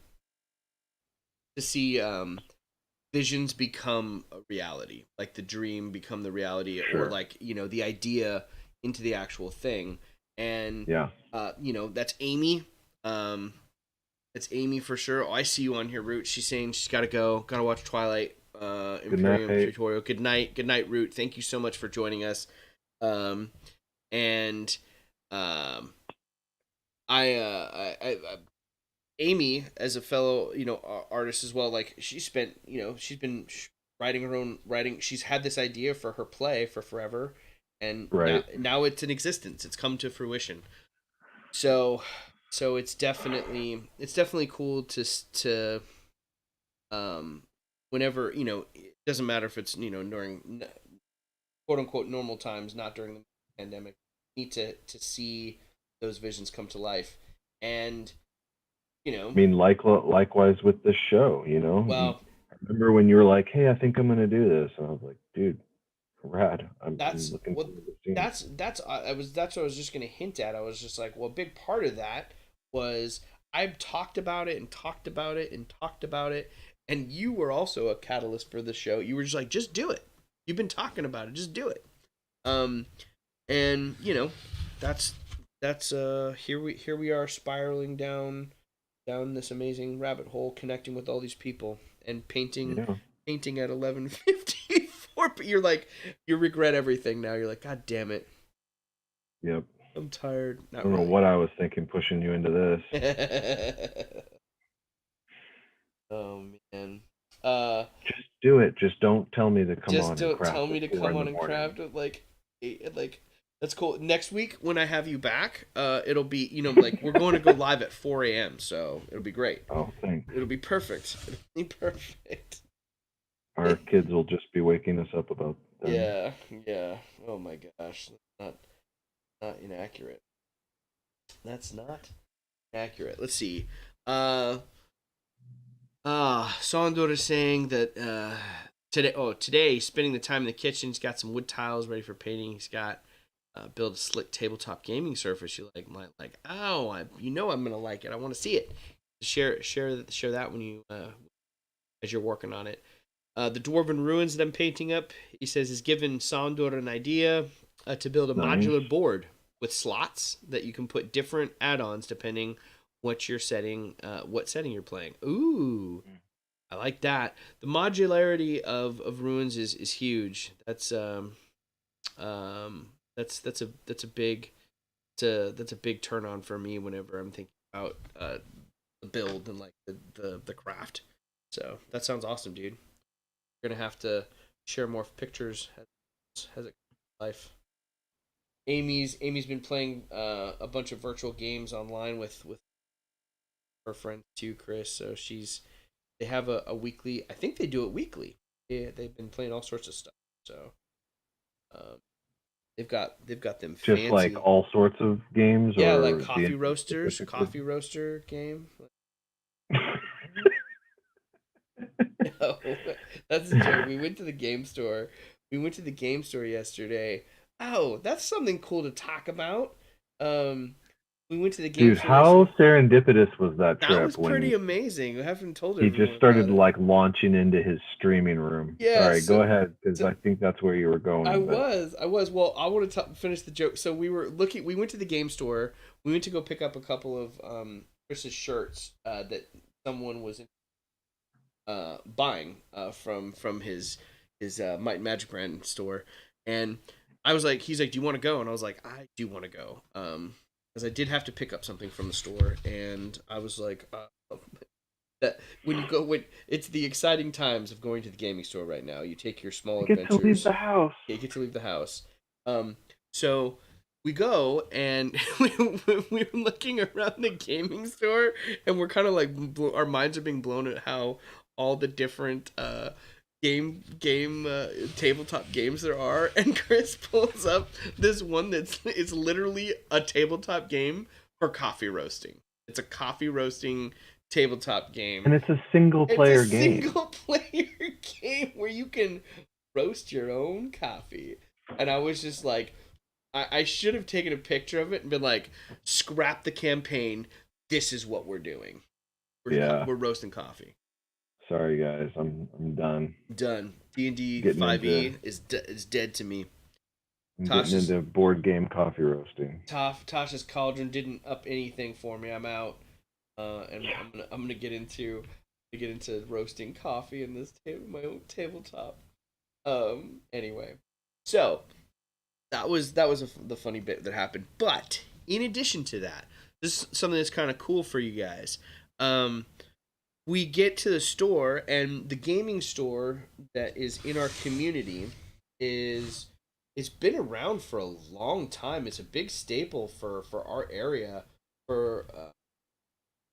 visions become a reality, like the dream become the reality, or sure. like the idea into the actual thing. And Yeah. that's Amy. Um, it's Amy for sure. Oh, I see you on here, Root. She's saying she's got to go, got to watch Twilight Good Imperium night. tutorial. Good night, Root. Thank you so much for joining us. Um, and um, I Amy, as a fellow, artist as well, like she's been writing her own writing. She's had this idea for her play for forever, and now Right. now it's in existence. It's come to fruition. So, so it's definitely cool to um whenever it doesn't matter if it's during quote unquote normal times, not during the pandemic. You need to see those visions come to life, and you know, I mean, likewise with this show. well, I remember when you were like, "Hey, I think I'm gonna do this," and I was like, "Dude, rad! I'm that's looking what forward to seeing it." that's what I was just gonna hint at. I was just like, well, a big part of that was I've talked about it and talked about it and talked about it, and you were also a catalyst for the show. You were just like, just do it. You've been talking about it, just do it. Um, and that's here we are spiraling down this amazing rabbit hole, connecting with all these people and Yeah. painting at 11:54. But you regret everything now. You're like, God damn it, Yep. I'm tired. I Not don't know really. what I was thinking pushing you into this. Oh man. Uh, Just do it. Just don't tell me to come just on and don't tell craft me at to four come in the on and morning. craft it like that's cool. Next week when I have you back, it'll be like we're going to go live at 4 a.m. So it'll be great. Oh, thanks. It'll be perfect. It'll be perfect. Our kids will just be waking us up about then. Yeah, yeah. Oh my gosh, not inaccurate. That's not accurate. Let's see. Uh, Sondor is saying that today spending the time in the kitchen. He's got some wood tiles ready for painting. He's got build a slick tabletop gaming surface. You might like. Oh, I'm gonna like it. I want to see it. Share that when you as you're working on it. The dwarven ruins that I'm painting up, he says, is given Sondor an idea to build a Nice. modular board with slots that you can put different add-ons depending what setting you're playing. Ooh, I like that. The modularity of ruins is huge. That's a big turn on for me whenever I'm thinking about the build and like the craft. So that sounds awesome, dude. We're gonna have to share more pictures as it comes to life. Amy's been playing a bunch of virtual games online with her friends too, Chris. So They have a weekly. I think they do it weekly. Yeah, they've been playing all sorts of stuff. So um, they've got them Just like fancy. all sorts of games, Yeah, like or coffee D&D roasters, specifically? coffee roaster game. No, that's a joke. We went to the game store. We went to the game store yesterday. Oh, that's something cool to talk about. Um, we went to the game Dude, store yesterday. how serendipitous was that That trip was pretty when amazing. I haven't told he just everyone about started it. like launching into his streaming room? Yeah, Sorry, go ahead, because so I think that's where you were I going. But was, I was. Well, I want to finish the joke. So we were looking. We went to the game store. We went to go pick up a couple of Chris's shirts that someone was buying from his Might and Magic brand store, and I was like, he's like, "Do you want to go?" And I was like, "I do want to go," because I did have to pick up something from the store, and I was like, that when you go when it's the exciting times of going to the gaming store right now. You take your small I get to leave adventures. the house. You get to leave the house. So we go and we're looking around the gaming store, and we're kind of like our minds are being blown at how all the different game tabletop games there are. And Chris pulls up this one that's it's literally a tabletop game for coffee roasting. It's a coffee roasting tabletop game. And it's a single It's a player game. single player game where you can roast your own coffee. And I was just like, I should have taken a picture of it and been like, scrap the campaign. This is what we're doing. Yeah. We're roasting coffee. Sorry guys, I'm done. Done. D&D Getting into 5e is dead to me. I'm getting Tasha's into board game coffee roasting. Tasha's Cauldron didn't up anything for me. I'm out. And Yeah. I'm gonna get into roasting coffee in this my own tabletop. Anyway, so that was the funny bit that happened. But in addition to that, this is something that's kind of cool for you guys. Um, we get to the store, and the gaming store that is in our community is it's been around for a long time. It's a big staple for our area for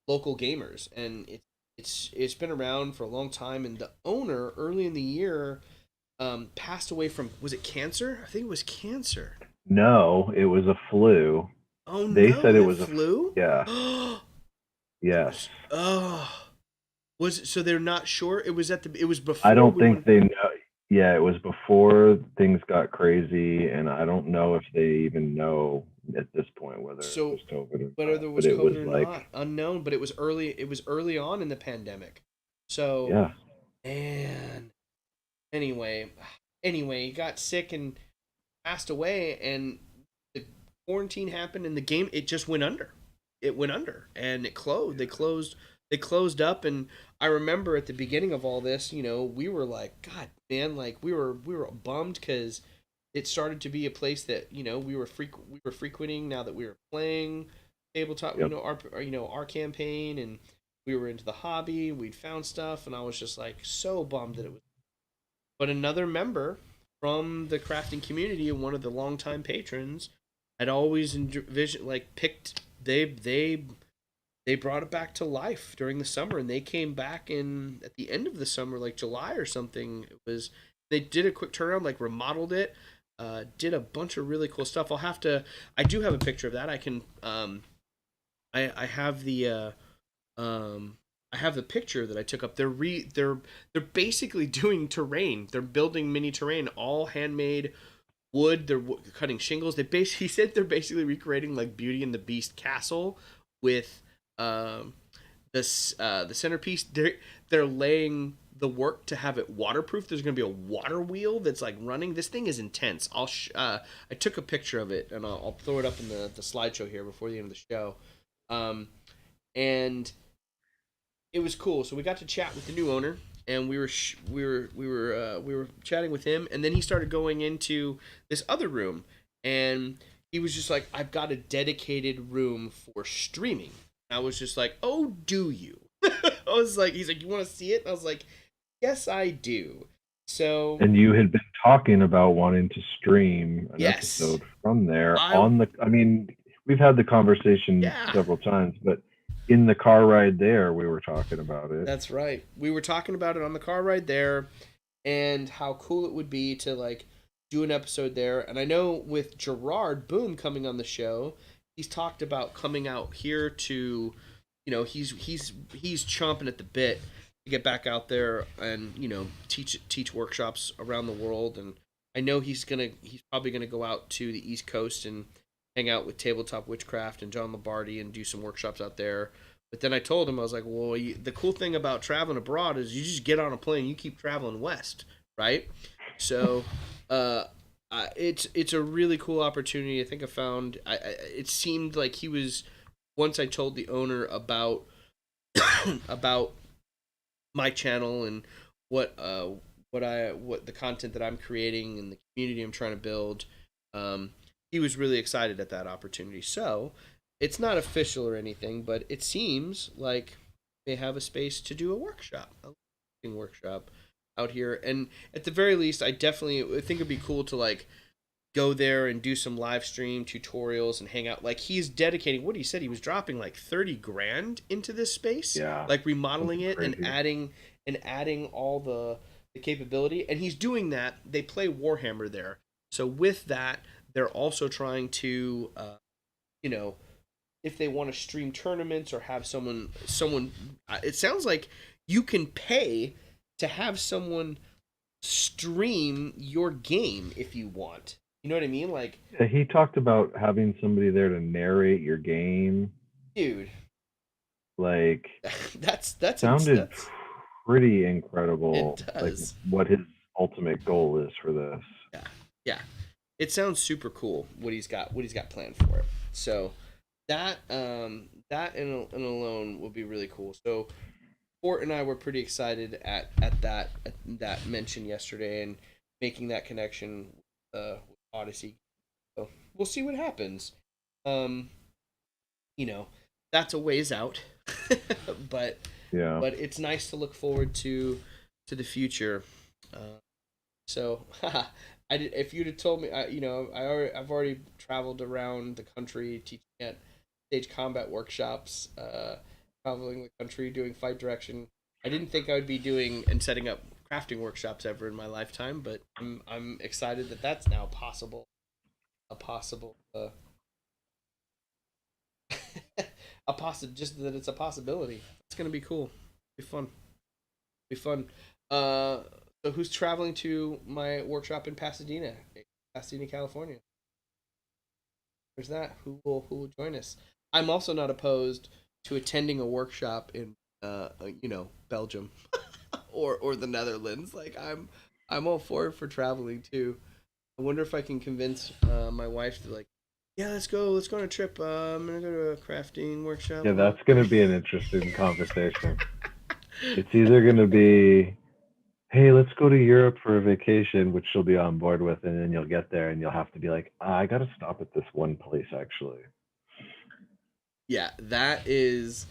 local gamers, and it's been around for a long time. And the owner early in the year passed away from, was it cancer? I think it was cancer. No, it was a flu. Oh They no, said it the was a flu. yeah, yes. Oh, was it, so they're not sure. It was I before don't we think went. they know. Yeah, it was before things got crazy, and I don't know if they even know at this point whether it So was COVID or whether not. there But was it was COVID or like, not, unknown. But it was early. It was early on in the pandemic. So, yeah, and anyway, he got sick and passed away, and the quarantine happened, and the game it just went under. It went under, and it closed. They closed up, and I remember at the beginning of all this, we were like, God, man, like we were bummed because it started to be a place that we were frequenting now that we were playing tabletop, yep. our campaign, and we were into the hobby. We'd found stuff, and I was just like so bummed that it was. But another member from the crafting community and one of the longtime patrons had always envisioned, like picked they brought it back to life during the summer, and they came back in at the end of the summer, like July or something. It was they did a quick turnaround, like remodeled it, did a bunch of really cool stuff. I do have a picture of that. I can I have the I have the picture that I took up. They're basically doing terrain. They're building mini terrain, all handmade wood. They're cutting shingles. He said they're basically recreating like Beauty and the Beast castle with um the centerpiece. They're laying the work to have it waterproof. There's going to be a water wheel that's like running. This thing is intense. I took a picture of it, and I'll throw it up in the slideshow here before the end of the show. Um, and it was cool. So we got to chat with the new owner, and we were chatting with him, and then he started going into this other room, and he was just like, "I've got a dedicated room for streaming." And I was just like, "Oh, do you?" I was like, "He's like, you want to see it?" And I was like, "Yes, I do." So And you had been talking about wanting to stream an yes, episode from there I on the. I mean, we've had the conversation yeah. several times, but in the car ride there, we were talking about it. That's right. We were talking about it on the car ride there, and how cool it would be to like do an episode there. And I know with Gerard Boom coming on the show, he's talked about coming out here to, he's chomping at the bit to get back out there and teach workshops around the world. And I know he's probably gonna go out to the East Coast and hang out with Tabletop Witchcraft and John Lombardi and do some workshops out there. But then I told him, I was like, well, the cool thing about traveling abroad is you just get on a plane, you keep traveling west, right? So uh, it's a really cool opportunity. I think I found it seemed like he was, once I told the owner about about my channel and what uh what the content that I'm creating and the community I'm trying to build. Um, he was really excited at that opportunity. So it's not official or anything, but it seems like they have a space to do a workshop, workshop out here. And at the very least, I definitely think it'd be cool to like go there and do some live stream tutorials and hang out. Like he's dedicating, what he said, he was dropping like 30 grand into this space, Yeah, like remodeling something it and crazy. adding all the capability. And he's doing that. They play Warhammer there. So with that, they're also trying to you know, if they want to stream tournaments or have someone it sounds like you can pay to have someone stream your game if you want. You know what I mean? Like, Yeah, he talked about having somebody there to narrate your game. dude, Like, sounded that's pretty it incredible. Like does. what his ultimate goal is for this. Yeah. Yeah. It sounds super cool what he's got planned for it. So that in alone would be really cool. So Fort and I were pretty excited at that mention yesterday and making that connection with Odyssey. So we'll see what happens. Um, you know, that's a ways out, but Yeah. it's nice to look forward to the future. Uh, so, I did. If you'd have told me, I've already traveled around the country teaching at stage combat workshops, traveling the country doing fight direction. I didn't think I would be doing and setting up crafting workshops ever in my lifetime, but I'm excited that that's now possible. A possible, just that it's a possibility. It's gonna be cool. Be fun. Be fun. Uh, so who's traveling to my workshop in Pasadena, California? There's that. Who will join us? I'm also not opposed to attending a workshop in Belgium or the Netherlands. Like I'm all for traveling too. I wonder if I can convince my wife to like, yeah, let's go on a trip. I'm gonna go to a crafting workshop. Yeah, that's going to be an interesting conversation. It's either going to be, hey, let's go to Europe for a vacation, which she'll be on board with, and then you'll get there and you'll have to be like, I got to stop at this one place actually. Yeah, that is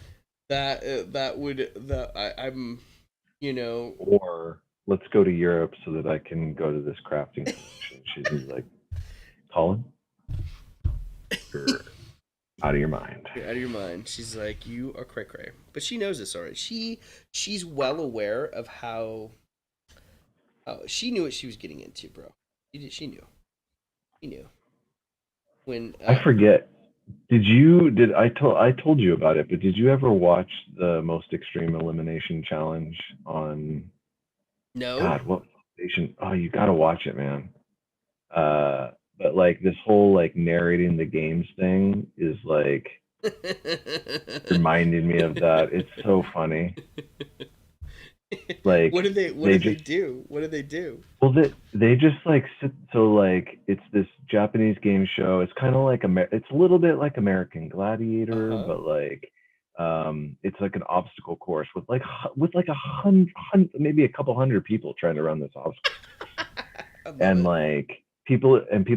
that would the I'm you know Or let's go to Europe so that I can go to this crafting convention. She's gonna be like, Colin, you're out of your mind. you're out of your mind. She's like, you are cray cray, but she knows this already. She's well aware of how she knew what she was getting into, bro. She knew when I forget. I told you about it, but did you ever watch the Most Extreme Elimination Challenge on no. God, what station? Oh, you gotta watch it, man. But like this whole like narrating the games thing is like reminding me of that. It's so funny. Like what they did they just do? What did they do? well they just like sit so like it's this Japanese game show. It's kind of like it's a little bit like American Uh Gladiator, huh. but like it's like an obstacle course with like maybe a couple hundred people trying to run this obstacle, I love and it. like people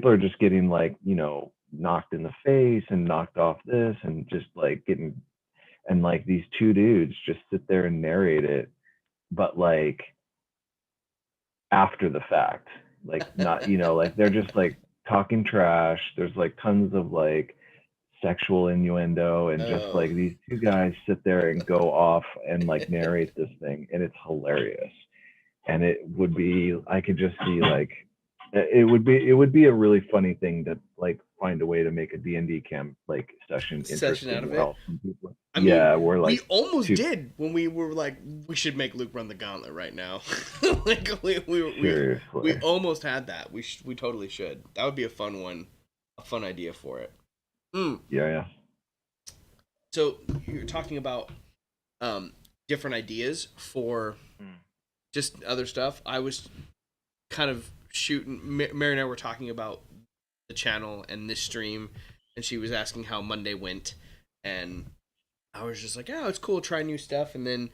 are just getting like knocked in the face and knocked off this and just like getting, and like these two dudes just sit there and narrate it, but like after the fact, like not like they're just like talking trash. There's like tons of like sexual innuendo, and just Oh. like these two guys sit there and go off and like narrate this thing, and it's hilarious. And it would be, I could just see like it would be a really funny thing to like find a way to make a D&D camp like session Session out interesting of where it. all some people, I mean, yeah, we're we like almost two, did when we were like, we should make Luke run the gauntlet right now. Like we seriously. almost had that. We totally should. That would be a fun one, a fun idea for it. Mm. Yeah, yeah. So you're talking about um, different ideas for just other stuff. I was kind of shooting. Mary and I were talking about the channel and this stream, and she was asking how Monday went, and I was just like, "Oh, it's cool, try new stuff." And then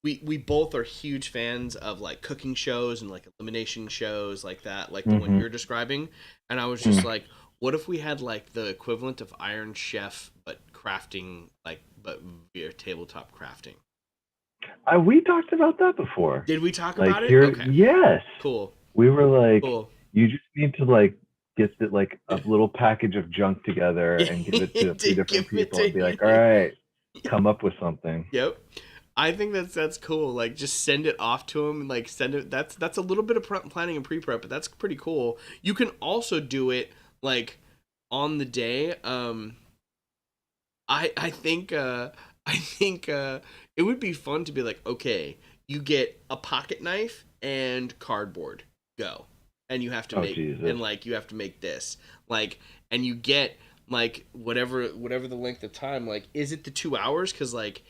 we both are huge fans of like cooking shows and like elimination shows like that, like the one Mm-hmm. you're describing. And I was just Mm. like, what if we had like the equivalent of Iron Chef but crafting, like but via tabletop crafting? We talked about that before. Did we talk Like about it? here, Okay, yes, cool, we were like, cool. you just need to like get the, like a little package of junk together and give it to a few To different give it people and be like, all to right, come up with something. Yep. I think that's cool. Like, just send it off to him and like send it. That's a little bit of planning and pre-prep, but that's pretty cool. You can also do it like on the day. I think I think it would be fun to be like, okay, you get a pocket knife and cardboard, go, and you have to Oh make Jesus. and like you have to make this like, and you get like whatever the length of time. Like, is it the 2 hours? Because like,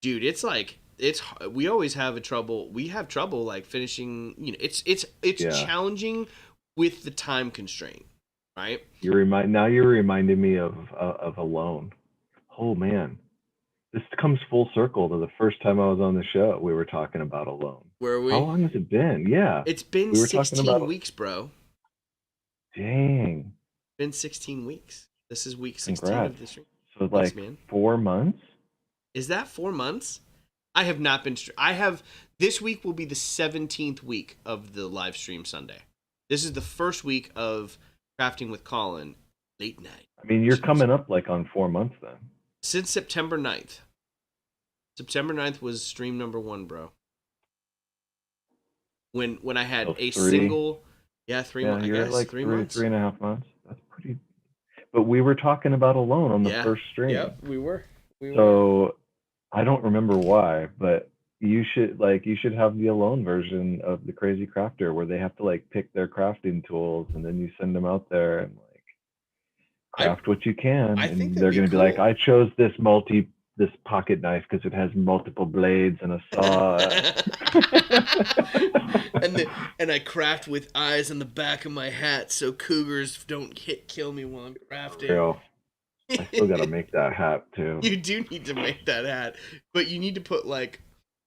dude, it's like it's we always have a trouble. We have trouble like finishing. You know, it's Yeah. challenging with the time constraint, right? Now you're reminding me of Alone. Oh man, this comes full circle to the first time I was on the show. We were talking about Alone. Where are How we? long has it been? Yeah, It's been we were talking 16 about. weeks, bro. Dang, Been 16 weeks. This is week 16 congrats. of this. So Thanks, like man. 4 months. Is that 4 months? I have not been. I have. This week will be the 17th week of the live stream Sunday. This is the first week of crafting with Collin late night. I mean, you're coming up like on 4 months then. Since September 9th. September 9th was stream number 1, bro. When I had So a three. single, yeah, 3 months. Yeah, I you're at guess like 3 months. 3.5 months. That's pretty. But we were talking about Alone on the Yeah. first stream. Yep. We were. We were. So I don't remember why, but you should have the Alone version of the Crazy Crafter where they have to like pick their crafting tools and then you send them out there and like I craft what you can, I think and that'd they're be going to be like, cool. I chose this pocket knife because it has multiple blades and a saw. And I craft with eyes on the back of my hat so cougars don't kill me while I'm For crafting. real. I still got to make that hat too. You do need to make that hat, but you need to put like,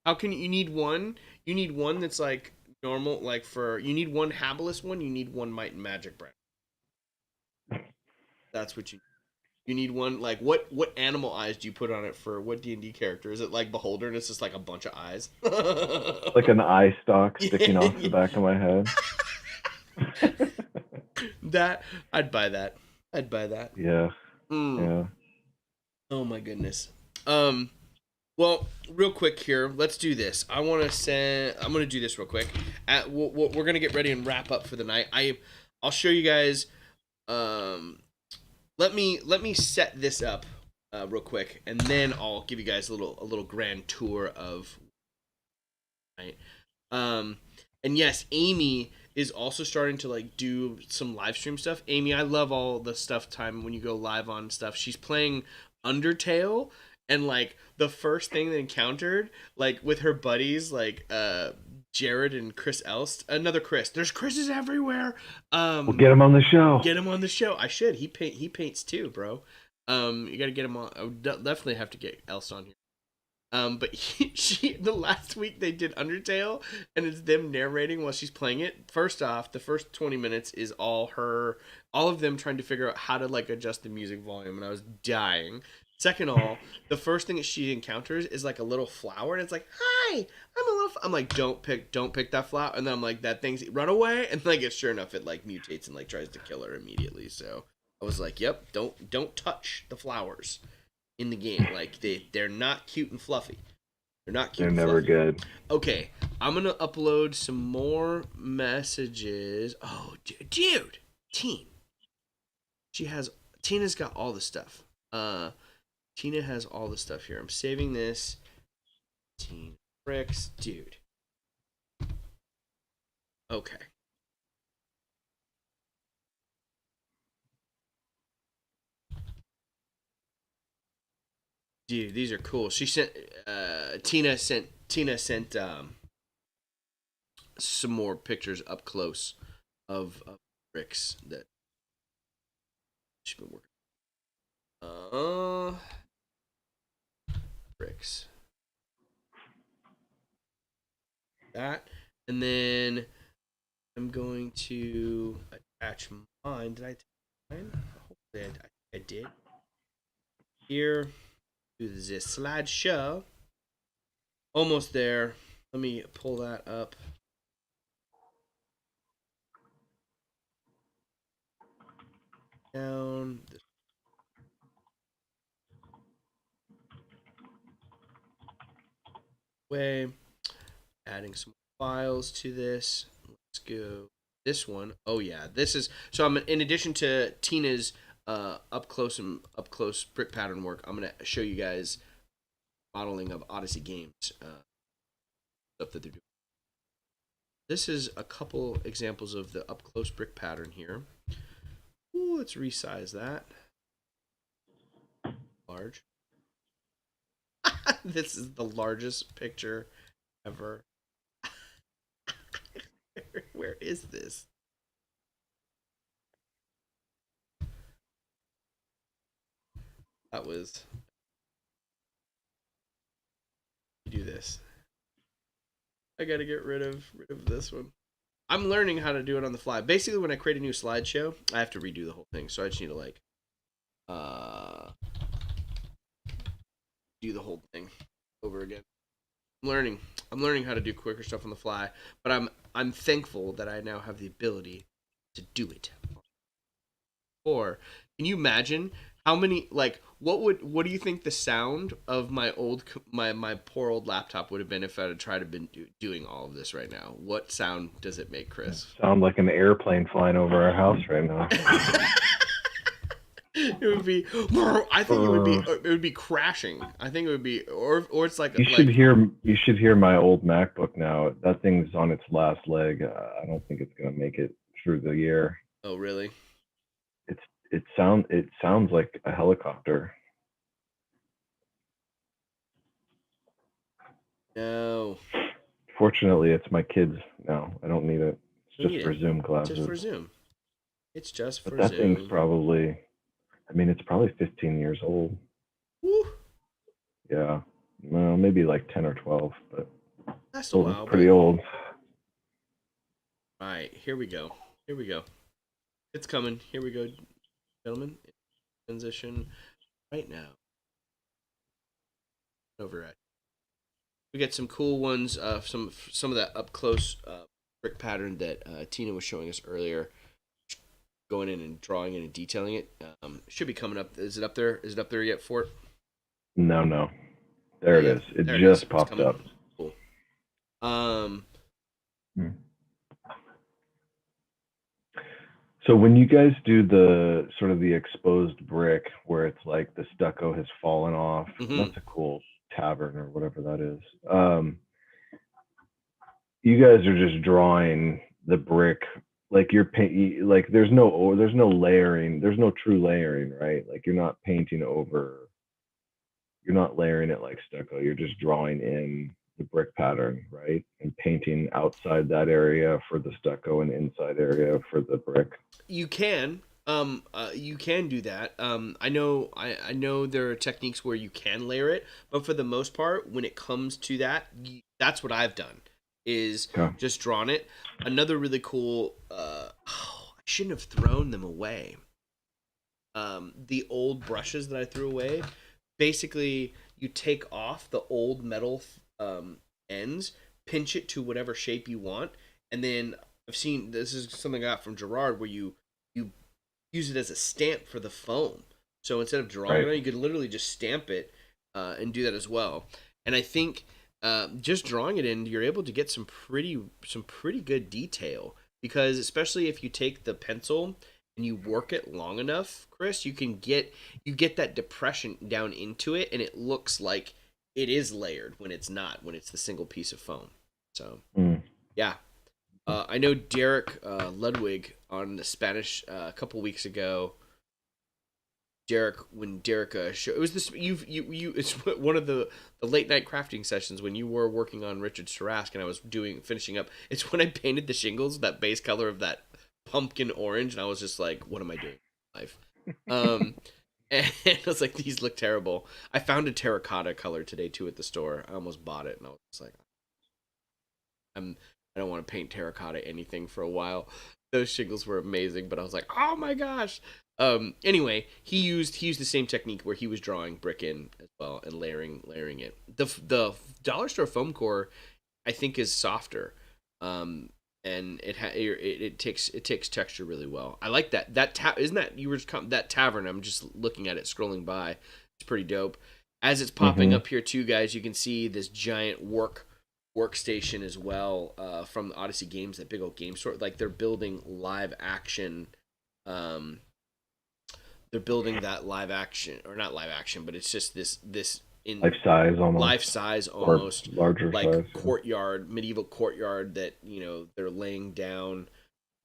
how can you need one? You need one that's like normal, like for you need one Habilis one. You need one Might and Magic brand. That's what you need one. Like what animal eyes do you put on it for what D&D character? Is it like Beholder and it's just like a bunch of eyes? Like an eye stalk sticking off the Yeah. back of my head. That I'd buy that. I'd buy that. Yeah, Mm. yeah. Oh my goodness. Well, real quick here, let's do this. I'm gonna do this real quick. We're gonna get ready and wrap up for the night. I'll show you guys. Let me set this up real quick, and then I'll give you guys a little grand tour of. Right. And yes, Amy is also starting to like do some live stream stuff. Amy, I love all the stuff time when you go live on stuff. She's playing Undertale, and like the first thing they encountered, like with her buddies, like Jared and Chris Elst, another Chris. There's Chris's everywhere. We'll get him on the show. Get him on the show. I should. He paints too, bro. You got to get him on. I would definitely have to get Elst on here. But the last week they did Undertale, and it's them narrating while she's playing it. First off, the first 20 minutes is all of them trying to figure out how to like adjust the music volume, and I was dying. Second of all, the first thing that she encounters is like a little flower, and it's like, "Hi, I'm a little." I'm like, don't pick that flower," and then I'm like, "That thing's run away," and like, it's sure enough, it like mutates and like tries to kill her immediately. So, I was like, "Yep, don't touch the flowers in the game. Like they're not cute and fluffy. They're not cute They're and never fluffy." good. Okay, I'm gonna upload some more messages. Oh, dude, Teen. She has Tina's got all the stuff. Tina has all the stuff here. I'm saving this. Teen bricks, dude. Okay. Dude, these are cool. She sent Tina sent some more pictures up close of bricks that she's been working. Bricks. That. And then I'm going to attach mine. Did I attach mine? Hopefully I did. Here to the slideshow. Almost there. Let me pull that up. Down this way. Adding some files to this. Let's go this one. Oh yeah, this is so. I'm in addition to Tina's up close brick pattern work. I'm gonna show you guys modeling of Odyssey Games stuff that they're doing. This is a couple examples of the up close brick pattern here. Ooh, let's resize that. Large. This is the largest picture ever. Where is this? That was. You do this. I gotta get rid of this one. I'm learning how to do it on the fly. Basically, when I create a new slideshow, I have to redo the whole thing. So I just need to like uh do the whole thing over again. I'm learning. I'm learning how to do quicker stuff on the fly, but I'm thankful that I now have the ability to do it. Or can you imagine how many like what do you think the sound of my poor old laptop would have been if I had tried to been doing all of this right now? What sound does it make, Chris? Sound like an airplane flying over our house right now. It would be. I think it would be crashing. I think it would be, or it's like You should like. hear my old MacBook now. That thing's on its last leg. I don't think it's gonna make it through the year. Oh really? It's it sounds like a helicopter. No, Fortunately, it's my kids now. I don't need it. It's we just need for it. Zoom Just classes. for Zoom. It's just But for that thing's Zoom. probably, I mean, it's probably 15 years old. Woo, Yeah. Well, maybe like 10 or 12, but that's a still while, pretty but old. all right. Here we go. Here we go. It's coming. Here we go, gentlemen. Transition right now. Over at. We get some cool ones. Some of that up close brick pattern that Tina was showing us earlier. Going in and drawing in and detailing it. Should be coming up. Is it up there? Is it up there yet, Fort? No, no. There Not it yet. is. It There it is. just It's popped coming. up. Cool. Um, Hmm. So when you guys do the sort of the exposed brick where it's like the stucco has fallen off, and mm-hmm. that's a cool tavern or whatever that is. You guys are just drawing the brick like you're paint like there's no layering, there's no true layering, right? Like you're not layering it like stucco. You're just drawing in the brick pattern, right? And painting outside that area for the stucco and inside area for the brick. You can do that. I know there are techniques where you can layer it, but for the most part, when it comes to that, that's what I've done. Is Okay. just drawn it. Another really cool. I shouldn't have thrown them away. The old brushes that I threw away. Basically, you take off the old metal ends, pinch it to whatever shape you want, and then I've seen this is something I got from Gerard where you use it as a stamp for the foam. So instead of drawing it Right. on, you could literally just stamp it and do that as well. And I think just drawing it in, you're able to get some pretty good detail because especially if you take the pencil and you work it long enough, Chris, you get that depression down into it, and it looks like it is layered when it's not, when it's the single piece of foam. So Mm. yeah, I know Derek Ludwig on the Spanish a couple weeks ago. Derek, when Derek it was this you it's one of the late night crafting sessions when you were working on Richard Tarrasque and I was doing finishing up. It's when I painted the shingles that base color of that pumpkin orange, and I was just like, what am I doing in life? Um, and I was like, these look terrible. I found a terracotta color today too at the store. I almost bought it, and I was like, I'm I don't want to paint terracotta anything for a while. Those shingles were amazing, but I was like, oh my gosh. Anyway, he used the same technique where he was drawing brick in as well and layering it. The dollar store foam core I think is softer. And it takes texture really well. I like that. Isn't that you were that tavern? I'm just looking at it scrolling by. It's pretty dope. As it's popping Mm-hmm. up here too, guys, you can see this giant workstation as well from Odyssey Games, that big old game store. Like they're building live action. Um, they're building that live action, or not live action, but it's just this in Life size almost, life size or almost, larger like size. Yeah. courtyard, medieval courtyard that they're laying down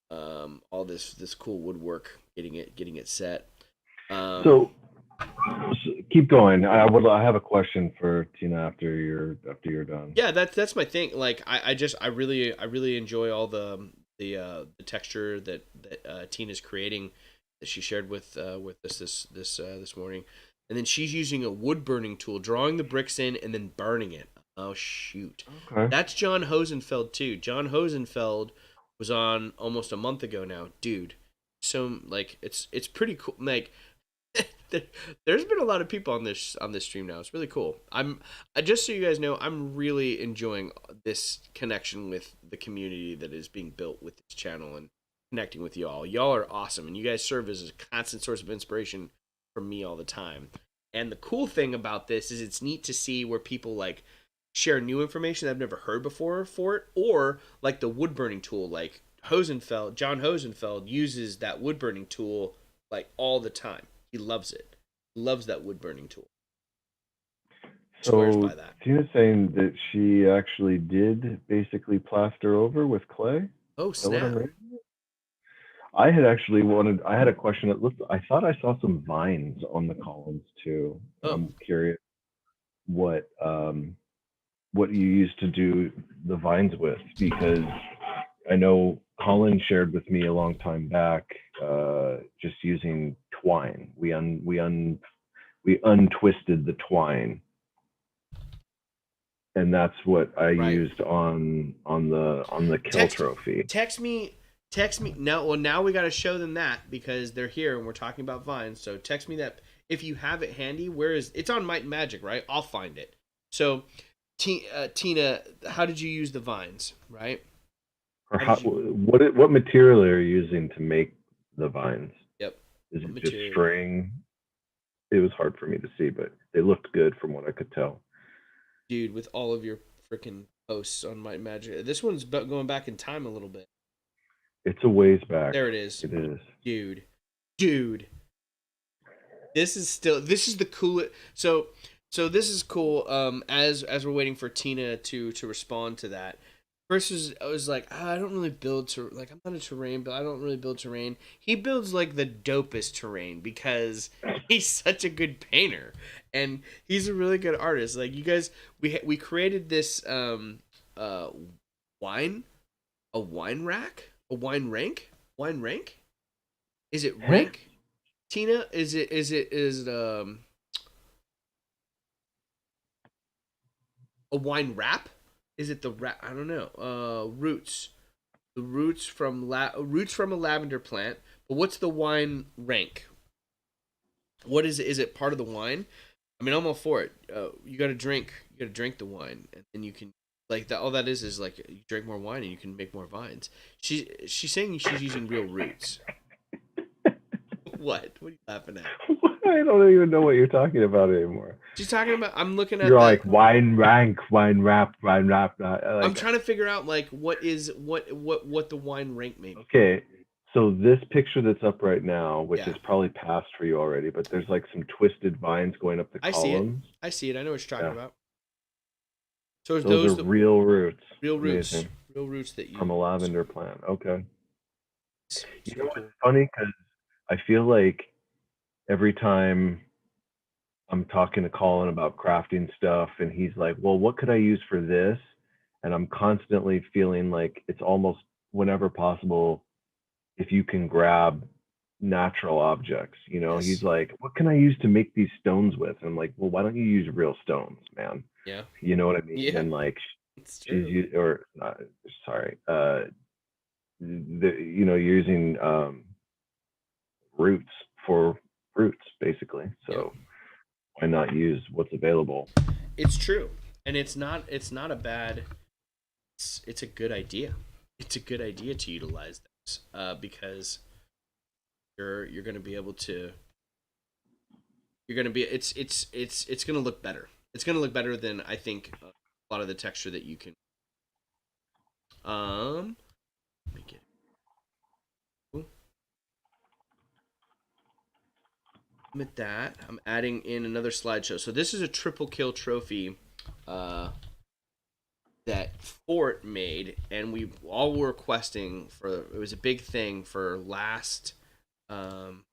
all this cool woodwork, getting it set. Um, So, keep going. I have a question for Tina after you're done. yeah, that's my thing. Like I really enjoy all the texture that Tina's creating that she shared with us this morning, and then she's using a wood burning tool, drawing the bricks in and then burning it. Oh shoot, Okay. that's John Hosenfeld too. John Hosenfeld was on almost a month ago now, dude. So like it's pretty cool. Like there's been a lot of people on this stream now. It's really cool. Just so you guys know, I'm really enjoying this connection with the community that is being built with this channel and connecting with y'all. Y'all are awesome, and you guys serve as a constant source of inspiration for me all the time. And the cool thing about this is it's neat to see where people like share new information that I've never heard before for it, or like the wood burning tool. Like John Hosenfeld uses that wood burning tool like all the time. He loves it. He loves that wood burning tool. Swears So by that. Tina's saying that she actually did basically plaster over with clay. Is Oh that what I'm snap! reading? I had a question that looked, I thought I saw some vines on the columns too. And Oh I'm curious what, what you used to do the vines with, because I know Collin shared with me a long time back, just using twine. We untwisted the twine, and that's what I right. used on the kill Text trophy. text me text me now. Well, now we got to show them that because they're here and we're talking about vines. So text me that if you have it handy. Where is it's on Might and Magic, right? I'll find it. So Tina, how did you use the vines? Right? Or How did you? what material are you using to make the vines? Yep. Is What it just material? string? It was hard for me to see, but they looked good from what I could tell. Dude, with all of your freaking posts on Might and Magic. This one's going back in time a little bit. It's a ways back. There it is. It is. Dude. Dude. This is the coolest. So this is cool. As we're waiting for Tina to respond to that. First I was like, I don't really build like I'm not a terrain, but I don't really build terrain. He builds like the dopest terrain because he's such a good painter and he's a really good artist. Like you guys, we created this uh wine a wine rack a wine rank. Is it Huh? rank? Tina, is it a wine wrap? Is it the wrap? I don't know. Roots. The roots from a lavender plant. But what's the wine rank? What is it? Is it part of the wine? I mean, I'm all for it. You got to drink. You got to drink the wine, and then you can like that. All that is like you drink more wine and you can make more vines. She's saying she's using real roots. What? What are you laughing at? I don't even know what you're talking about anymore. She's talking about. I'm looking at You're the. like wine rank, wine rap, wine rap. I'm Like, trying to figure out like what the wine rank may be. okay, so this picture that's up right now, which Yeah, is probably passed for you already, but there's like some twisted vines going up the I see it. columns. I see it. I know what you're talking Yeah, about. So is those are those the real roots. real roots? Amazing. Real roots that From you. a lavender plant. Okay. You know Super what's cool. funny? Because I feel like every time I'm talking to Collin about crafting stuff, and he's like, "Well, what could I use for this?" And I'm constantly feeling like it's almost whenever possible, if you can grab natural objects. He's Yes. like, "What can I use to make these stones with?" And I'm like, "Well, why don't you use real stones, man?" Yeah. You know what I mean? Yeah. And like, It's she's true. or not, sorry, you're using roots for roots, basically. Yep. So why not use what's available? It's true, and it's not a bad. It's a good idea. It's a good idea to utilize those because you're going to be able to you're going to be it's going to look better. It's going to look better than I think a lot of the texture that you can. Let me get at that. I'm adding in another slideshow. So this is a triple kill trophy uh, that Fort made, and we all were requesting for. It was a big thing for um,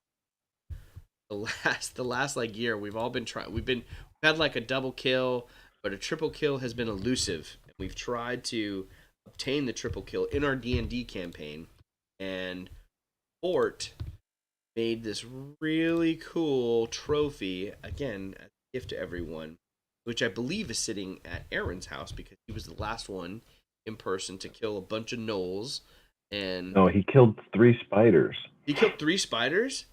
the last like year. We've all been trying. We've had like a double kill, but a triple kill has been elusive. We've tried to obtain the triple kill in our D&D campaign, and Fort made this really cool trophy again as a gift to everyone, which I believe is sitting at Aaron's house because he was the last one in person to kill a bunch of gnolls, and No, he killed 3 spiders. he killed 3 spiders.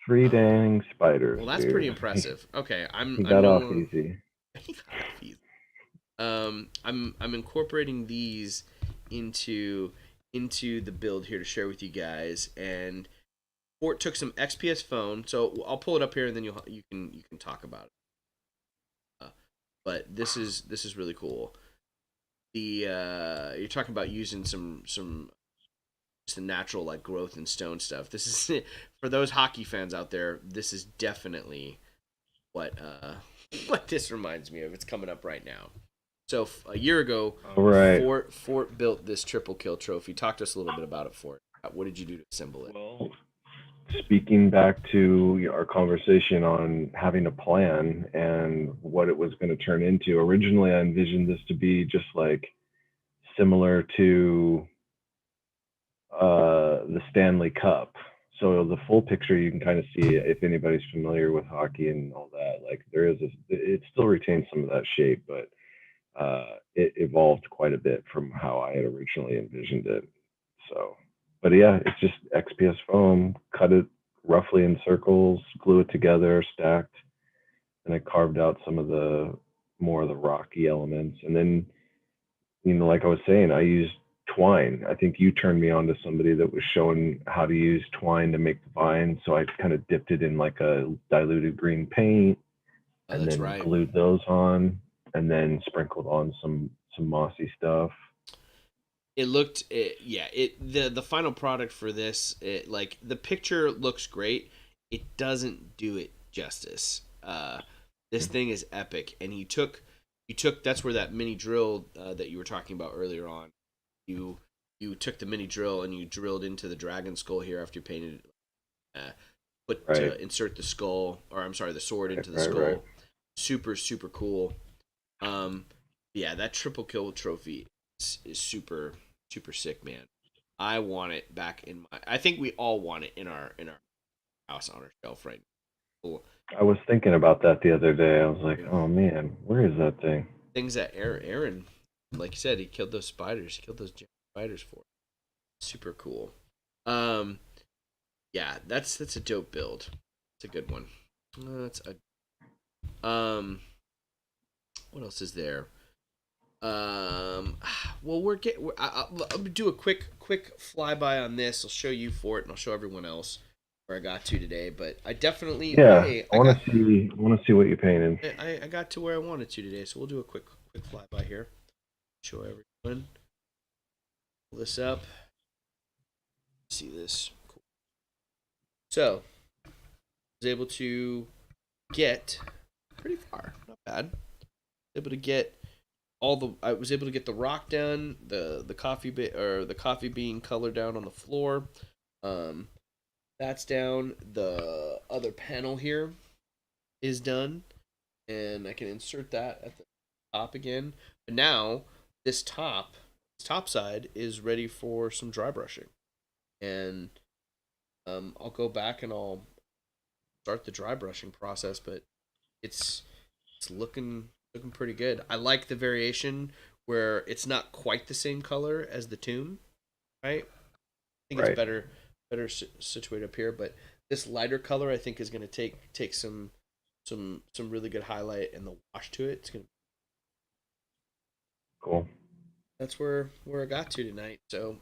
Three Oh, dang spiders, well, that's pretty dude. He, impressive. Okay, he I'm got no off longer. easy. He got off easy. I'm incorporating these into the build here to share with you guys, and Fort took some XPS phone, so I'll pull it up here and then you can talk about it. But this is really cool. The you're talking about using some just the natural like growth and stone stuff. This is for those hockey fans out there. This is definitely what what this reminds me of. It's coming up right now. So a year ago, All right. Fort built this triple kill trophy. Talk to us a little bit about it, Fort. What did you do to assemble it? Well, speaking back to our conversation on having a plan and what it was going to turn into, originally I envisioned this to be just like similar to the Stanley Cup. So the full picture you can kind of see if anybody's familiar with hockey and all that. Like there is it still retains some of that shape, but it evolved quite a bit from how I had originally envisioned it. So, but yeah, it's just XPS foam, cut it roughly in circles, glue it together, stacked, and I carved out some of the more of the rocky elements. And then, like I was saying, I used twine. I think you turned me on to somebody that was showing how to use twine to make the vine. So I kind of dipped it in like a diluted green paint Oh, and that's then right. glued those on and then sprinkled on some mossy stuff. Yeah, the final product for this, like the picture looks great. It doesn't do it justice. This thing is epic, and you took that's where that mini drill that you were talking about earlier on. You you took the mini drill and you drilled into the dragon skull here after you painted it. Put Right, to insert the skull, or I'm sorry, the sword right, into the right, right. skull. Super cool. Um, yeah, that triple kill trophy is super sick, man. I want it back in my. I think we all want it in our house on our shelf right now. Cool. I was thinking about that the other day. I was like, oh man, where is that thing? Things that Aaron, like you said, he killed those spiders. He killed those giant spiders for. Super cool. Um, yeah, that's a dope build. It's a good one. That's a What else is there? Well, I'll do a quick flyby on this. I'll show you for it, and I'll show everyone else. where I got to today, but I definitely. Oh, Yeah, hey, I want to see. I want to see what you painted. I got to where I wanted to today, so we'll do a quick flyby here. Show everyone. Pull this up. See this. Cool. So, I was able to get pretty far. Not bad. Able to get I was able to get the rock down, the coffee bit or the coffee bean color down on the floor. Um, that's down. The other panel here is done, and I can insert that at the top again. But now this top side is ready for some dry brushing, and I'll go back and I'll start the dry brushing process. But it's it's looking pretty good. I like the variation where it's not quite the same color as the tomb, right? I think it's Right. better situated up here, but this lighter color I think is going to take some really good highlight and the wash to it. It's going to Cool. That's where I got to tonight. So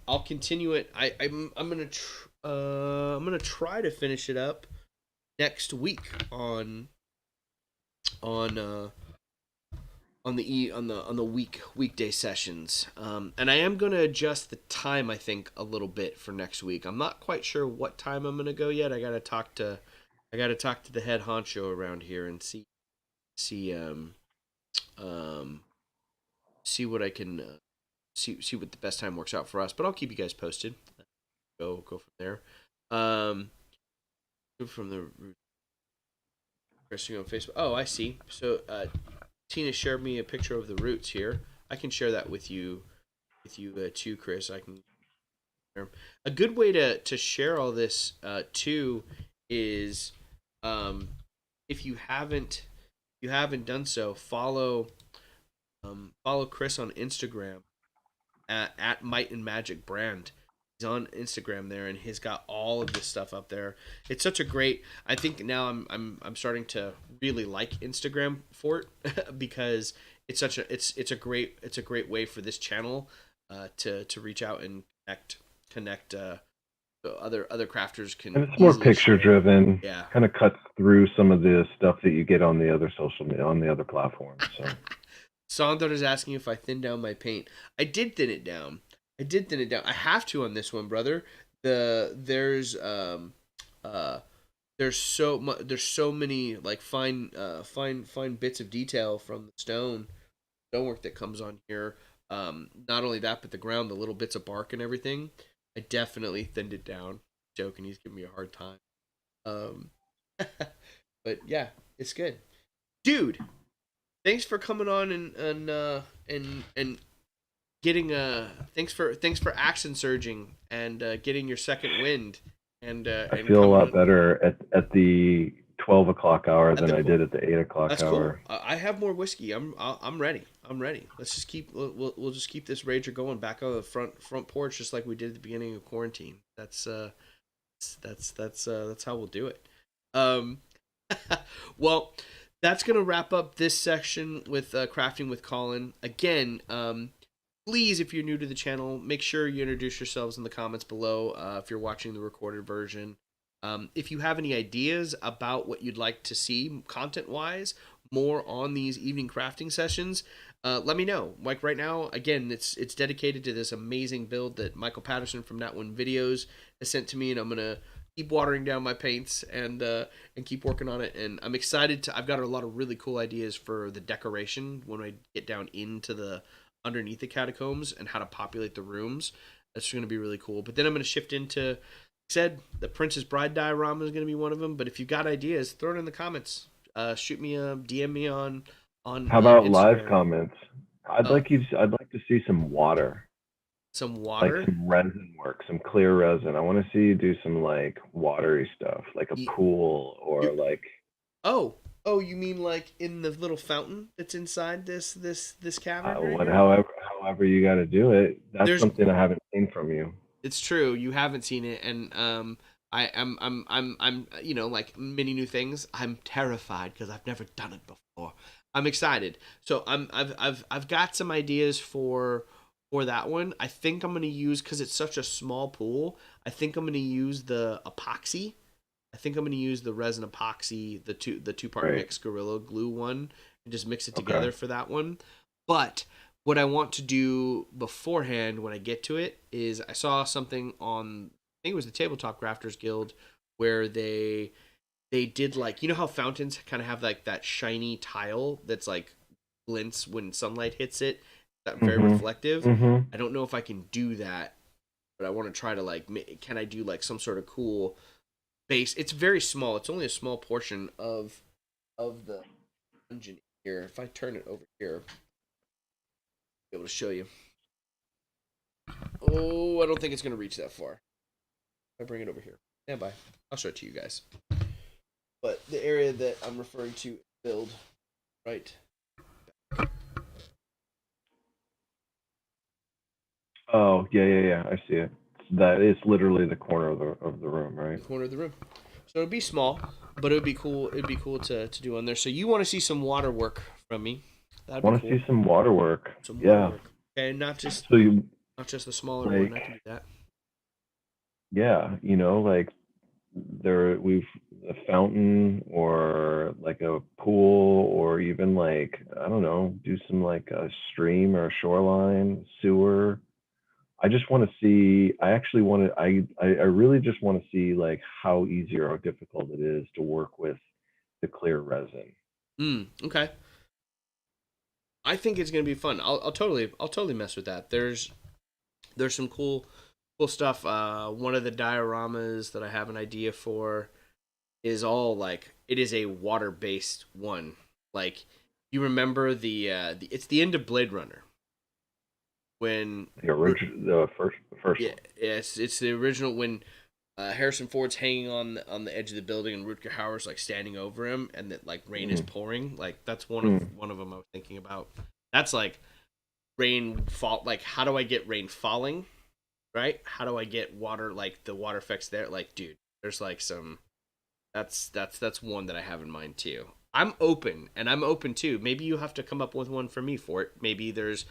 I'll continue it. I'm gonna try to finish it up next week on uh on the weekday sessions. And I am gonna adjust the time I think a little bit for next week. I'm not quite sure what time I'm gonna go yet. I gotta talk to the head honcho around here and see um see what I can see what the best time works out for us. But I'll keep you guys posted. Go from there. Um, from the posting on Facebook. Oh, I see. So Tina shared me a picture of the roots here. I can share that with you too, Chris. I can. A good way to share all this too is if you haven't done so, follow Chris on Instagram at Might and Magic Brand. He's on Instagram there, and he's got all of this stuff up there. It's such a great. I think now I'm starting to really like Instagram for it because it's a great way for this channel to reach out and connect. So other crafters And can it's more easily picture share. driven. Yeah. Kind of cuts through some of the stuff that you get on the other social media on the other platforms. So Sondor is asking if I thin down my paint. I did thin it down. I did thin it down. I have to on this one, brother. Uh there's so many like fine bits of detail from the stonework that comes on here. Not only that, but the ground, the little bits of bark and everything. I definitely thinned it down. Joking, he's giving me a hard time. Um, but yeah, it's good, dude. Thanks for coming on and getting thanks for action surging and getting your second wind I and feel a coming lot on better at the 12 o'clock hour at than the I did at the 8 o'clock That's cool. hour. I have more whiskey. I'm ready. I'm ready. Let's just keep we'll just keep this rager going back on the front porch just like we did at the beginning of quarantine. That's how we'll do it. Um, well, that's gonna wrap up this section with crafting with Collin. Again, please, if you're new to the channel, make sure you introduce yourselves in the comments below. If you're watching the recorded version, if you have any ideas about what you'd like to see content wise, more on these evening crafting sessions, let me know. Like right now, again, it's dedicated to this amazing build that Michael Patterson from Nat One Videos has sent to me, and I'm gonna keep watering down my paints and keep working on it. And I'm excited to. I've got a lot of really cool ideas for the decoration when I get down into the underneath the catacombs and how to populate the rooms. That's going to be really cool. But then I'm going to shift into, like I said, the Princess Bride diorama is going to be one of them. But if you've got ideas, throw it in the comments. Shoot me a DM me on How about live Instagram. comments? Oh, I'd like to see some water, some like water. some resin work, some clear resin. I want to see you do some like watery stuff, like a You, pool or you like oh, you mean like in the little fountain that's inside this cavern right what, here? however you got to do it. That's There's something I haven't seen from you. It's true. You haven't seen it, and you know, like many new things. I'm terrified because I've never done it before. I'm excited. So I've got some ideas for that one. I think I'm going to use, because it's such a small pool, I think I'm going to use the epoxy. I think I'm going to use the resin epoxy, the two-part Right. mix Gorilla Glue one, and just mix it Okay. together for that one. But what I want to do beforehand when I get to it is I saw something on, I think it was the Tabletop Crafters Guild, where they did, like, you know how fountains kind of have like that shiny tile that's like glints when sunlight hits it, that very reflective. I don't know if I can do that, but I want to try to, like, can I do like some sort of cool base? It's very small. It's only a small portion of the dungeon here. If I turn it over here, I'll be able to show you. Oh, I don't think it's gonna reach that far. If I bring it over here, stand by. I'll show it to you guys. But the area that I'm referring to, build right. Oh, yeah. I see it. That is literally the corner of the room, right? The corner of the room. So it'd be small, but it would be cool. It'd be cool to do on there. So you want to see some water work from me? That'd be Want to cool. see some water work? Some Yeah. water work. Okay, not just So you the smaller like, one. I can do that. yeah, like we've a fountain or like a pool or even like, I don't know, do some like a stream or a shoreline, sewer. I just want to see. I actually want to. I really just want to see like how easy or how difficult it is to work with the clear resin. Okay. I think it's gonna be fun. I'll totally mess with that. There's some cool stuff. One of the dioramas that I have an idea for is all like, it is a water based one. Like, you remember it's the end of Blade Runner, when The original, the first yeah, one. it's the original, when Harrison Ford's hanging on the edge of the building and Rutger Hauer's like standing over him, and that like rain is pouring. Like, that's one of them I was thinking about. That's like rain fall. Like, how do I get rain falling? Right? How do I get water, like the water effects there? Like, dude, there's like some. That's one that I have in mind too. I'm open too. Maybe you have to come up with one for me for it. Maybe there's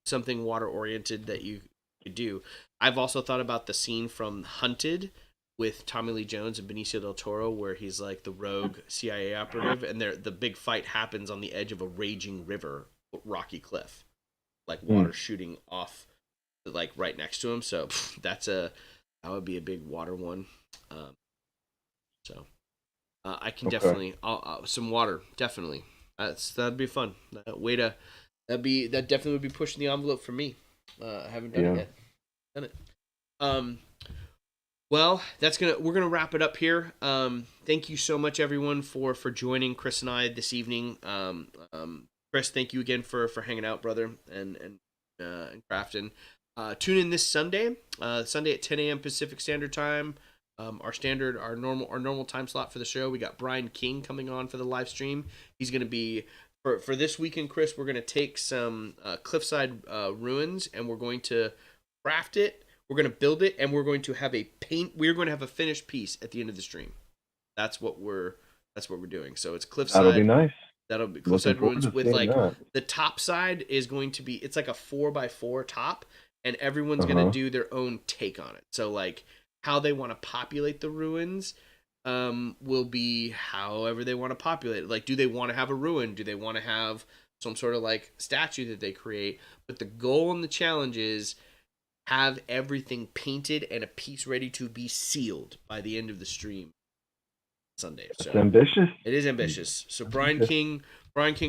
something water oriented that you could do. I've also thought about the scene from Hunted with Tommy Lee Jones and Benicio del Toro, where he's like the rogue CIA operative, and the big fight happens on the edge of a raging river, rocky cliff, like water shooting off, like right next to him. So that would be a big water one. So I can definitely, some water, definitely. That'd be fun. That definitely would be pushing the envelope for me. I haven't done it yet. Done it. Well, we're gonna wrap it up here. Thank you so much, everyone, for joining Chris and I this evening. Chris, thank you again for hanging out, brother, and crafting. Tune in this Sunday at 10 a.m. Pacific Standard Time. Our normal time slot for the show. We got Brian King coming on for the live stream. He's going to be for this weekend, Chris. We're going to take some cliffside ruins, and we're going to craft it. We're going to build it, and we're going to have We're going to have a finished piece at the end of the stream. That's what we're doing. So it's cliffside. That'll be nice. That'll be cliffside ruins with like the top side is going to be, it's like a 4x4 top, and everyone's going to do their own take on it. So like, how they want to populate the ruins will be however they want to populate it. Like, do they want to have a ruin? Do they want to have some sort of like statue that they create? But the goal and the challenge is have everything painted and a piece ready to be sealed by the end of the stream Sunday. So it's ambitious. It is ambitious. So Brian King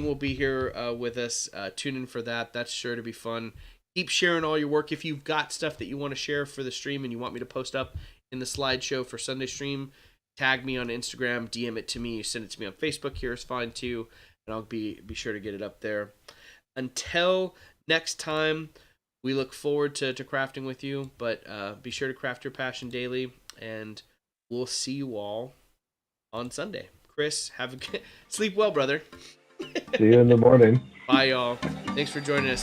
will be here with us. Tune in for that. That's sure to be fun. Keep sharing all your work. If you've got stuff that you want to share for the stream and you want me to post up in the slideshow for Sunday stream, tag me on Instagram, DM it to me, send it to me on Facebook. Here is fine too, and I'll be sure to get it up there. Until next time, we look forward to crafting with you, but be sure to craft your passion daily, and we'll see you all on Sunday. Chris, sleep well, brother. See you in the morning. Bye, y'all. Thanks for joining us.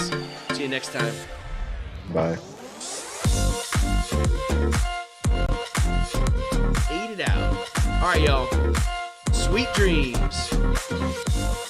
See you next time. Bye. Ate it out. All right, y'all. Sweet dreams.